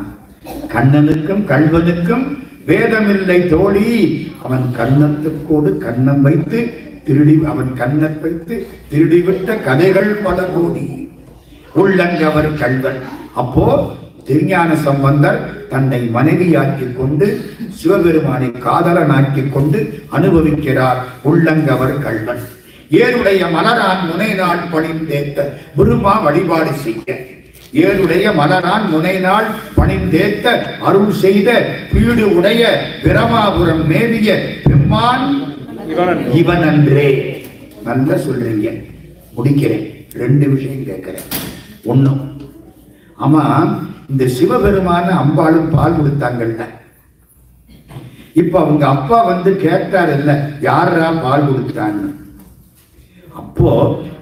கண்ணனுக்கும் கல்வனுக்கும் வேதமில்லை தோழி, அவன் கண்ணத்துக்கோடு கண்ணம் வைத்து திருடி, அவன் கண்ணை வைத்து திருடிவிட்ட கதைகள் பல கோடி. உள்ளங்கவர் கல்வன். அப்போ திருஞான சம்பந்தர் தன்னை மனைவியாக்கிக் கொண்டு சிவபெருமானை காதலனாக்கிக் கொண்டு அனுபவிக்கிறார். உள்ளங்கவர் கல்வன். ஏருடைய மலரான் முனை நாள் பணிந்தேத்த குருமா வழிபாடு செய்ய, ஏருடைய மலரான் முனை நாள் பணிந்தேத்த அருள் செய்த பீடு உடைய பிரமாபுரம் மேவிய பெம்மான் இவன் அன்றே. நல்லா சொல்றீங்க. முடிக்கிறேன். 2 விஷயம் கேட்கிறேன். ஒண்ணும், ஆமா இந்த சிவபெருமான அம்பாளும் பால் கொடுத்தாங்கல்ல, இப்ப அவங்க அப்பா வந்து கேட்டார் இல்ல, யாரா பால் கொடுத்தான்னு. அப்போ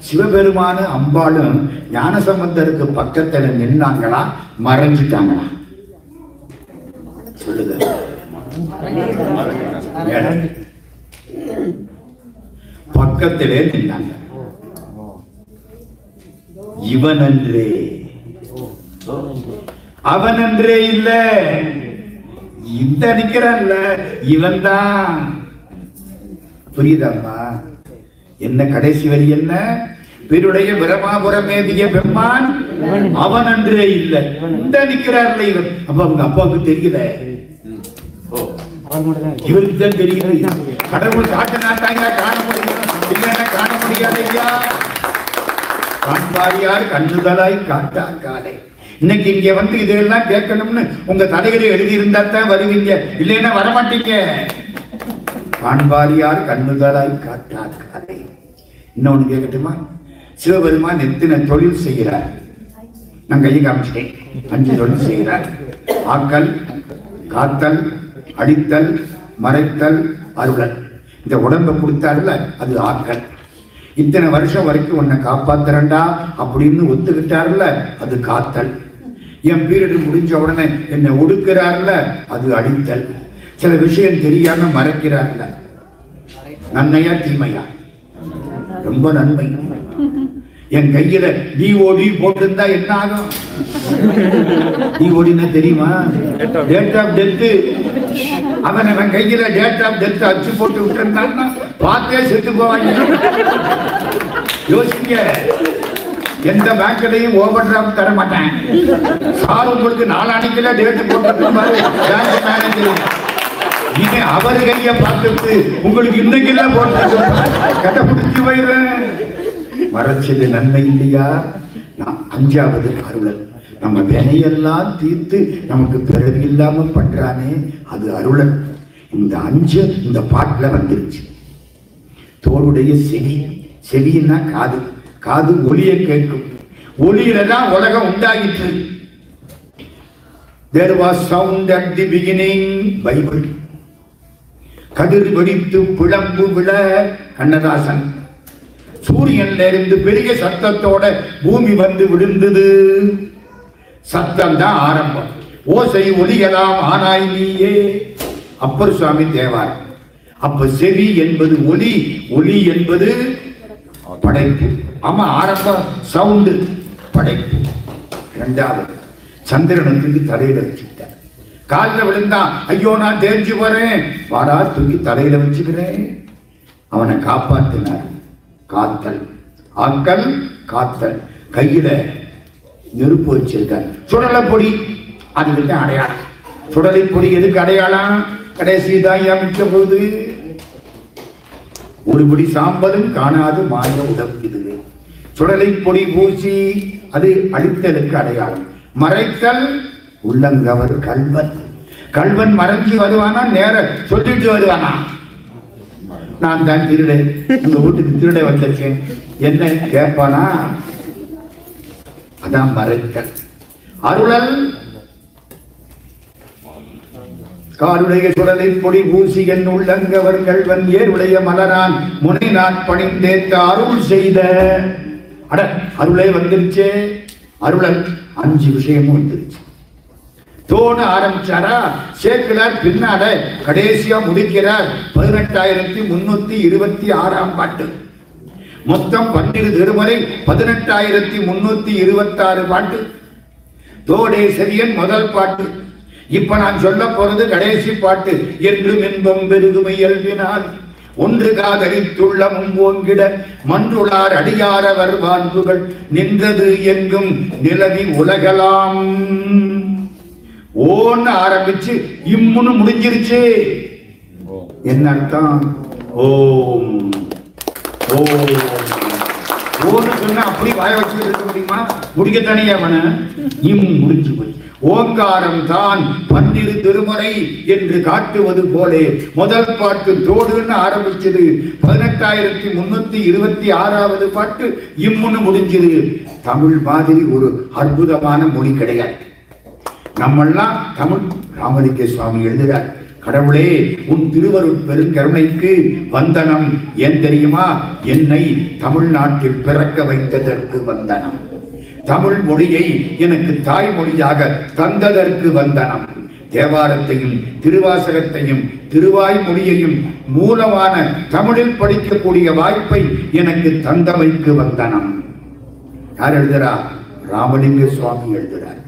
சிவபெருமான அம்பாளும் ஞானசம்பந்தருக்கு பக்கத்துல நின்னாங்களா மறைஞ்சிட்டாங்களா? சொல்லுங்க. பக்கத்திலே நின்னாங்க. இவன் அன்றே அவன் அன்றே இல்ல, இந்த நிக்கிறான்ல இவன் தான். புரியுதாம்மா? என்ன கடைசி வரி என்ன? பெருடைய பிரமாபுரம் மேதிய பெம்மான் அவன் அன்றே இல்ல, இந்த நிக்கிறான்ல இவன். அப்ப அவங்க அப்பாவுக்கு தெரியல, இவருக்கு தான் தெரியல. கடவுள் காட்டினாட்டாங்க காண முடியும், இல்லைன்னா காண முடியாது. காண்பாரியார் கண்ணுதலாய் காட்டா காலை. இன்னைக்கு இங்க வந்து இதெல்லாம் கேட்கணும்னு உங்க தலைகளை எழுதி இருந்தா தான் வருவீங்க, இல்லைன்னா வரமாட்டீங்க. காண்பாரியார் கண்ணுதலாய் காட்டா காலை. இன்னொன்னு கேட்கட்டுமா? சிவபெருமான் எத்தனை தொழில் செய்கிறார்? நான் கையை காமிச்சிட்டேன். 5 தொழில் செய்கிறார். ஆக்கல், காத்தல், அடித்தல், மறைத்தல், அருளல். இந்த உடம்பை கொடுத்தாருல அது ஆக்கல். இத்தனை வருஷம் வரைக்கும் உன்னை காப்பாத்துறண்டா அப்படின்னு ஒத்துக்கிட்டாருல அது காத்தல். என் பீரியட் முடிஞ்ச உடனே என்னை ஒடுக்கிறாருல அது அடித்தல். சில விஷயம் தெரியாம மறைக்கிறாருல, நன்மையா தீமையா? ரொம்ப நன்மை. என் கையில டிஓடி போட்டிருந்தா என்ன ஆகும்? டிஓடின்னா தெரியுமா? Date of death. அவன் கையில டேட் ஆஃப் டெத் அச்சு போட்டு விட்டுருந்தான்னா பார்த்தே செத்து போவாங்க. யோசிங்க. எந்த பேங்க்லையும் ஓவர் டிராஃப்ட் தர மாட்டேன். சார் உங்களுக்கு 4 அன்னைக்குல டேட் போட்டு பேங்க் மேனேஜர் நீங்க அவர் கைய பார்த்துட்டு உங்களுக்கு இன்னைக்கு போட்டு கட்ட பிடிச்சி போயிடுறேன். மறைச்சது நன்மை இல்லையா? 5வது அருளல். நம்ம வினையெல்லாம் தீர்த்து நமக்கு பிறகு இல்லாம பண்றானே அது அருளல். இந்த 5 இந்த பாட்டுல வந்துருச்சு. தோளுடைய செவி, செவின்னா காது, காது ஒலியை கேட்கும். ஒலியில தான் உலகம் உண்டாகிற்று. There was sound at the beginning. Bible. கதிர் வெடித்து பிளம்பு விழ கண்ணதாசன். சூரியன்ல இருந்து பெரிய சத்தத்தோட பூமி வந்து விழுந்தது. சத்தம் தான் ஆரம்பம். ஓசை ஒலியலாம் ஆனாய் நீயே. அப்பர் சுவாமி தேவார். அப்ப செவி என்பது ஒலி, ஒலி என்பது படைப்பு. ஆமா, ஆரம்பம் சவுண்டு, படைப்பு. 2வது சந்திரனுக்கு தலையில வச்சுக்கிட்டார். காலில் விழுந்தா ஐயோ நான் தெரிஞ்சு போறேன், வாடா தூக்கி தலையில வச்சுக்கிறேன். அவனை காப்பாற்றினார். காத்தல், ஆக்கல், காத்தல். கையில நெருப்பு வச்சிருக்கார். சுடலை பொடி, அதுக்கு அடையாளம். சுடலை பொடி எதுக்கு அடையாளம்? கடைசி தான் அமைச்ச போது ஒருபடி சாம்பலும் காணாது மாய உடம்பு. சுடலை பொடி பூசி, அது அழித்தலுக்கு அடையாளம். மறைத்தல் உள்ளங்கவர் கல்வன். கல்வன் மறைஞ்சு வருவானா, நேர சொல்லிட்டு வருவானா, நான் தான் திருடை, உங்க வீட்டுக்கு திருடை வந்திருக்கேன் என்ன கேட்பானா? அதான் மறைத்தல். அருளல் காருடைய சுடலை பொடி பூசி என் உள்ளங்கவர் கல்வன் ஏருடைய மலரான் முனை நான் பணிந்தேற்ற அருள் செய்த. அட அருளே வந்துருச்சே. அருளல் 5 விஷயமும் வந்துருச்சு. தோணு ஆரம்பிச்சாரா சேக்கிழார், பின்னால கடைசியா முடிக்கிறார் 18,326 பாட்டு. மொத்தம் 12 திருமுறை, 18,326 பாட்டு. தோடே செரியன் முதல் பாட்டு. இப்ப நான் சொல்ல போறது கடைசி பாட்டு. என்றும் இன்பம் பெருகுமை இயல்பினால் ஒன்று காதலித்துள்ள மும்போங்கிட மன்றுளார் அடியாரவர் வாழ்வுகள் நின்றது எங்கும் நிலவி உலகலாம். ஓன்னு ஆரம்பிச்சு இம்முன்னு முடிஞ்சிருச்சு. என்ன அர்த்தம்? ஓம் ஓம் ஓன்னு சொன்னா அப்படி வாய வச்சுட்டு இருக்க முடியுமா? முடிக்கத்தானே அவன இம் முடிஞ்சு போய் ஓங்காரம் தான் 12 திருமுறை என்று காட்டுவது போலே முதல் பாட்டு தோடுன்னு ஆரம்பிச்சது. 18,326 பாட்டு இம்முன்னு முடிஞ்சது. தமிழ் மாதிரி ஒரு அற்புதமான மொழி கிடையாது. நம்மெல்லாம் தமிழ். ராமலிங்க சுவாமி எழுதுகிறார், கடவுளே உன் திருவருட் பெருங்கருணைக்கு வந்தனம். ஏன் தெரியுமா? என்னை தமிழ்நாட்டில் பிறக்க வைத்ததற்கு வந்தனம். தமிழ் மொழியை எனக்கு தாய்மொழியாக தந்ததற்கு வந்தனம். தேவாரத்தையும் திருவாசகத்தையும் திருவாய்மொழியையும் மூலமான தமிழில் படிக்கக்கூடிய வாய்ப்பை எனக்கு தந்தமைக்கு வந்தனம். யார் எழுதுகிறார்? ராமலிங்க சுவாமி எழுதுகிறார்.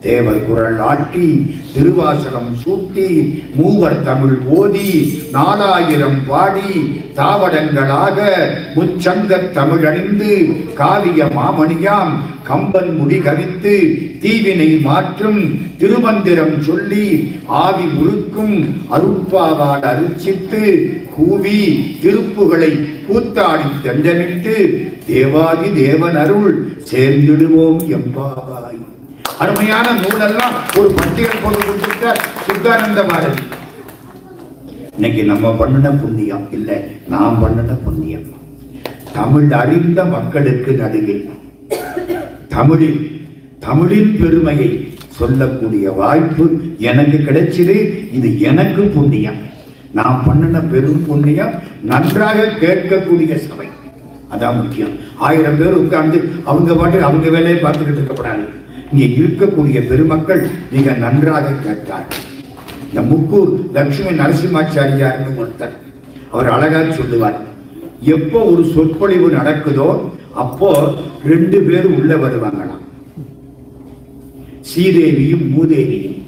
தேவர் குரல் ஆட்டி திருவாசகம் சூட்டி மூவர் தமிழ் ஓதி 4000 பாடி தாவடங்களாக முச்சங்க தமிழணிந்து காவிய மாமணியாம் கம்பன் முடி கவித்து தீவினை மாற்றும் திருமந்திரம் சொல்லி ஆவி முழுக்கும் அருட்பாவால் அருச்சித்து கூவி திருப்புகளை கூத்தாடி தண்டனிட்டு தேவாதி தேவன் அருள் சேர்ந்திடுவோம் எம்பாவாய். அருமையான நூலெல்லாம் ஒரு பட்டியல் போட்டு கொடுத்துட்ட சுத்தானந்த பாரதி. இன்னைக்கு நம்ம பண்ணின புண்ணியம் இல்ல, நாம் பண்ணின புண்ணியம். தமிழ் அறிந்த மக்களுக்கு நடுவில் தமிழின் பெருமையை சொல்லக்கூடிய வாய்ப்பு எனக்கு கிடைச்சது. இது எனக்கு புண்ணியம். நாம் பண்ணின பெரும் புண்ணியம். நன்றாக கேட்கக்கூடிய சபை, அதான் முக்கியம். 1000 பேர் உட்கார்ந்து அவங்க பாட்டு அவங்க வேலையை பார்த்துக்கிட்டு இருக்கக்கூடாது. இங்கே இருக்கக்கூடிய பெருமக்கள் மிக நன்றாக கேட்டார்கள். இந்த முக்கூர் லட்சுமி நரசிம்மாச்சாரியார்னு ஒருத்தர், அவர் அழகா சொல்லுவார், எப்போ ஒரு சொற்பொழிவு நடக்குதோ அப்போ 2 பேர் உள்ள வருவாங்களாம். ஸ்ரீதேவியும் மூதேவியும்.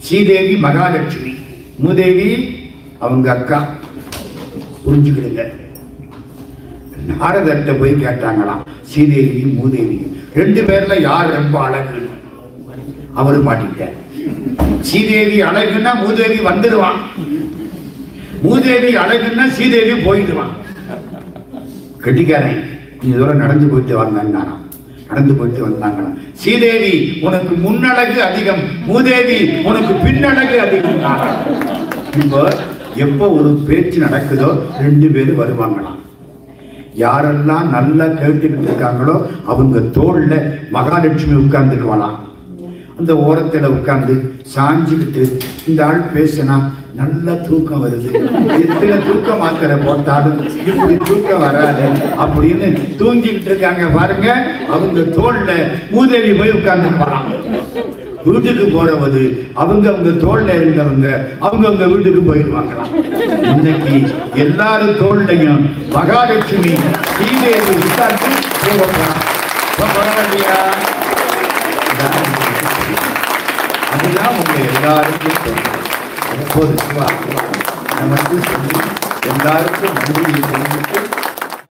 ஸ்ரீதேவி மகாலட்சுமி, மூதேவி அவங்க அக்கா. புரிஞ்சுக்கிடுங்க. நாரதர்கிட்ட போய் கேட்டாங்களாம் ஸ்ரீதேவியும் மூதேவியும், 2 பேர்ல யார் ரொம்ப அழகு? அவரு மாட்டிட்டார். ஸ்ரீதேவி அழகுன்னா மூதேவி வந்துடுவான், மூதேவி அழகுன்னா ஸ்ரீதேவி போயிடுவான். கட்டிக்காரன் இந்த தூரம் நடந்து போயிட்டு வந்தாங்க. நடந்து போயிட்டு வந்தாங்களாம். ஸ்ரீதேவி உனக்கு முன்னழகு அதிகம், மூதேவி உனக்கு பின்னழகு அதிகம். இப்போ எப்போ ஒரு பேச்சு நடக்குதோ 2 பேரும் வருவாங்களாம். யாரெல்லாம் நல்லா கேட்டுக்கிட்டு இருக்காங்களோ அவங்க தோல்ல மகாலட்சுமி உட்கார்ந்துக்குவாளாம். அந்த ஓரத்துல உட்கார்ந்து சாஞ்சுக்கிட்டு இந்த ஆள் பேசினா நல்ல தூக்கம் வருது, எத்தனை தூக்க மாத்திரை போட்டாலும் இப்படி தூக்கம் வராது அப்படின்னு தூங்கிக்கிட்டு இருக்காங்க பாருங்க. அவங்க தோல்ல மூதேவி போய் உட்கார்ந்துக்குவாளாம். வீட்டுக்கு போறவது அவங்க தோல்ல இருந்தவங்க அவங்க வீட்டுக்கு போயிடுவாங்களாம். இன்னைக்கு எல்லாரும் தோல்லையும் மகாலட்சுமி ஸ்ரீதேவி உட்கார்ந்து பரவாயில்லையா? அதுதான் உங்க எல்லாருக்கும் சொல்றேன். அப்போது நமக்கு சொல்லி எல்லாருக்கும் நன்றியை தெரிவித்து